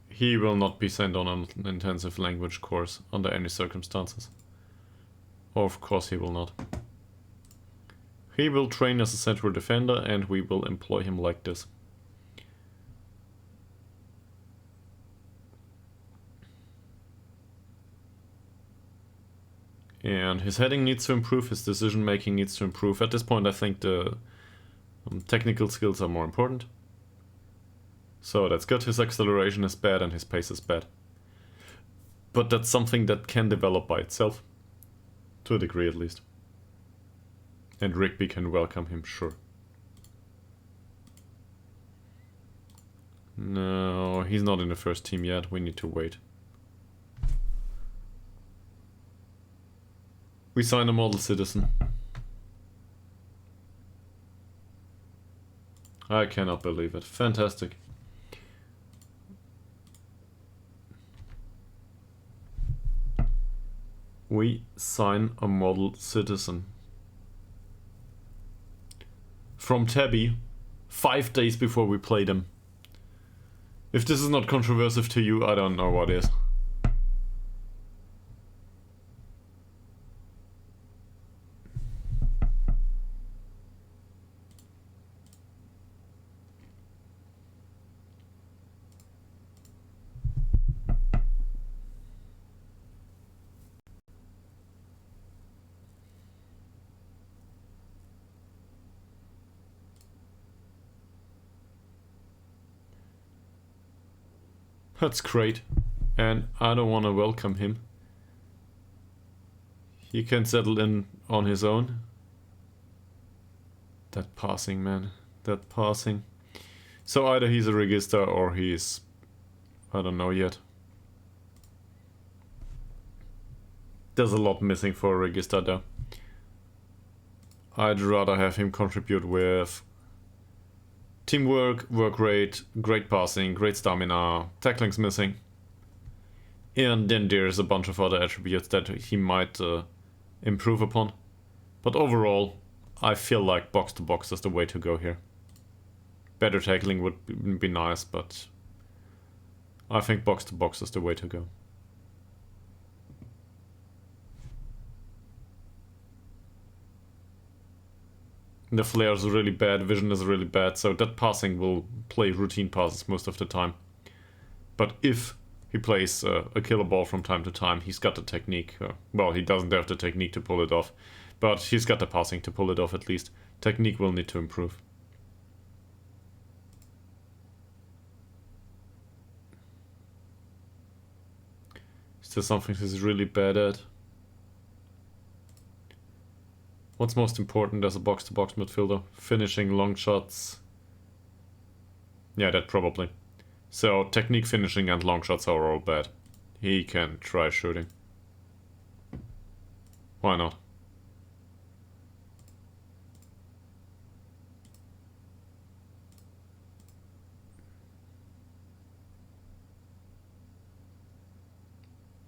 He will not be sent on an intensive language course under any circumstances. Or of course he will not. He will train as a central defender and we will employ him like this. And his heading needs to improve, his decision making needs to improve. At this point I think the technical skills are more important. So that's good, his acceleration is bad and his pace is bad. But that's something that can develop by itself. To a degree at least. And Rigby can welcome him, sure. No, he's not in the first team yet. We need to wait. We sign a model citizen. I cannot believe it. Fantastic. We sign a model citizen. From Täby, 5 days before we played him. If this is not controversial to you, I don't know what is. That's great. And I don't want to welcome him. He can settle in on his own. That passing, man. That passing. So either he's a register or he's... I don't know yet. There's a lot missing for a register though. I'd rather have him contribute with teamwork, work rate, great passing, great stamina, tackling's missing. And then there's a bunch of other attributes that he might improve upon. But overall, I feel like box to box is the way to go here. Better tackling would be nice, but I think box to box is the way to go. The flare is really bad, vision is really bad, so that passing will play routine passes most of the time. But if he plays a killer ball from time to time, he's got the technique. Well, he doesn't have the technique to pull it off, but he's got the passing to pull it off at least. Technique will need to improve. Is there something he's really bad at? What's most important as a box-to-box midfielder? Finishing long shots. Yeah, that probably. So, technique, finishing and long shots are all bad. He can try shooting. Why not?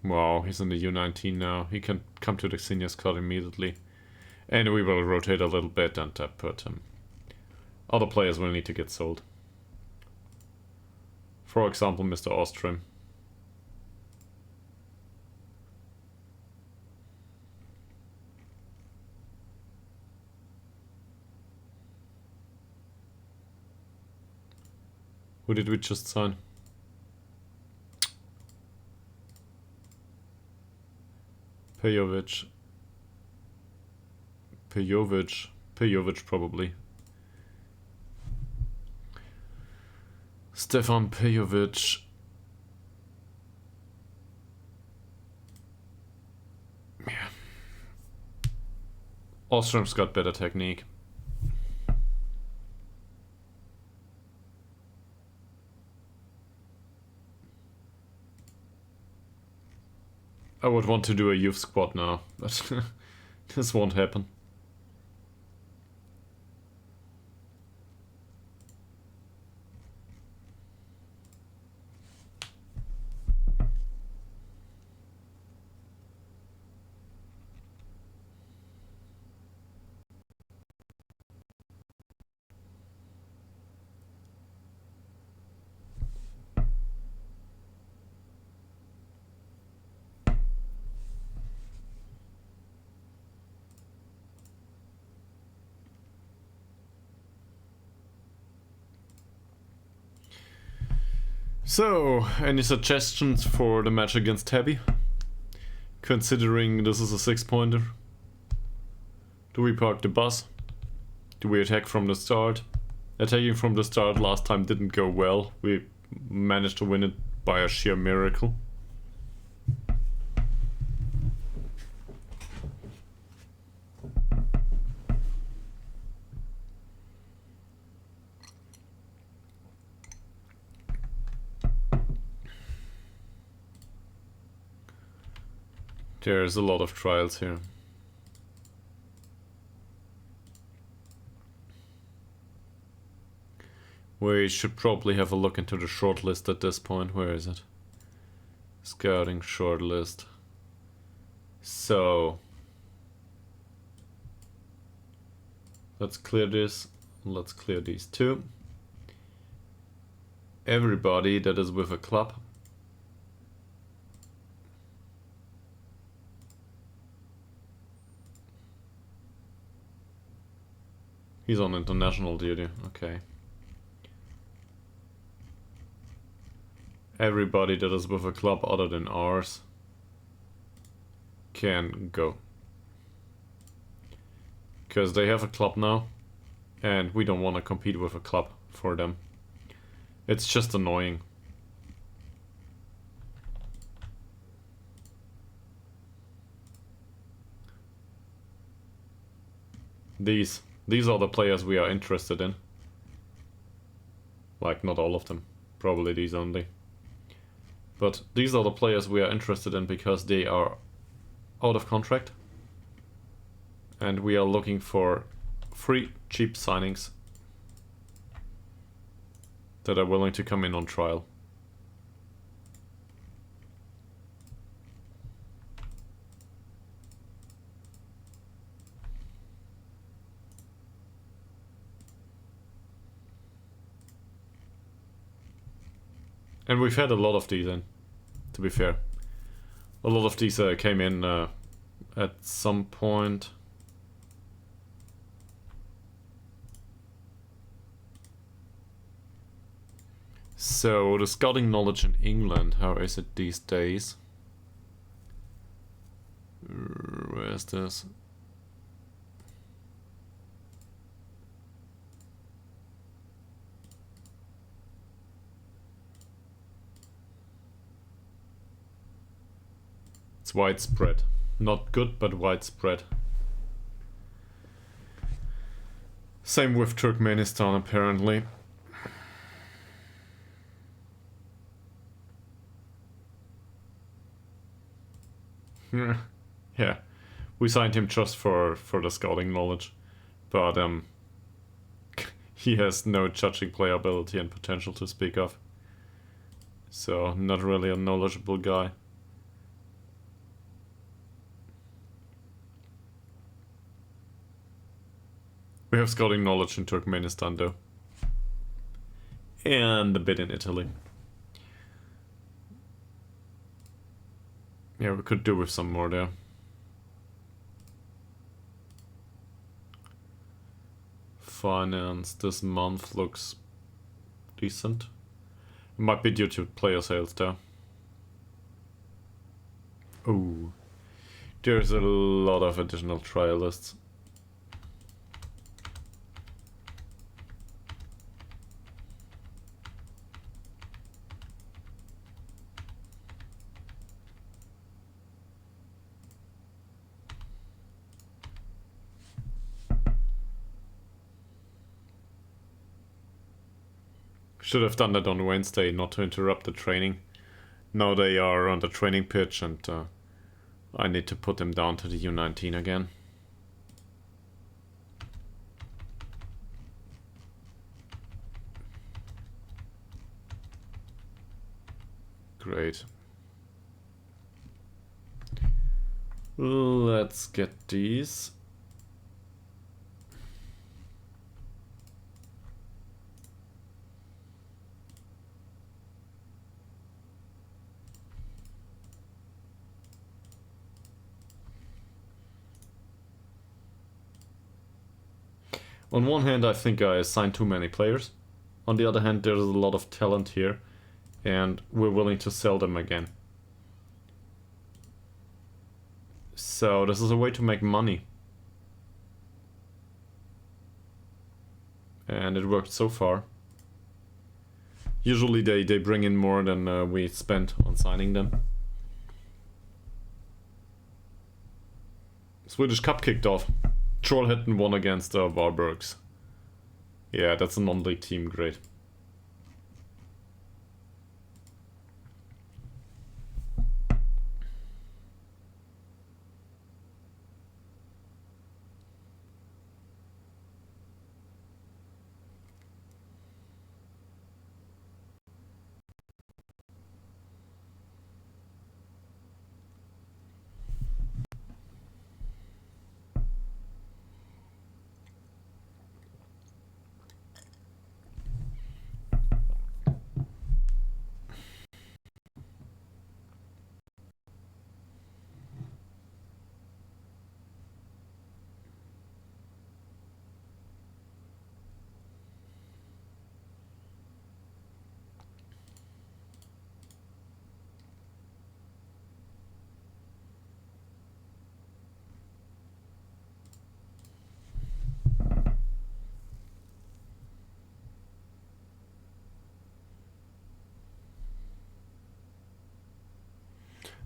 Wow, he's in the U19 now. He can come to the senior squad immediately. And we will rotate a little bit and put him. Other players will need to get sold. For example, Mr. Ostrom. Who did we just sign? Pejovic. Pejovic probably. Stefan Pejovic. Yeah. Ostrom's got better technique. I would want to do a youth squad now, but this won't happen. So, any suggestions for the match against Täby? Considering this is a 6-pointer. Do we park the bus? Do we attack from the start? Attacking from the start last time didn't go well. We managed to win it by a sheer miracle. There's a lot of trials here. We should probably have a look into the shortlist at this point. Where is it? Scouting shortlist. So let's clear this. Let's clear these two. Everybody that is with a club. He's on international duty, okay. Everybody that is with a club other than ours can go. Because they have a club now, and we don't want to compete with a club for them. It's just annoying. These are the players we are interested in. Like, not all of them. Probably these only. But these are the players we are interested in because they are out of contract. And we are looking for free, cheap signings that are willing to come in on trial. And we've had a lot of these in, to be fair. A lot of these came in at some point. So, the scouting knowledge in England, how is it these days? Where is this? It's widespread. Not good, but widespread. Same with Turkmenistan, apparently. Yeah, we signed him just for the scouting knowledge, but he has no judging playability and potential to speak of, so not really a knowledgeable guy. We have scouting knowledge in Turkmenistan though, and a bit in Italy. Yeah, we could do with some more there. Finance this month looks decent. It might be due to player sales though. Ooh, there's a lot of additional trialists. Should have done that on Wednesday, not to interrupt the training. Now they are on the training pitch and I need to put them down to the U19 again. Great. Let's get these. On one hand, I think I assigned too many players. On the other hand, there's a lot of talent here, and we're willing to sell them again. So this is a way to make money. And it worked so far. Usually they bring in more than we spent on signing them. Swedish Cup kicked off. Trollhättan won against Varbergs. Yeah, that's a non-league team, great.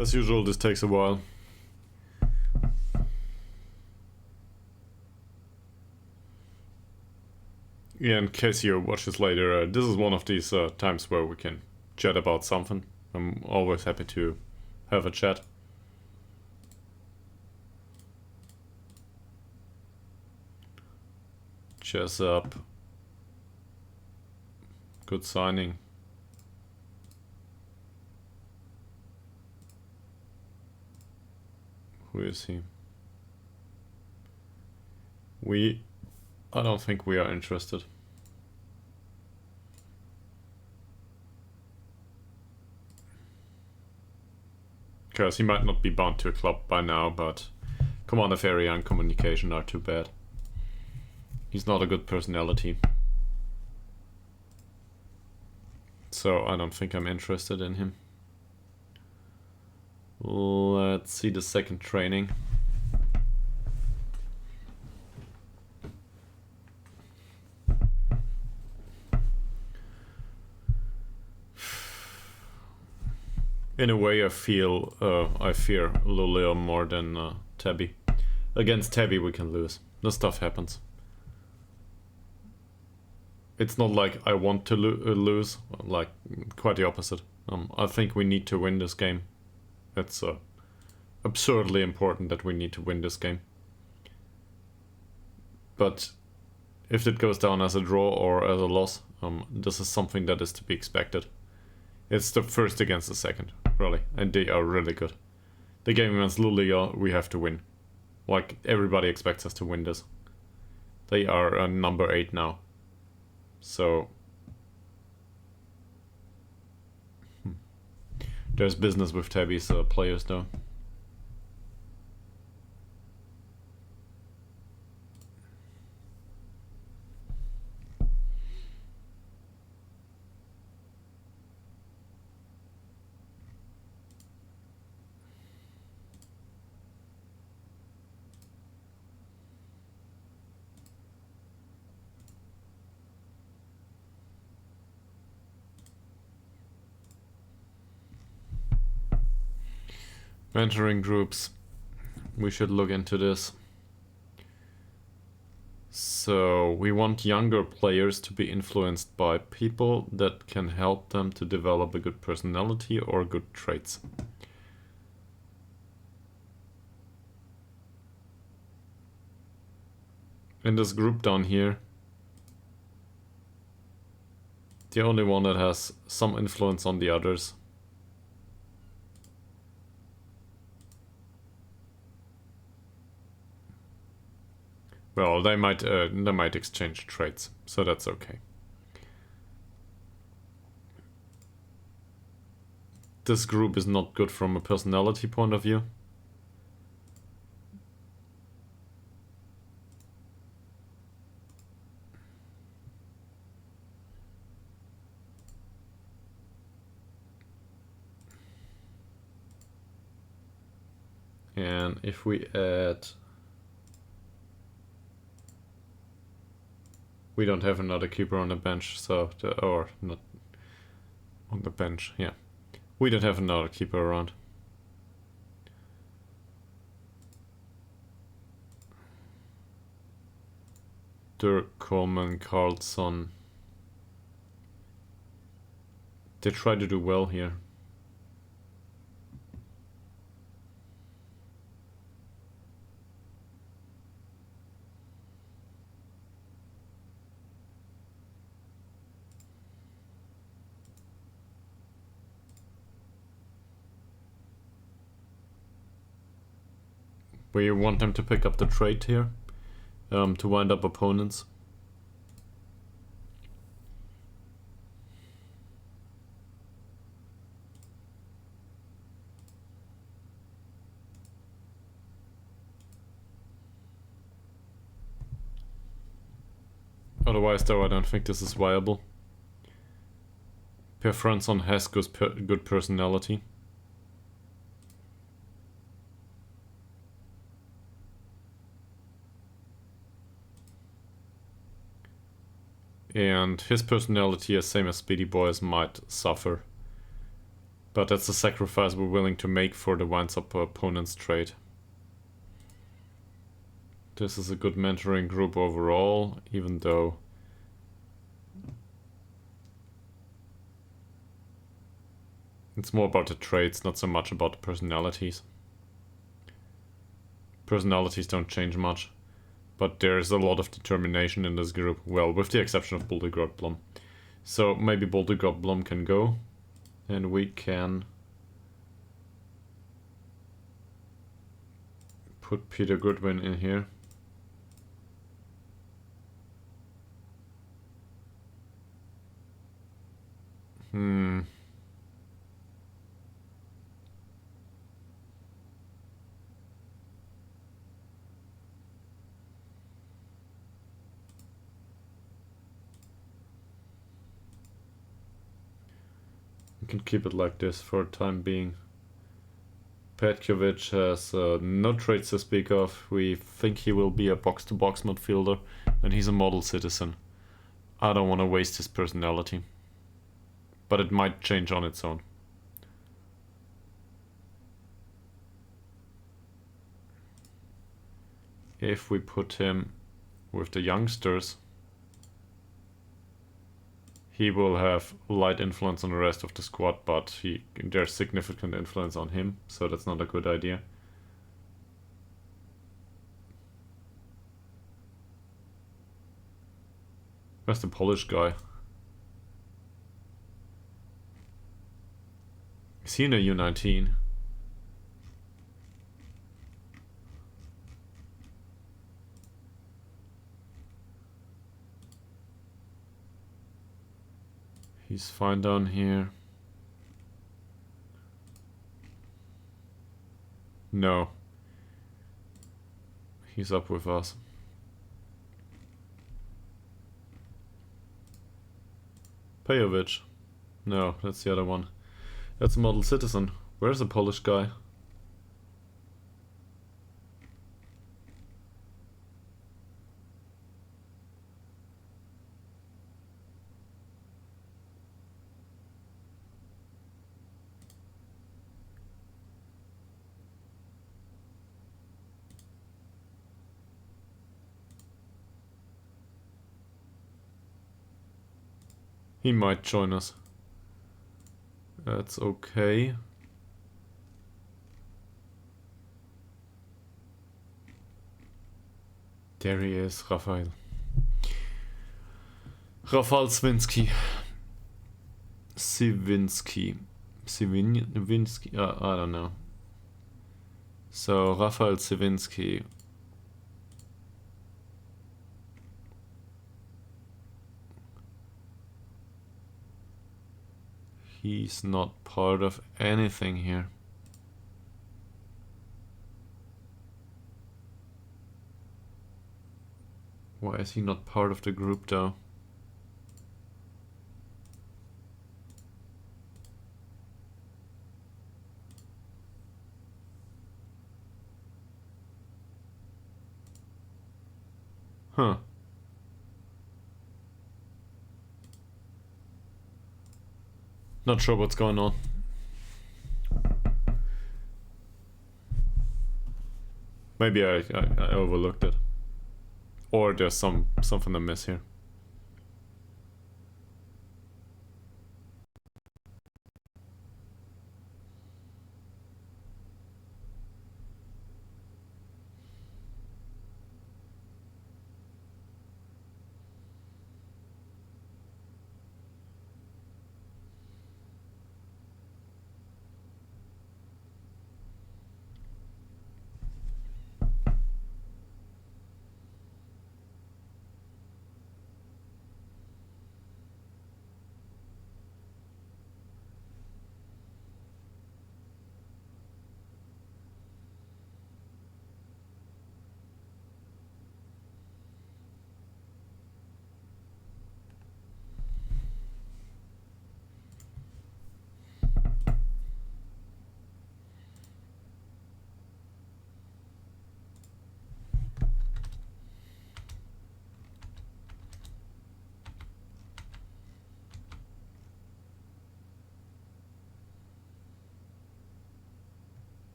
As usual, this takes a while. Yeah, in case you watch this later, this is one of these times where we can chat about something. I'm always happy to have a chat. Chess up. Good signing. Who is he? I don't think we are interested. Because he might not be bound to a club by now, but command of area and communication are too bad. He's not a good personality. So I don't think I'm interested in him. Let's see the second training. In a way, I fear Luleo more than Täby. Against Täby we can lose. This stuff happens. It's not like I want to lose, like quite the opposite. I think we need to win this game. It's absurdly important that we need to win this game. But if it goes down as a draw or as a loss, this is something that is to be expected. It's the first against the second, really, and they are really good. The game against Luleå, we have to win. Like, everybody expects us to win this. They are number 8 now. So... There's business with Täby's players, though. Mentoring groups. We should look into this. So, we want younger players to be influenced by people that can help them to develop a good personality or good traits. In this group down here, the only one that has some influence on the others well, they might exchange traits, so that's okay. This group is not good from a personality point of view. And if we add... We don't have another keeper on the bench, so... or not on the bench, yeah. We don't have another keeper around. Dirk, Coleman, Karlsson. They try to do well here. We want them to pick up the trait here, to wind up opponents. Otherwise, though, I don't think this is viable. Per Franson has good personality. And his personality, as same as Speedy Boys, might suffer. But that's a sacrifice we're willing to make for the winds up opponent's trade. This is a good mentoring group overall, even though it's more about the traits, not so much about the personalities. Personalities don't change much, but there's a lot of determination in this group, well, with the exception of Bulldog So maybe Bulldog can go, and we can put Peter Goodwin in here. We can keep it like this for the time being. Petkovic has no traits to speak of. We think he will be a box-to-box midfielder, and he's a model citizen. I don't want to waste his personality, but it might change on its own. If we put him with the youngsters, he will have light influence on the rest of the squad, but there's significant influence on him, so that's not a good idea. Where's the Polish guy? Is he in a U19? He's fine down here. No. He's up with us. Pejovic. No, that's the other one. That's a model citizen. Where's the Polish guy? He might join us. That's okay. There he is, Rafael. Rafal Swinsky. Sivinsky. I don't know. So, Rafael Sivinsky. He's not part of anything here. Why is he not part of the group though? Huh. Not sure what's going on. Maybe I overlooked it. Or there's something I miss here.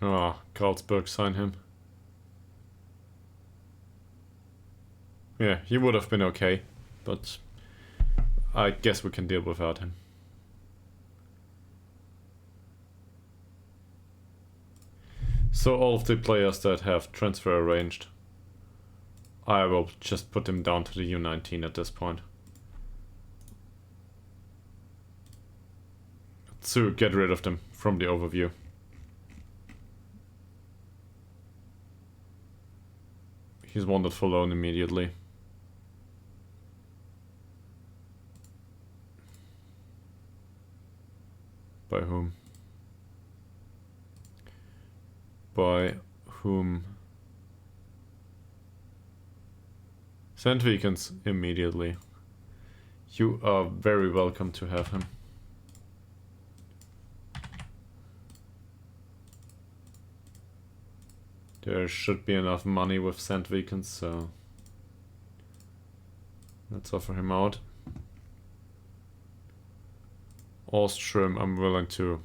Ah, Carlsberg sign him. Yeah, he would have been okay, but I guess we can deal without him. So all of the players that have transfer arranged, I will just put them down to the U19 at this point. To get rid of them from the overview. He's wanted for loan immediately. By whom? By whom? Send Weekends immediately. You are very welcome to have him. There should be enough money with Sand Weekends, so let's offer him out. Ostrom, I'm willing to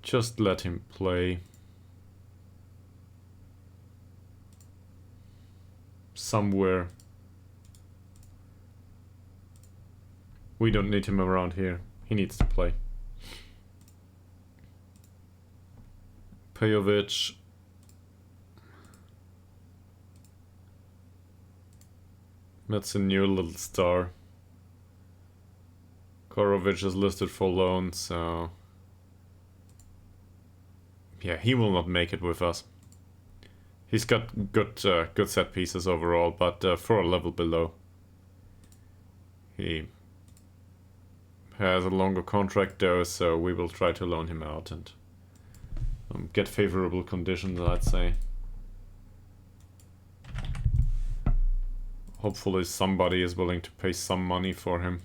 just let him play. Somewhere. We don't need him around here. He needs to play. Pejovic. That's a new little star. Korovic is listed for loan, so yeah, he will not make it with us. He's got good set pieces overall, but for a level below. He has a longer contract though, so we will try to loan him out and get favorable conditions, I'd say. Hopefully somebody is willing to pay some money for him.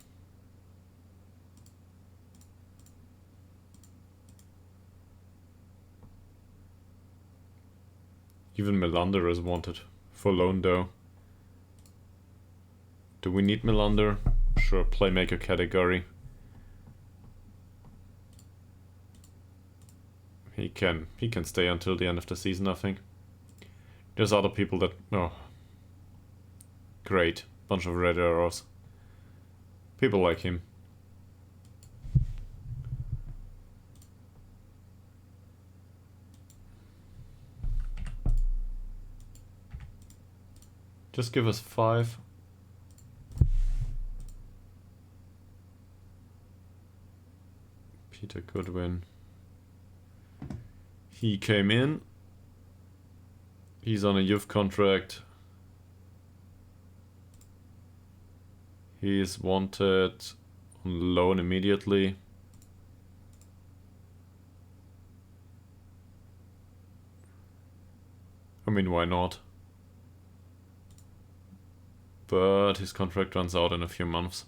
Even Melander is wanted for loan though. Do we need Melander? Sure, playmaker category. He can stay until the end of the season, I think. There's other people that... Oh. Great. Bunch of red arrows. People like him. Just give us 5. Peter Goodwin. He came in. He's on a youth contract. He is wanted on loan immediately. I mean, why not? But his contract runs out in a few months.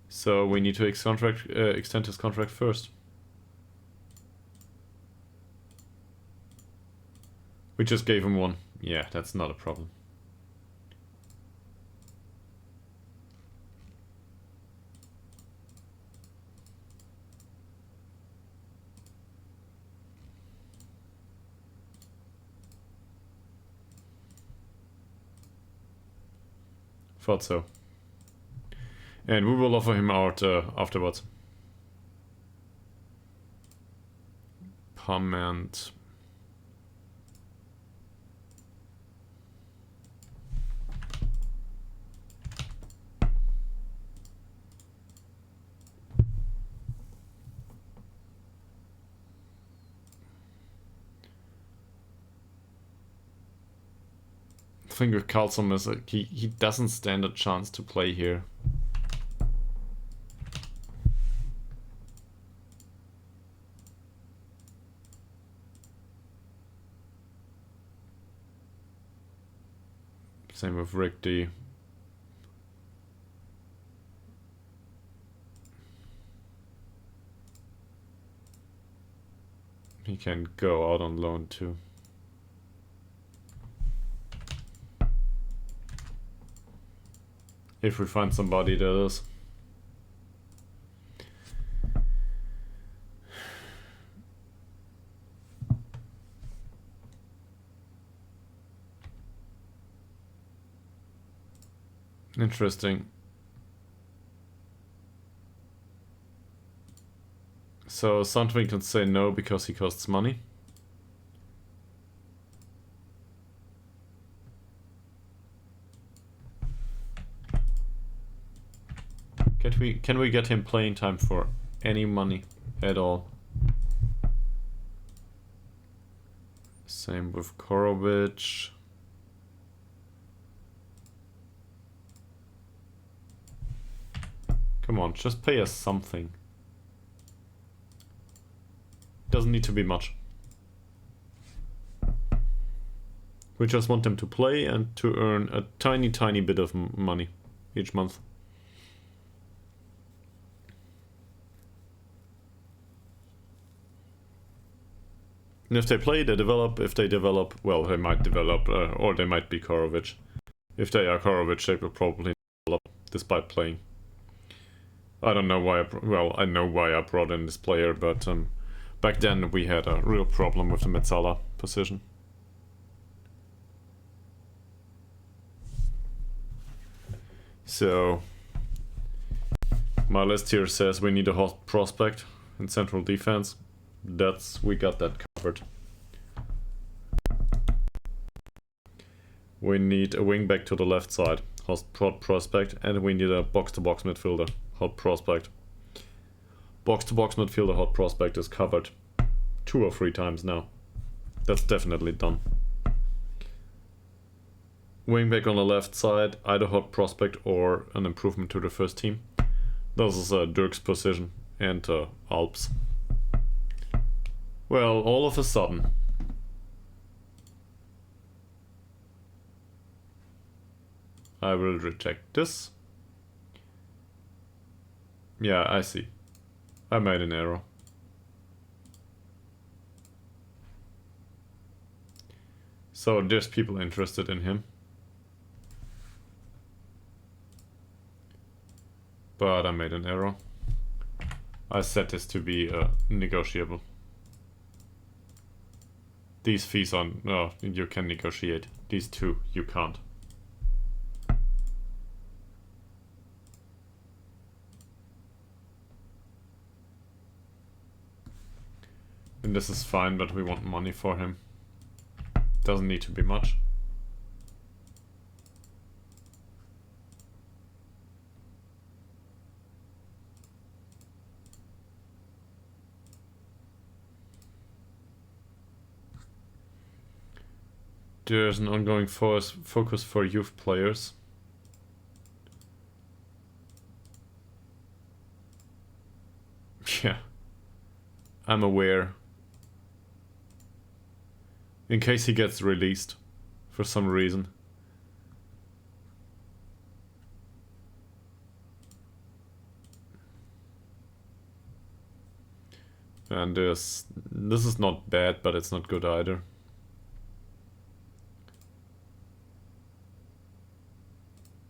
So we need to extend his contract first. We just gave him one. Yeah, that's not a problem. Thought so. And we will offer him out afterwards. Comment. I think with Karlsson is he doesn't stand a chance to play here. Same with Rick D. He can go out on loan too. If we find somebody that is. Interesting. So Sandvik can say no because he costs money. Can we get him playing time for any money at all? Same with Korovic. Come on, just pay us something. Doesn't need to be much. We just want them to play and to earn a tiny bit of money each month. And if they play, they develop. If they develop, well, they might develop, or they might be Korovic. If they are Korovic, they will probably develop despite playing. I don't know why, I know why I brought in this player, but back then we had a real problem with the Metzala position. So, my list here says we need a hot prospect in central defense. We got that covered. We need a wingback to the left side, hot prospect, and we need a box-to-box midfielder, hot prospect. Box-to-box midfielder, hot prospect is covered 2 or 3 times now. That's definitely done. Wingback on the left side, either hot prospect or an improvement to the first team. This is Dirk's position and Alps. Well, all of a sudden, I will reject this. Yeah, I see. I made an error. So there's people interested in him. But I made an error. I set this to be negotiable. These fees on, no, you can negotiate. These 2, you can't. And this is fine, but we want money for him. Doesn't need to be much. There's an ongoing focus for youth players. Yeah, I'm aware. In case he gets released for some reason. And this is not bad, but it's not good either.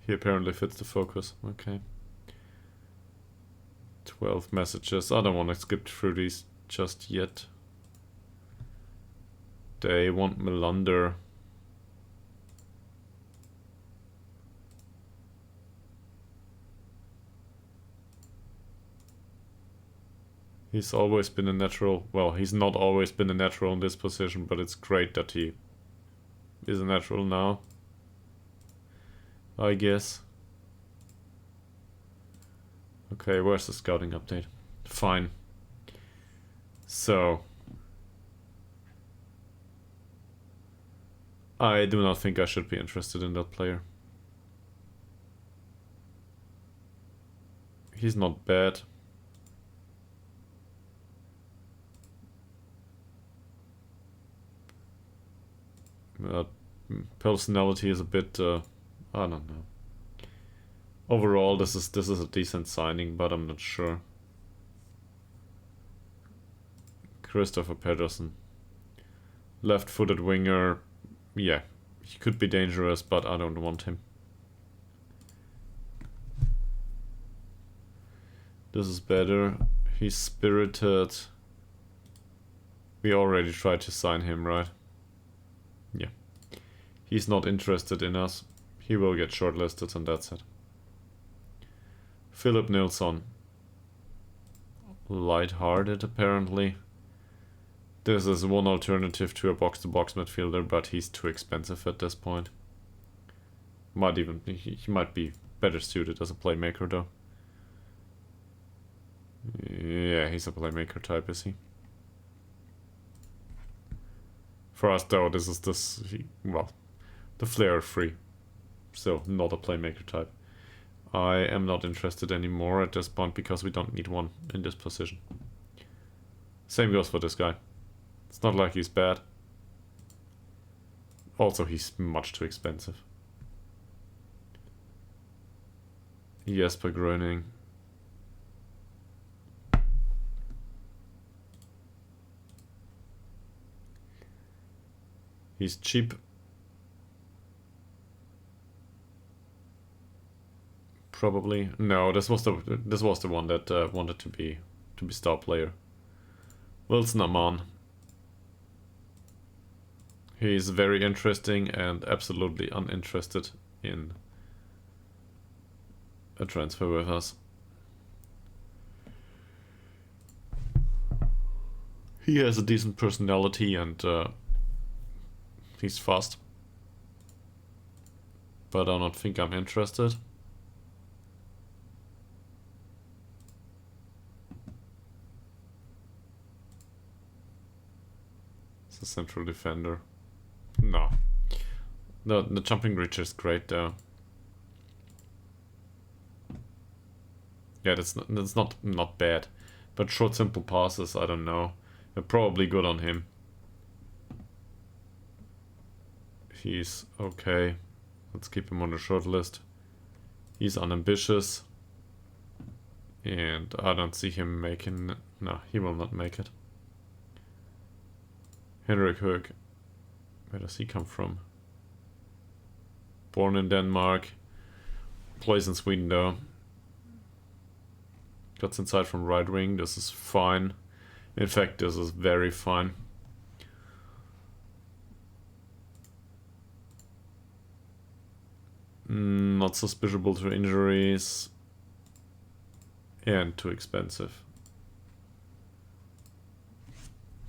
He apparently fits the focus. Okay. 12 messages. I don't want to skip through these just yet. They want Melander. He's always been a natural. Well, he's not always been a natural in this position, but it's great that he is a natural now, I guess. Okay, where's the scouting update? Fine. So, I do not think I should be interested in that player. He's not bad. Personality is a bit, I don't know. Overall, this is a decent signing, but I'm not sure. Christopher Pedersen, left-footed winger. Yeah, he could be dangerous, but I don't want him. This is better. He's spirited. We already tried to sign him, right? Yeah. He's not interested in us. He will get shortlisted and that's it. Philip Nilsson. Light-hearted, apparently. This is one alternative to a box-to-box midfielder, but he's too expensive at this point. He might be better suited as a playmaker, though. Yeah, he's a playmaker type, is he? For us, though, well, the flair free, so not a playmaker type. I am not interested anymore at this point because we don't need one in this position. Same goes for this guy. It's not like he's bad. Also, he's much too expensive. Jesper Gröning. He's cheap. Probably. No, this was the one that wanted to be star player. Wilson Aman. He's very interesting and absolutely uninterested in a transfer with us. He has a decent personality and he's fast. But I don't think I'm interested. It's a central defender. No. The jumping reach is great though. Yeah, that's not bad. But short simple passes, I don't know. They're probably good on him. He's okay. Let's keep him on the short list. He's unambitious. And I don't see him making... No, he will not make it. Henrik Høeg. Where does he come from? Born in Denmark. Plays in Sweden though. Cuts inside from right wing. This is fine. In fact, this is very fine. Not suspiciable to injuries. And too expensive.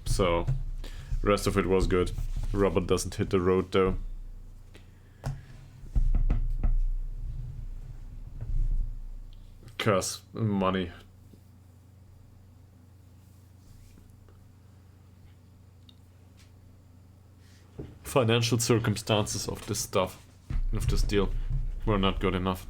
So, the rest of it was good. Robert doesn't hit the road though. Cause money. Financial circumstances of this stuff, of this deal, were not good enough.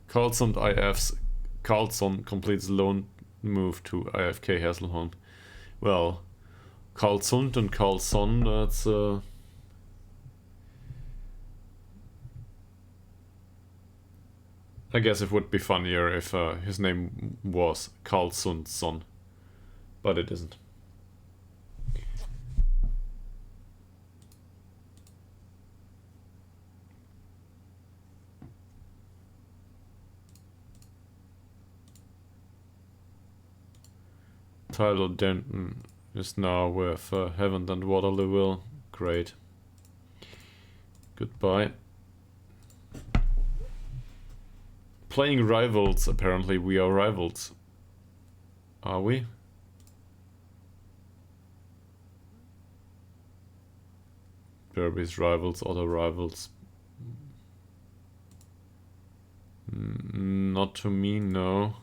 Karlsson completes loan move to IFK Hässleholm. Well, Karlsund and Karlsson, that's I guess it would be funnier if his name was Karlsundsson, but it isn't. Tyler Denton is now with Heaven and Waterlooville. Great. Goodbye. Playing rivals, apparently we are rivals. Are we? Derby's rivals, other rivals. Not to me, no.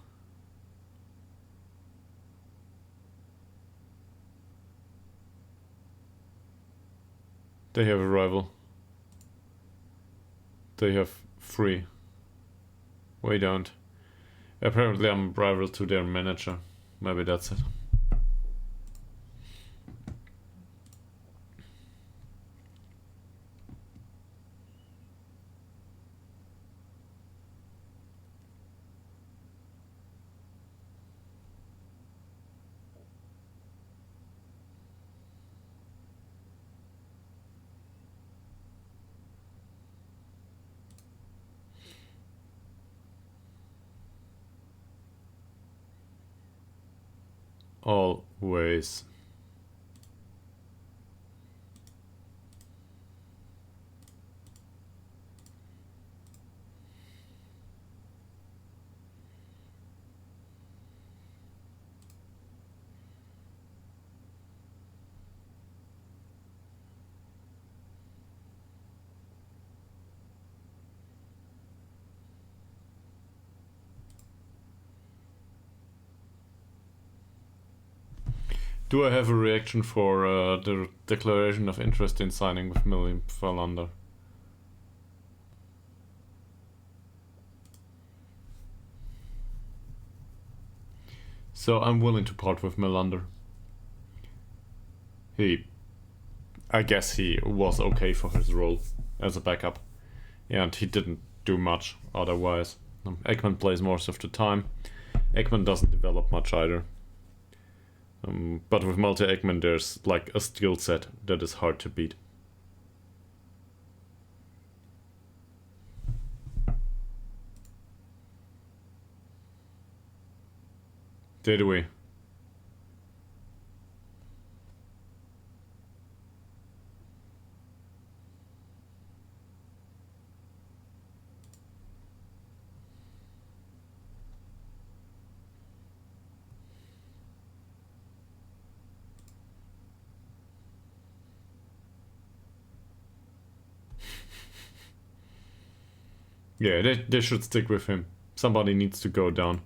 They have a rival. They have 3. We don't. Apparently I'm rival to their manager. Maybe that's it. Always. Do I have a reaction for the declaration of interest in signing with Million Verlander? So I'm willing to part with Melander. I guess he was okay for his role as a backup. And he didn't do much otherwise. Ekman plays most of the time. Ekman doesn't develop much either. But with Malte Ekman there's like a skill set that is hard to beat. Did we? Yeah, they should stick with him. Somebody needs to go down.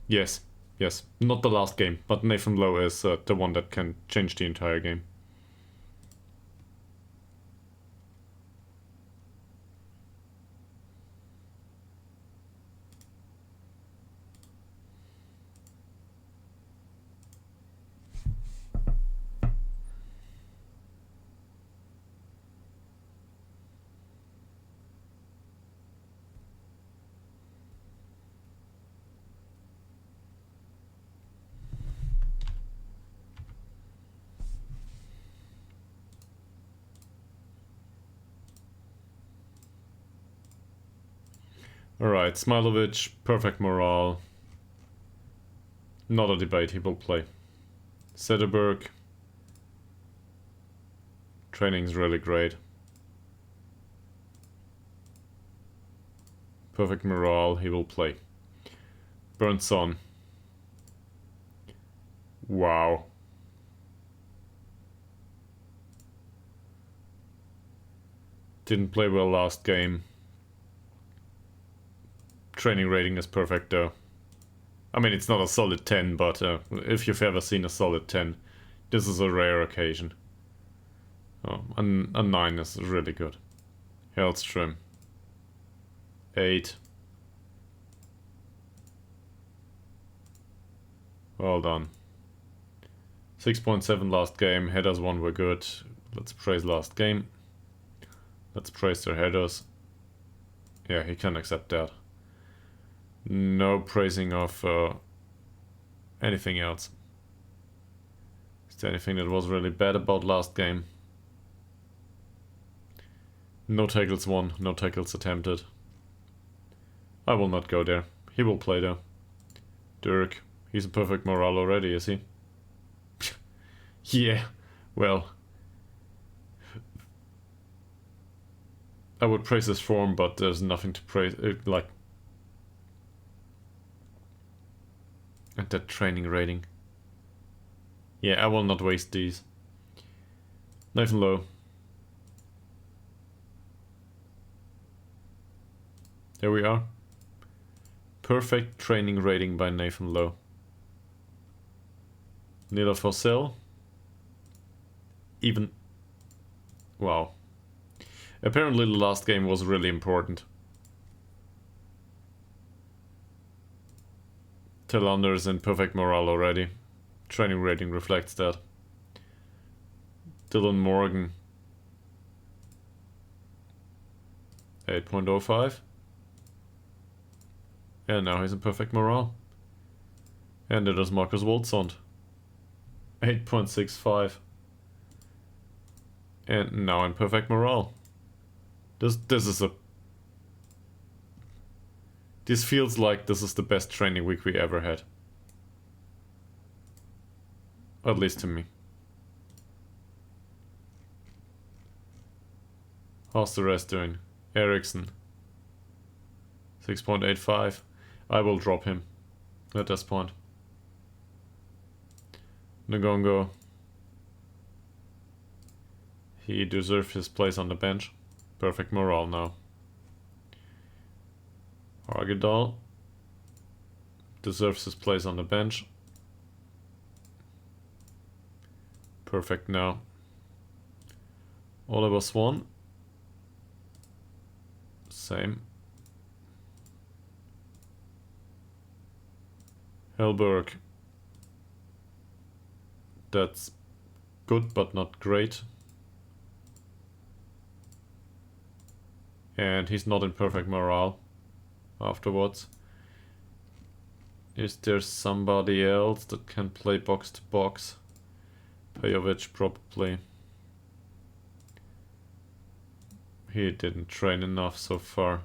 Yes, yes. Not the last game, but Nathan Lowe is the one that can change the entire game. Alright, Smilovic, perfect morale. Not a debate, he will play. Sederberg. Training's really great. Perfect morale, he will play. Burnson. Wow. Didn't play well last game. Training rating is perfect though. I mean, it's not a solid 10, but if you've ever seen a solid 10, this is a rare occasion. Oh, a 9 is really good. Hellstrom. 8. Well done. 6.7 last game. Headers 1 were good. Let's praise last game. Let's praise their headers. Yeah, he can accept that. No praising of anything else. Is there anything that was really bad about last game? No tackles won, no tackles attempted. I will not go there. He will play there. Dirk, he's a perfect morale already, is he? Yeah, well. I would praise his form, but there's nothing to praise, like... And that training rating. Yeah, I will not waste these. Nathan Lowe. There we are. Perfect training rating by Nathan Lowe. Nila Fossell. Even... Wow. Apparently the last game was really important. Telander is in perfect morale already. Training rating reflects that. Dylan Morgan. 8.05. And now he's in perfect morale. And it is Marcus Woldsond. 8.65. And now in perfect morale. This is a... This feels like this is the best training week we ever had. At least to me. How's the rest doing? Ericsson. 6.85. I will drop him at this point. Ngongo. He deserves his place on the bench. Perfect morale now. Ytterhogdals deserves his place on the bench. Perfect now. Oliver Swan. Same. Helberg. That's good but not great. And he's not in perfect morale afterwards. Is there somebody else that can play box to box? Pejovic probably. He didn't train enough so far.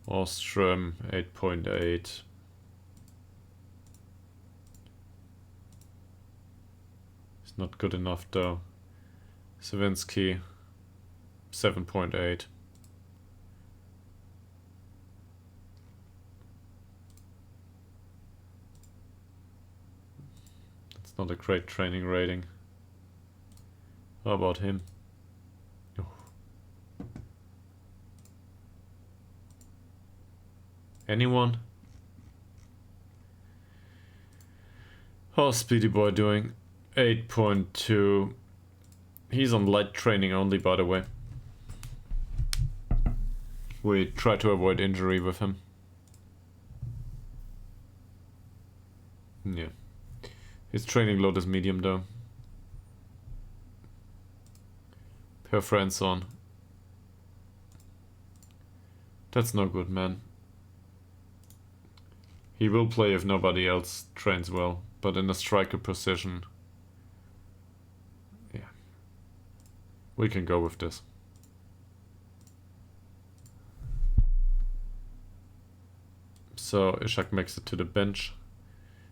Ostrom 8.8. It's not good enough though. Savinsky 7.8. That's not a great training rating. How about him? Oh. Anyone? How's Speedy Boy doing? 8.2. He's on light training only, by the way. We try to avoid injury with him. Yeah. His training load is medium though. Per friends on. That's no good, man. He will play if nobody else trains well, but in a striker position, yeah, we can go with this. So Ishak makes it to the bench.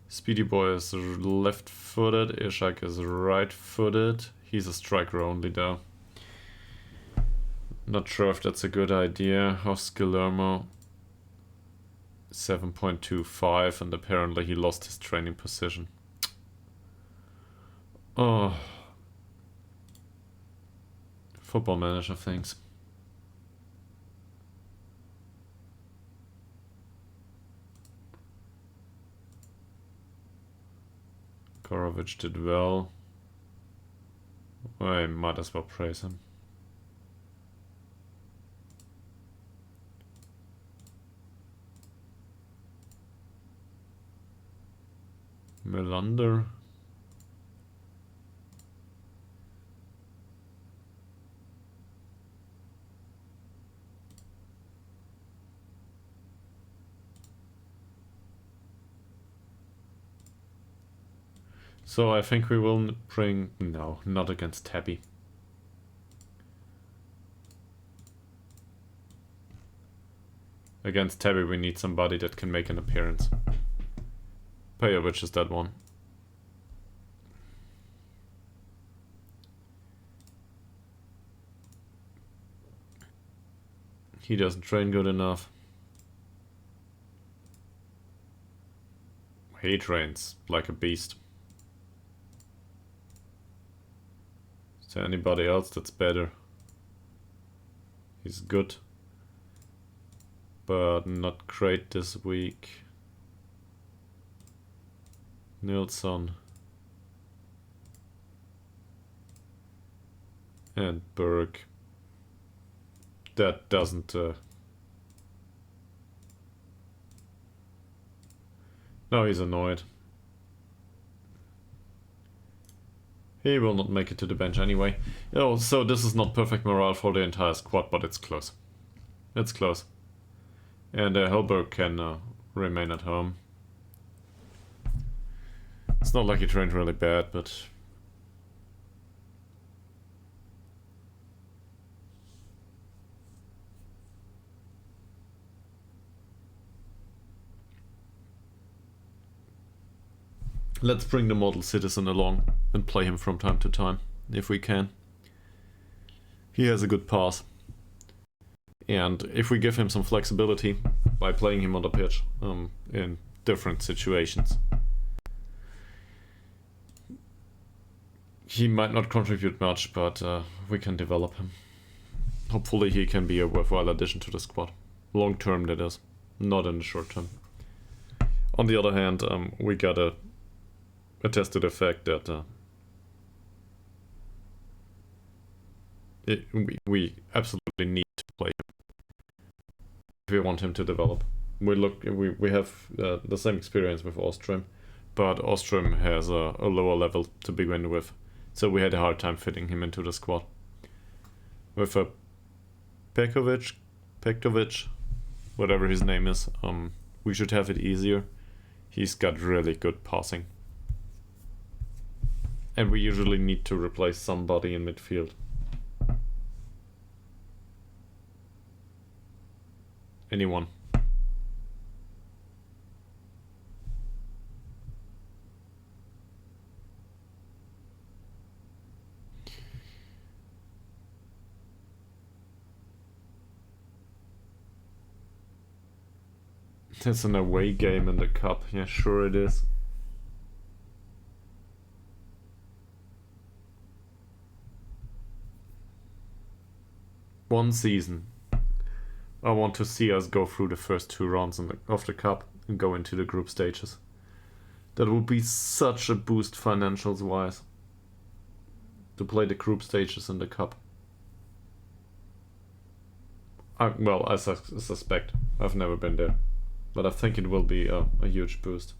Speedy Boy is left-footed, Ishak is right-footed. He's a striker only though. Not sure if that's a good idea. How's Guillermo? 7.25, and apparently he lost his training position. Oh. Football Manager things. Korovic did well. I might as well praise him. Melander. So I think we will bring... No, not against Täby. Against Täby we need somebody that can make an appearance. Pejovic is that one. He doesn't train good enough. He trains like a beast. Is there anybody else that's better? He's good, but not great this week. Nilsson and Berg. That doesn't... No, he's annoyed. He will not make it to the bench anyway. Oh, so this is not perfect morale for the entire squad, but it's close. It's close. And Helberg can remain at home. It's not like he trained really bad, but... Let's bring the model citizen along and play him from time to time, if we can. He has a good pass. And if we give him some flexibility by playing him on the pitch in different situations, he might not contribute much, but we can develop him. Hopefully he can be a worthwhile addition to the squad. Long term, that is. Not in the short term. On the other hand, we gotta attest to the fact that we absolutely need to play him if we want him to develop. We have the same experience with Ostrom, but Ostrom has a lower level to begin with, so we had a hard time fitting him into the squad. With a Pektovic, whatever his name is, we should have it easier. He's got really good passing. And we usually need to replace somebody in midfield. Anyone. It's an away game in the cup. Yeah, sure it is. One season. I want to see us go through the first 2 rounds of the cup and go into the group stages. That would be such a boost financials wise. To play the group stages in the cup. Well, I suspect. I've never been there. But I think it will be a huge boost.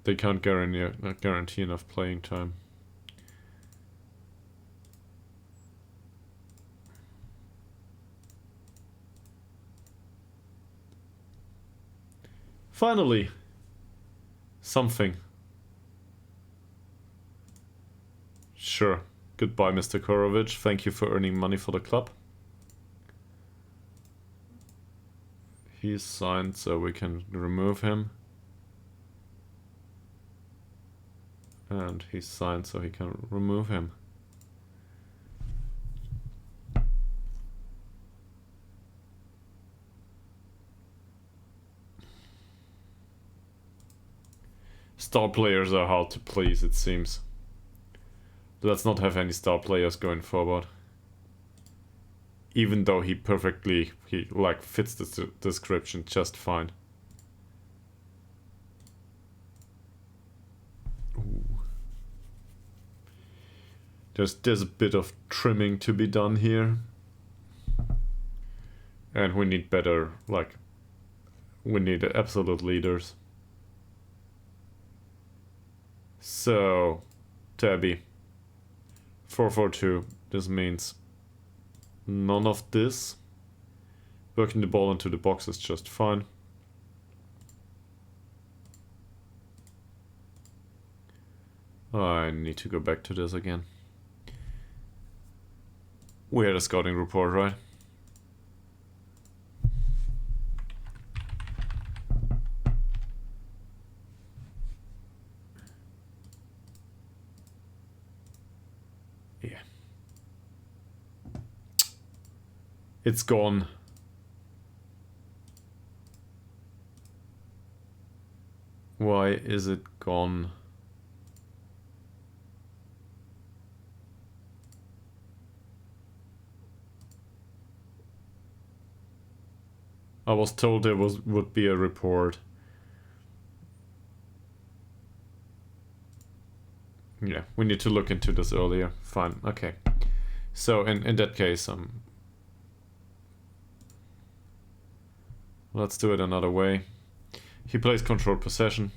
They can't guarantee enough playing time. Finally, something. Sure. Goodbye, Mr. Korovic. Thank you for earning money for the club. He's signed, so we can remove him. And he's signed, so he can remove him. Star players are hard to please, it seems. Let's not have any star players going forward. Even though he like fits the description just fine. Ooh. There's a bit of trimming to be done here. And we need better, we need absolute leaders. So, Täby. 4-4-2. This means none of this. Working the ball into the box is just fine. I need to go back to this again. We had a scouting report, right? Yeah. It's gone. Why is it gone? I was told there would be a report. Yeah, we need to look into this earlier. Fine, okay. So in that case, let's do it another way. He plays controlled possession.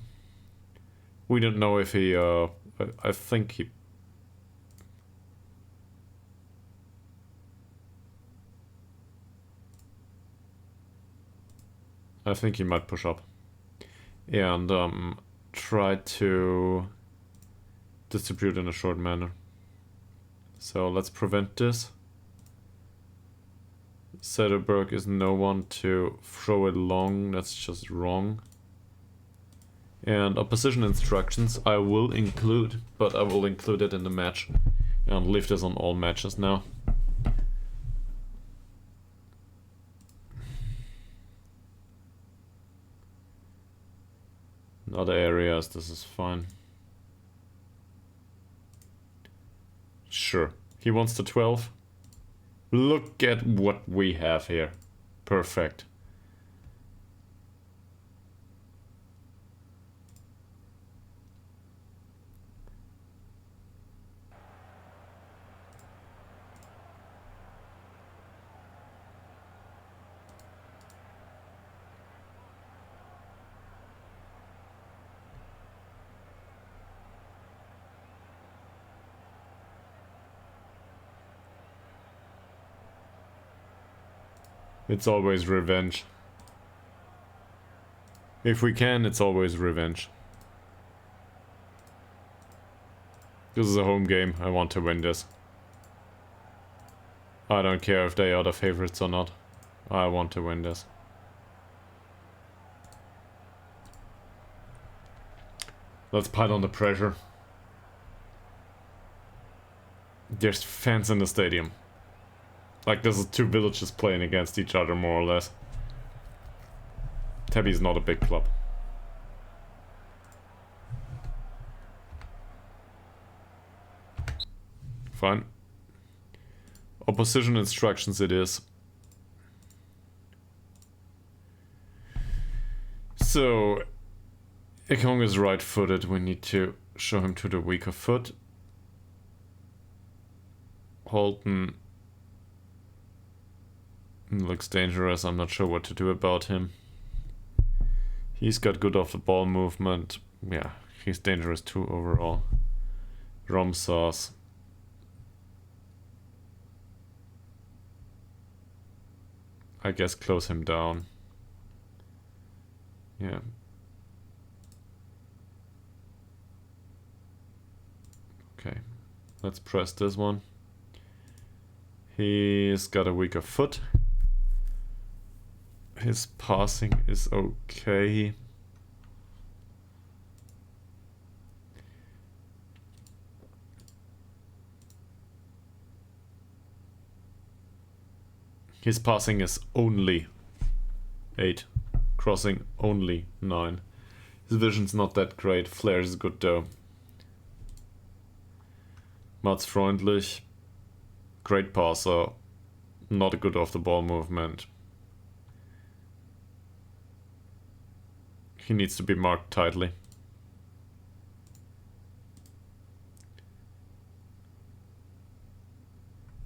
We don't know if he I think he might push up. And try to distribute in a short manner. So let's prevent this. Zetterberg is no one to throw it long, that's just wrong. And opposition instructions I will include, but I will include it in the match. And leave this on all matches now. In other areas this is fine. Sure. He wants the 12. Look at what we have here. Perfect. It's always revenge. If we can, it's always revenge. This is a home game. I want to win this. I don't care if they are the favorites or not. I want to win this. Let's pile on the pressure. There's fans in the stadium. Like, this is two villages playing against each other, more or less. Täby is not a big club. Fine. Opposition instructions it is. So, Ekong is right-footed. We need to show him to the weaker foot. Holton looks dangerous. I'm not sure what to do about him. He's got good off the ball movement. Yeah, he's dangerous too overall. Romsauce. I guess close him down. Yeah. Okay. Let's press this one. He's got a weaker foot. His passing is okay. His passing is only 8. Crossing only 9. His vision's not that great. Flair is good though. Mats freundlich. Great passer. Not a good off the ball movement. He needs to be marked tightly.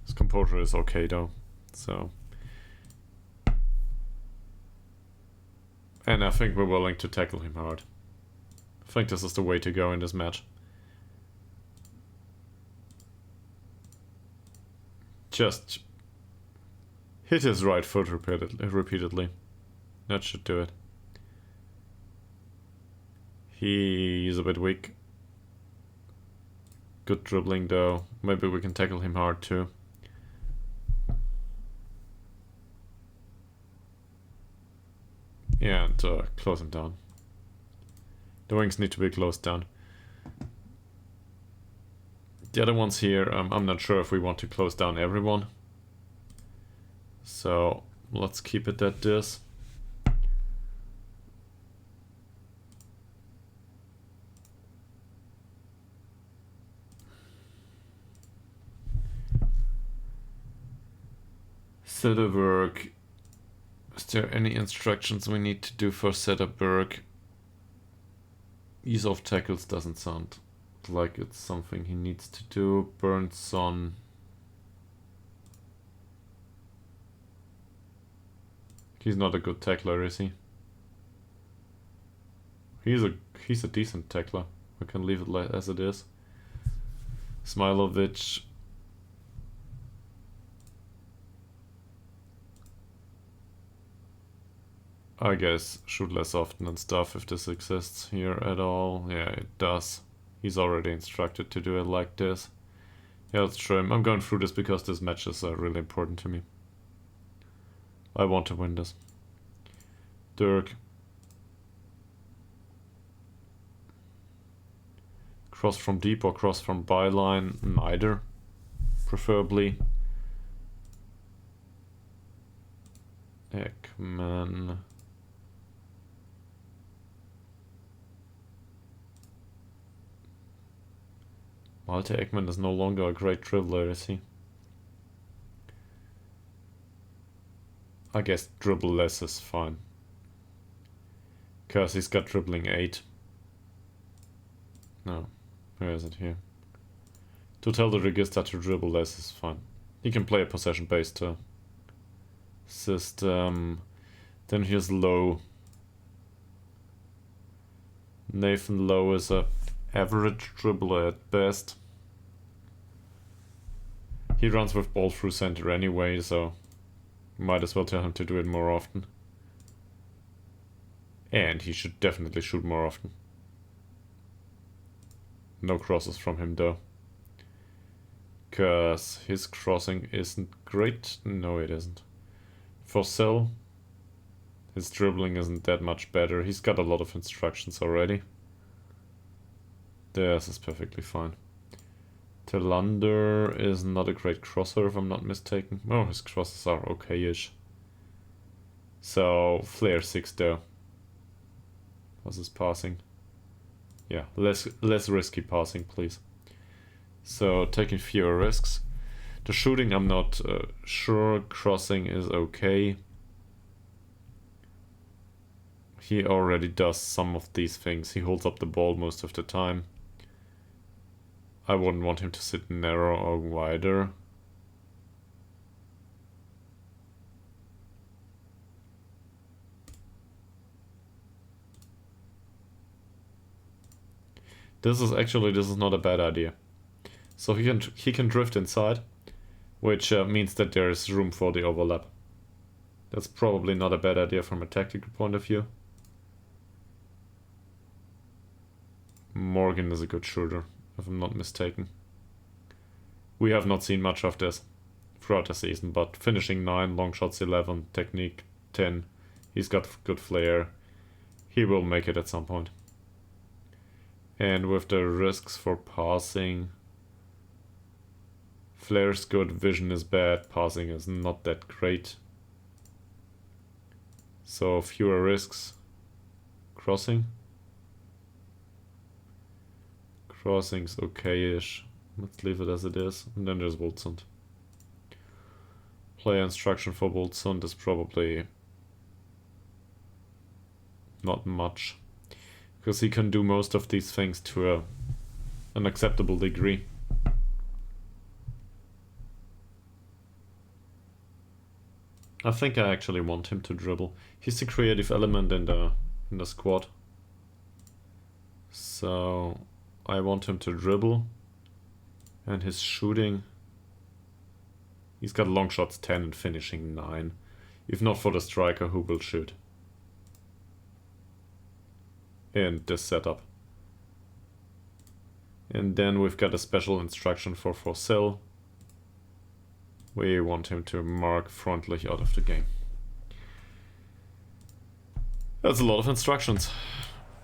His composure is okay though, so. And I think we're willing to tackle him hard. I think this is the way to go in this match. Just hit his right foot repeatedly. That should do it. He's a bit weak. Good dribbling though. Maybe we can tackle him hard too. Yeah, and close him down. The wings need to be closed down. The other ones here, I'm not sure if we want to close down everyone. So let's keep it at this. Zetterberg. Is there any instructions we need to do for Zetterberg? Ease of tackles doesn't sound like it's something he needs to do. Burnson. He's not a good tackler, is he? He's a decent tackler. We can leave it as it is. Smilovic. I guess shoot less often and stuff if this exists here at all. Yeah, it does. He's already instructed to do it like this. Yeah, let's try him. I'm going through this because these matches are really important to me. I want to win this. Dirk. Cross from deep or cross from byline? Neither. Preferably. Ekman. Malte Ekman is no longer a great dribbler, is he? I guess dribble less is fine. Because he's got dribbling 8. No. Where is it here? To tell the Register to dribble less is fine. He can play a possession-based system. Then here's Lowe. Nathan Lowe is a average dribbler at best. He runs with ball through center anyway, so might as well tell him to do it more often. And he should definitely shoot more often. No crosses from him though. Cause his crossing isn't great. No, it isn't. For Sel, his dribbling isn't that much better. He's got a lot of instructions already. This is perfectly fine. Telander is not a great crosser if I'm not mistaken. Oh, his crosses are okay-ish. So, Flair 6 though. What's his passing? Yeah, less risky passing, please. So, taking fewer risks. The shooting, I'm not sure. Crossing is okay. He already does some of these things. He holds up the ball most of the time. I wouldn't want him to sit narrow or wider. This is not a bad idea. So he can drift inside, which means that there is room for the overlap. That's probably not a bad idea from a tactical point of view. Morgan is a good shooter, if I'm not mistaken. We have not seen much of this throughout the season, but finishing 9, long shots 11, technique 10. He's got good flair. He will make it at some point. And with the risks for passing, flair's good, vision is bad, passing is not that great. So fewer risks. Crossing. Crossing's okay-ish. Let's leave it as it is. And then there's Woldsund. Player instruction for Woldsund is probably not much. Because he can do most of these things to an acceptable degree. I think I actually want him to dribble. He's the creative element in the squad. So I want him to dribble. And his shooting, he's got long shots 10 and finishing 9. If not for the striker, who will shoot? In this setup. And then we've got a special instruction for Forsell. We want him to mark Freundlich out of the game. That's a lot of instructions.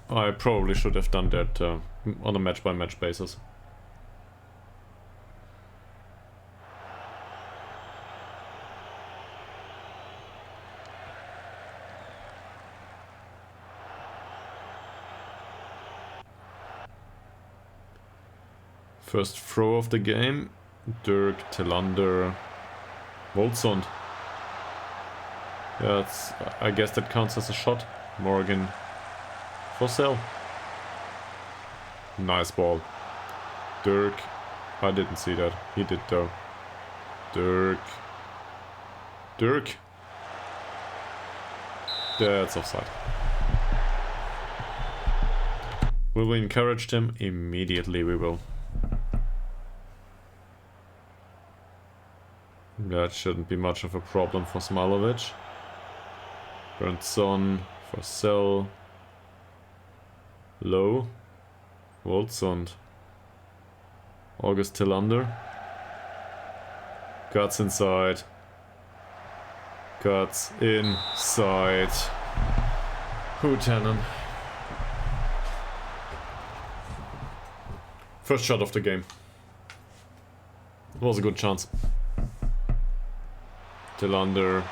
I probably should have done that on a match-by-match basis. First throw of the game. Dirk, Telander, Woldsund. Yeah, I guess that counts as a shot. Morgan, Forsell. Nice ball. Dirk. I didn't see that. He did though. Dirk. Dirk. That's offside. Will we encourage him? Immediately we will. That shouldn't be much of a problem for Smilovic. Karlsunds for sell. Low. Voltsund. August Tillander. Cuts inside. Cuts inside. Lieutenant. First shot of the game. Was a good chance. Tillander.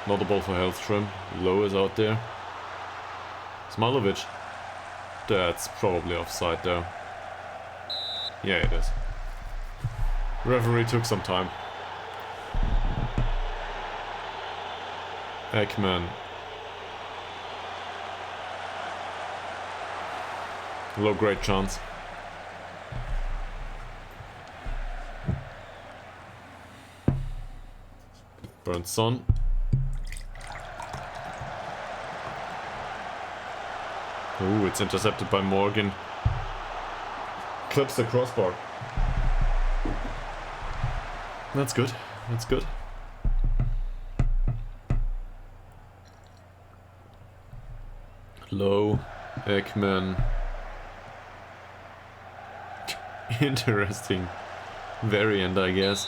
Not a ball for Hellstrom. Low is out there. Smilovic. That's probably offside though. Yeah, it is. Referee took some time. Ekman. Low grade chance. Karlsunds. Ooh, it's intercepted by Morgan. Clips the crossbar. That's good. That's good. Low. Ekman. Interesting variant, I guess.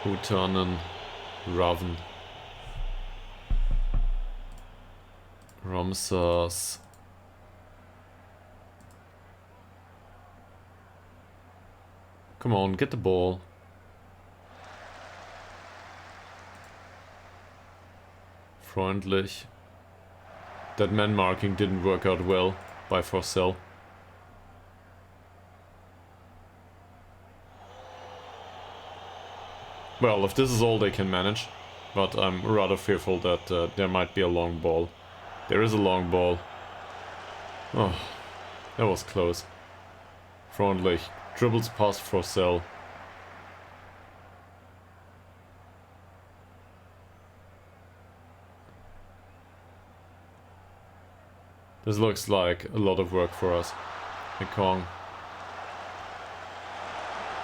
Utanen, Raven, Ramsas, come on, get the ball. Freundlich. That man marking didn't work out well by Forsell. Well, if this is all they can manage, but I'm rather fearful that there might be a long ball. There is a long ball. Oh, that was close. Freundlich dribbles past Forsell. This looks like a lot of work for us. Mekong.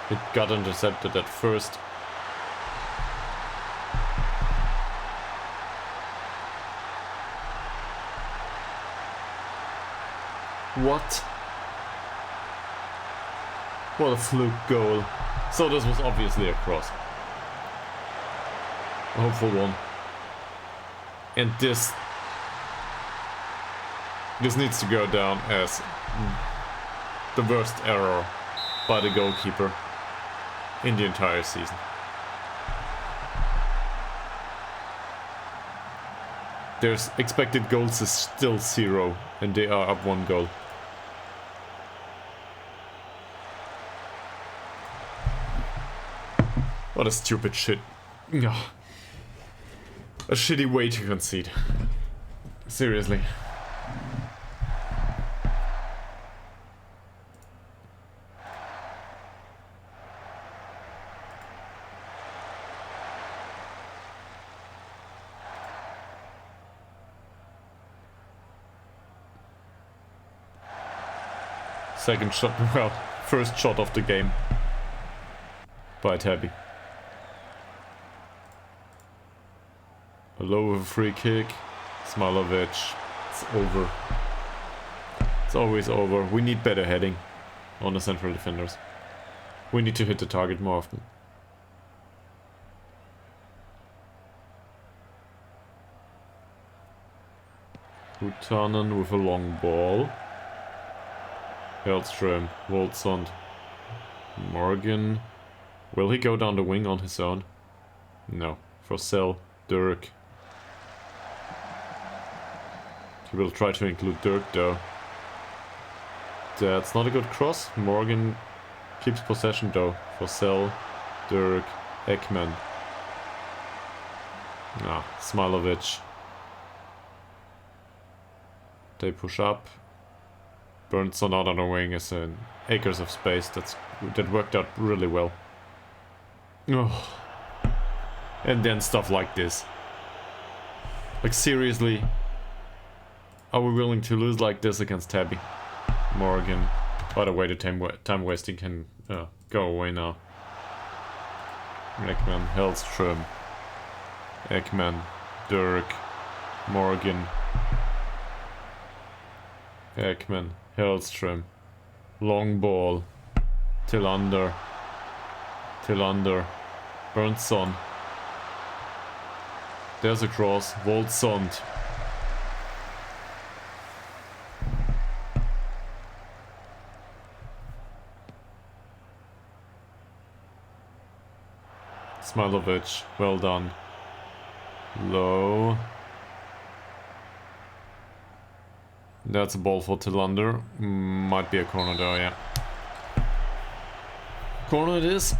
It got intercepted at first. What? What a fluke goal. So this was obviously a cross. A hopeful one. And this needs to go down as the worst error by the goalkeeper in the entire season. There's expected goals is still 0 and they are up 1 goal. What a stupid shit. A shitty way to concede. Seriously. Second shot, well, first shot of the game by Täby. A low free kick. Smilovic. It's over. It's always over. We need better heading on the central defenders. We need to hit the target more often. Utanen with a long ball. Hellstrom, Voltsund, Morgan. Will he go down the wing on his own? No. Forsell, Dirk. He will try to include Dirk though. That's not a good cross. Morgan keeps possession though. Forsell, Dirk, Ekman. Smilovic. They push up. Burnson out on the wing is in acres of space. That worked out really well. Oh. And then stuff like this. Like seriously, are we willing to lose like this against Täby? Morgan. By the way, the time wasting can Go away now. Ekman, Hellström. Ekman, Dirk, Morgan. Ekman, Hellström. Long ball. Tillander. Berntsson. There's a cross. Voldsund. Smilovic, well done. Low. That's a ball for Tillander. Might be a corner there, yeah. Corner it is.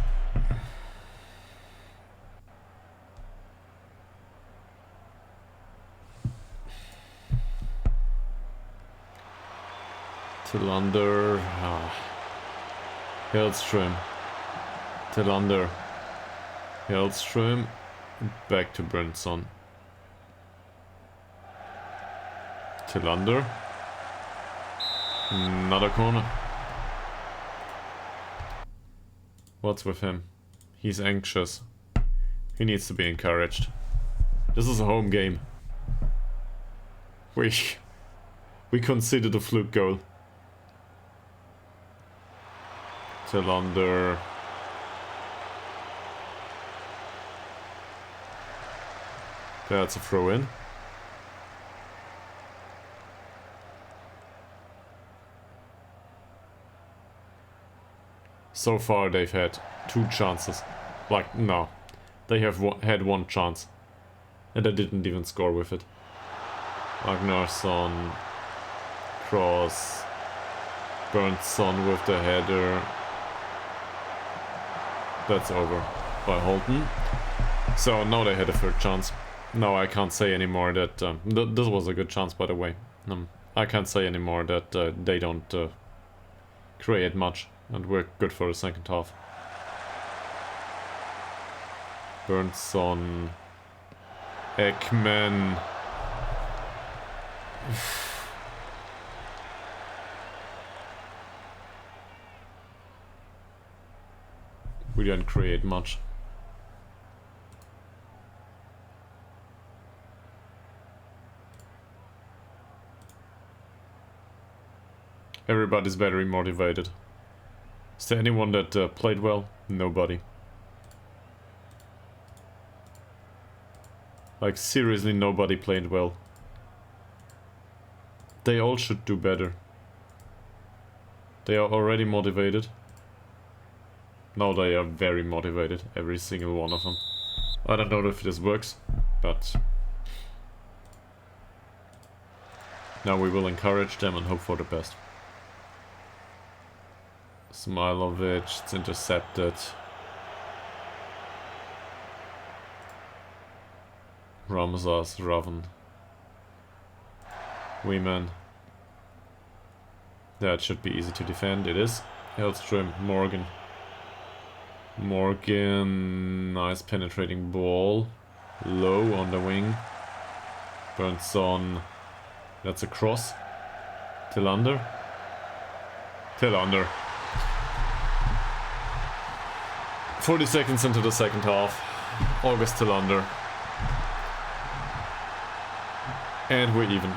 Tillander. Hellström. Tillander. Hellström. Back to Berntsson. Tillander. Another corner. What's with him? He's anxious. He needs to be encouraged. This is a home game. We considered a fluke goal. Tillander. That's a throw in. So far they've had 2 chances. Like, no. They have had 1 chance. And they didn't even score with it. Agnarsson. Cross. Berntsson with the header. That's over by Holton. So now they had a 3rd chance. No, I can't say anymore that... this was a good chance, by the way. I can't say anymore that they don't create much. And we're good for the 2nd half. Berntsson. Ekman. We didn't create much. Everybody's very motivated. Is there anyone that played well? Nobody. Like, seriously, nobody played well. They all should do better. They are already motivated. Now they are very motivated, every single one of them. I don't know if this works, but... now we will encourage them and hope for the best. Smilovic, it's intercepted. Ramsas, Raven. Weeman. That should be easy to defend, it is. Hellström, Morgan. Morgan, nice penetrating ball. Low on the wing. Berntsson. That's a cross. Tillander. Tillander. 40 seconds into the 2nd half. August Tillander. And we're even.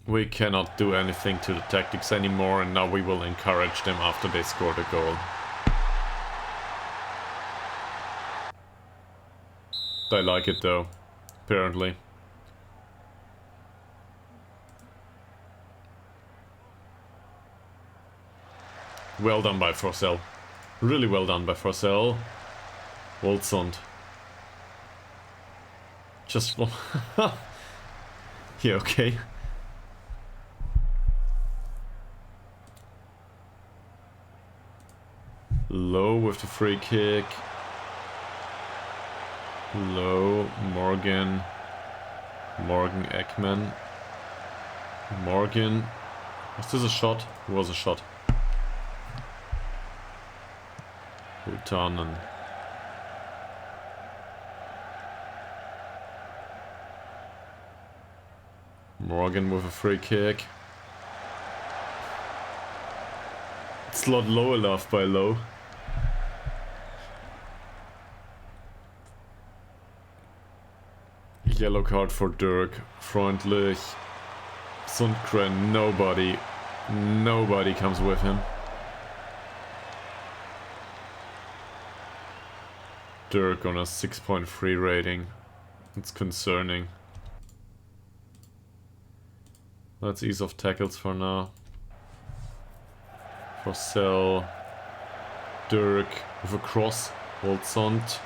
We cannot do anything to the tactics anymore, and now we will encourage them after they score the goal. They like it though, apparently. Well done by Forsell. Really well done by Forsell. Voldsund. Just one. Yeah, okay. Low with the free kick. Low, Morgan. Morgan Ekman. Morgan. Was this a shot? It was a shot. Hutanen. Morgan with a free kick. It's not low enough by low. Yellow card for Dirk. Freundlich. Sundgren. Nobody comes with him. Dirk on a 6.3 rating. It's concerning. Let's ease off tackles for now. Forsell. Dirk with a cross. Holzond.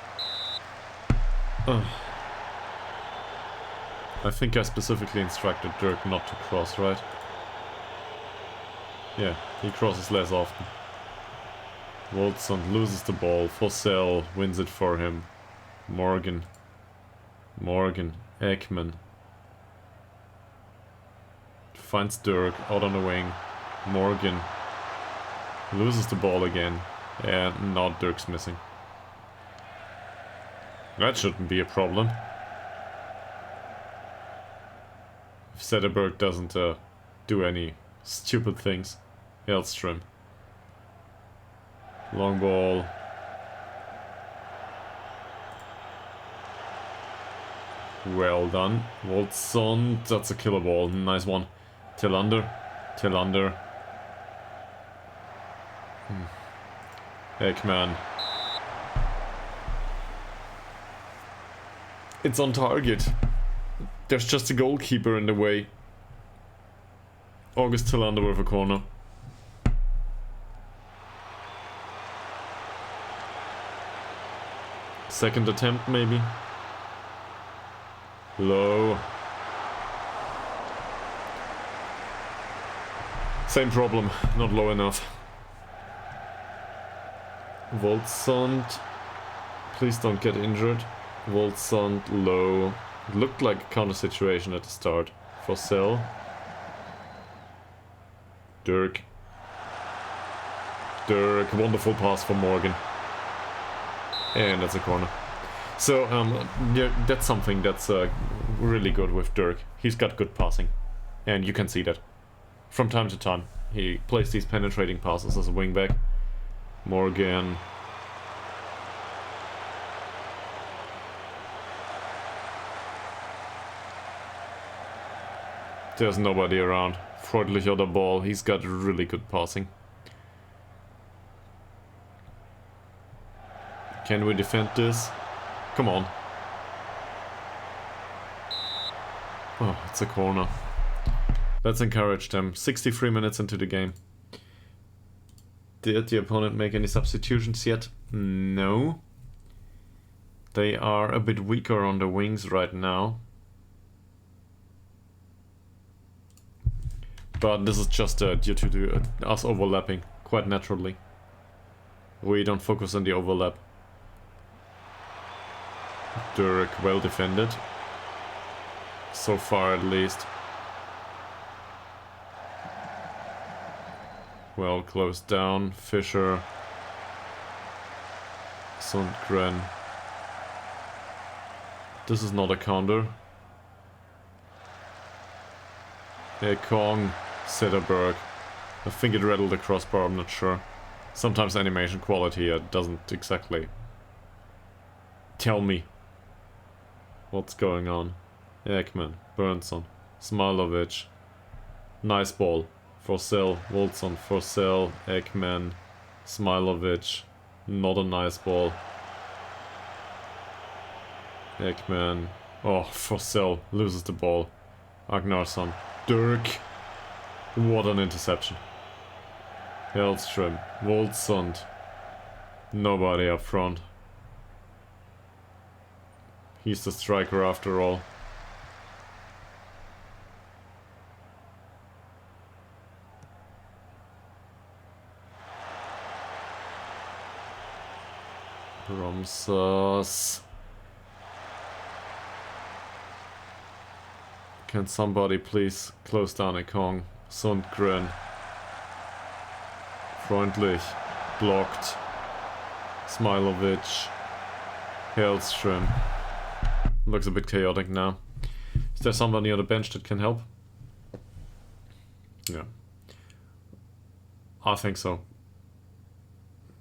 I think I specifically instructed Dirk not to cross, right? Yeah, he crosses less often. Woldsson loses the ball. Forsell wins it for him. Morgan. Ekman. Finds Dirk out on the wing. Morgan. Loses the ball again. And now Dirk's missing. That shouldn't be a problem. If Zetterberg doesn't do any stupid things. Hellström. Long ball. Well done. Woldsson. That's a killer ball. Nice one. Tillander. Ekman. It's on target. There's just a goalkeeper in the way. August Tillander with a corner. Second attempt, maybe. Low. Same problem, not low enough. Woldsson. Please don't get injured. Woldsson, low. It looked like a counter situation at the start. Forsell. Dirk. Wonderful pass for Morgan. And that's a corner. So, yeah, that's something that's really good with Dirk. He's got good passing. And you can see that. From time to time, he plays these penetrating passes as a wingback. Morgan. There's nobody around. Freundlich on the ball. He's got really good passing. Can we defend this? Come on. Oh, it's a corner. Let's encourage them. 63 minutes into the game. Did the opponent make any substitutions yet? No. They are a bit weaker on the wings right now. But this is just due to us overlapping quite naturally. We don't focus on the overlap. Dirk, well defended. So far at least. Well closed down. Fischer. Sundgren. This is not a counter. Kong. Zetterberg. I think it rattled the crossbar, I'm not sure. Sometimes animation quality doesn't exactly tell me what's going on. Ekman, Bernson, Smilovic. Nice ball. Forsell, Woldsson, Forsell, Ekman, Smilovic. Not a nice ball. Ekman. Oh, Forsell loses the ball. Agnarsson. Dirk. What an interception. Hellström. Woldsson. Nobody up front. He's the striker after all. Romsas. Can somebody please close down a Kong? Sundgren. Freundlich. Blocked. Smilovic. Hellström. Looks a bit chaotic now. Is there somebody on the bench that can help? Yeah. I think so.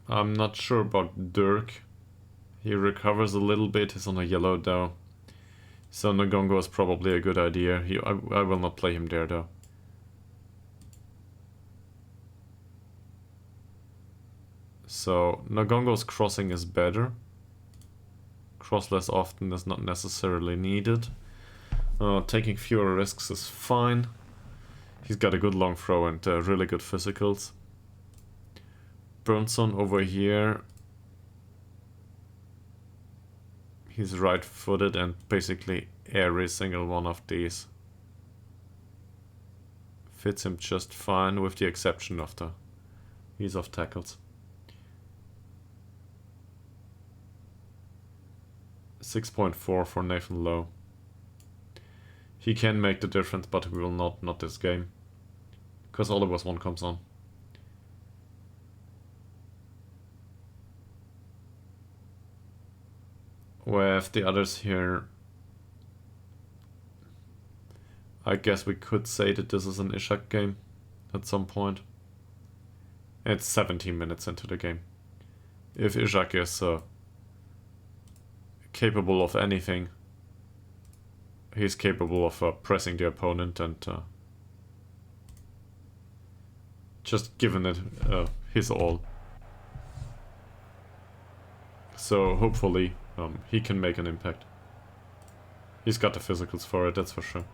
I'm not sure about Dirk. He recovers a little bit. He's on a yellow though. So Nagongo is probably a good idea. I will not play him there though. So Nagongo's crossing is better. Cross less often is not necessarily needed. Taking fewer risks is fine. He's got a good long throw and really good physicals. Burnson over here. He's right-footed and basically every single one of these fits him just fine with the exception of the ease of tackles. 6.4 for Nathan Lowe. He can make the difference, but we will not this game. Because Oliver's one comes on. With the others here, I guess we could say that this is an Ishak game at some point. It's 17 minutes into the game. If Ishak is capable of anything, he's capable of pressing the opponent and just giving it his all. So hopefully he can make an impact. He's got the physicals for it, that's for sure.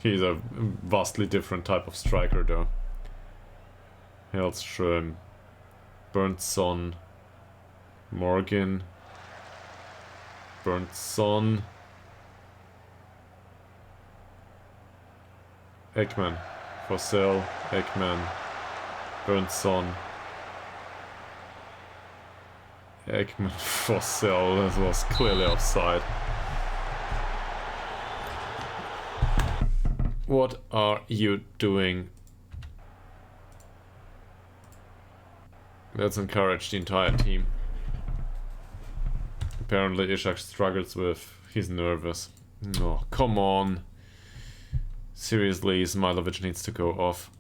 He's a vastly different type of striker though. Hellström, Burnson, Morgan, Burnson, Ekman, Fossell, Ekman, Burnson, Ekman, Fossell. This was clearly offside. What are you doing? Let's encourage the entire team. Apparently Ishak struggles with... he's nervous. Oh, come on. Seriously, Smilovic needs to go off.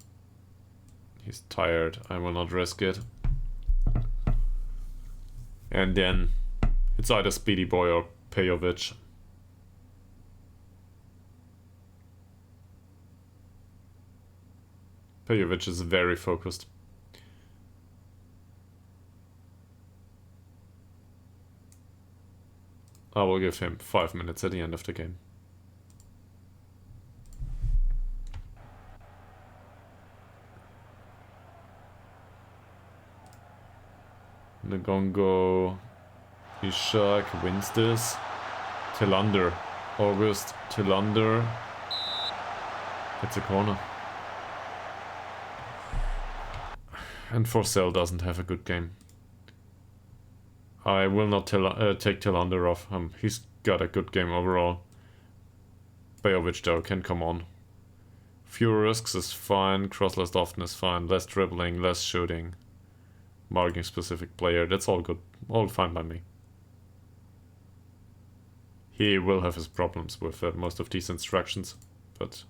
He's tired. I will not risk it. And then it's either Speedy Boy or Pejovic. Pejovic is very focused. I will give him 5 minutes at the end of the game. Nagongo, Ishak wins this. Tillander, August, Tillander. It's a corner. And Forsell doesn't have a good game. I will not take Tillander off. He's got a good game overall. Pejovic though can come on. Fewer risks is fine. Cross less often is fine. Less dribbling, less shooting. Marking specific player. That's all good. All fine by me. He will have his problems with most of these instructions, but...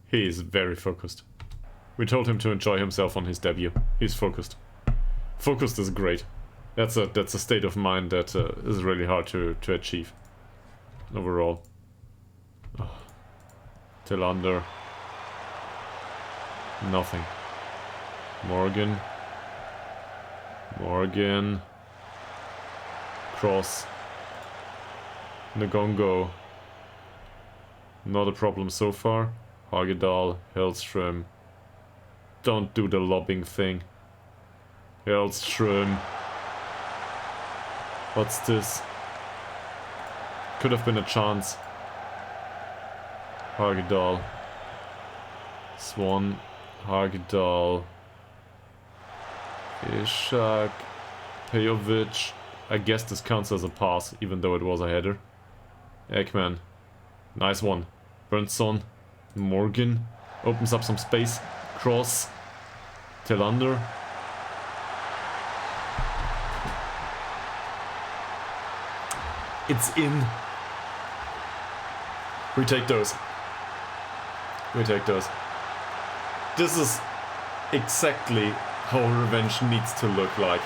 he is very focused. We told him to enjoy himself on his debut. He's focused. Focused is great. That's a state of mind that is really hard to achieve. Overall. Oh. Tillander. Nothing. Morgan. Morgan. Cross. Nagongo. Not a problem so far. Hagedal, Hellström. Don't do the lobbing thing. Hellström. What's this? Could have been a chance. Hagedal. Swan. Hagedal. Ishak. Pejovic. I guess this counts as a pass, even though it was a header. Ekman. Nice one. Burnson. Morgan opens up some space. Cross. Tillander. It's in. We take those. We take those. This is exactly how revenge needs to look like.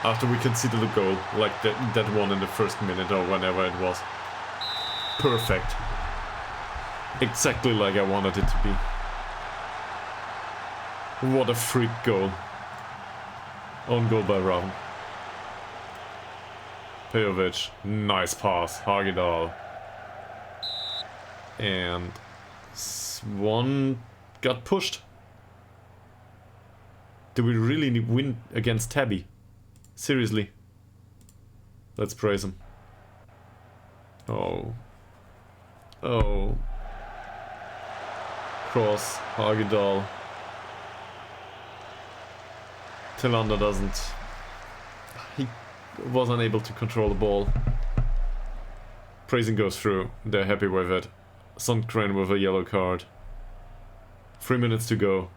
After we conceded a goal, like that one in the first minute or whenever it was. Perfect. Exactly like I wanted it to be. What a freak goal. Own goal by Raven. Pejovic, nice pass, Hagedal. And Swan got pushed. Do we really win against Täby? Seriously. Let's praise him. Oh. Oh. Cross, Hagedal. Tillander doesn't. He was unable to control the ball. Praising goes through. They're happy with it. Sundgren with a yellow card. 3 minutes to go.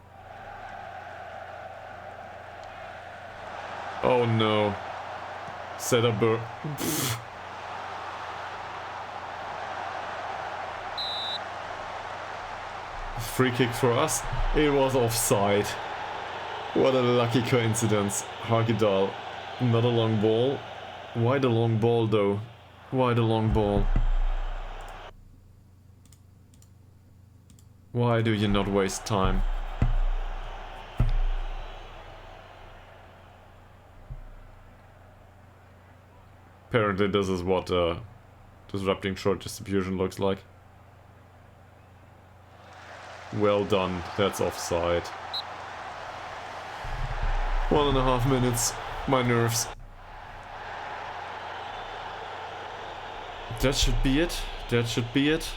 Oh no. Sederberg. Free kick for us. It was offside. What a lucky coincidence. Hagedal. Not a long ball. Why the long ball though? Why the long ball? Why do you not waste time? Apparently this is what disrupting short distribution looks like. Well done, that's offside. 1.5 minutes. My nerves. That should be it. That should be it.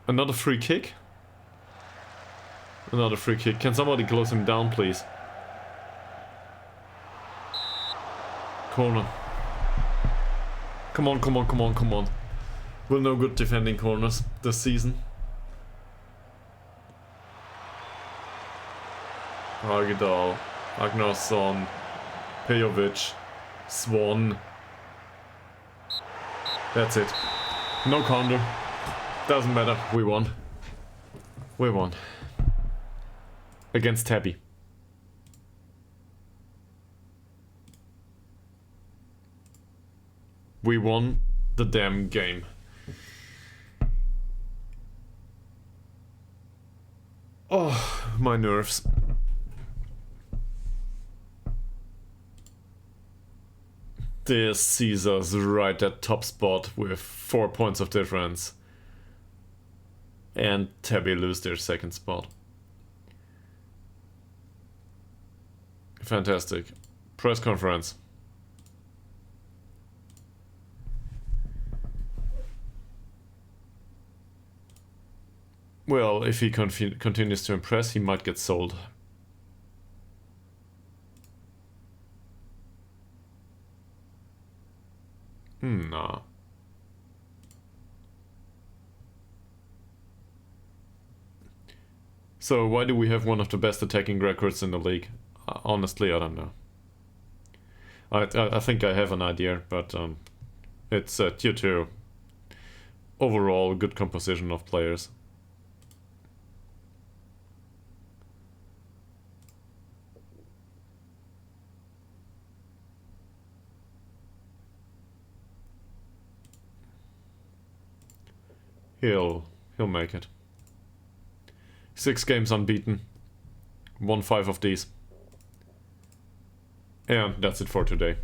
Another free kick. Another free kick. Can somebody close him down, please? Corner. Come on, come on, come on, come on. We're no good defending corners this season. Hagedal, Agnarsson, Pejovic, Swan. That's it. No counter. Doesn't matter. We won. We won. Against Täby. We won the damn game. Oh, my nerves. This sees us right at top spot with 4 points of difference. And Täby lose their second spot. Fantastic. Press conference. Well, if he continues to impress, he might get sold. Nah. So why do we have one of the best attacking records in the league? Honestly, I don't know. I think I have an idea, but it's due to overall good composition of players. He'll make it. 6 games unbeaten. Won 5 of these. And that's it for today.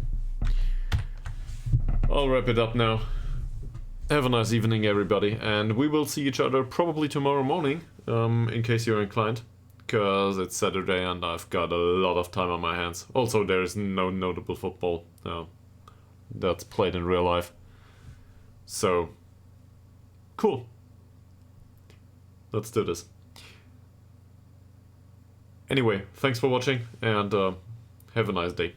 I'll wrap it up now. Have a nice evening, everybody, and we will see each other probably tomorrow morning, in case you're inclined, because it's Saturday and I've got a lot of time on my hands. Also, there is no notable football that's played in real life. So, cool. Let's do this. Anyway, thanks for watching, and have a nice day.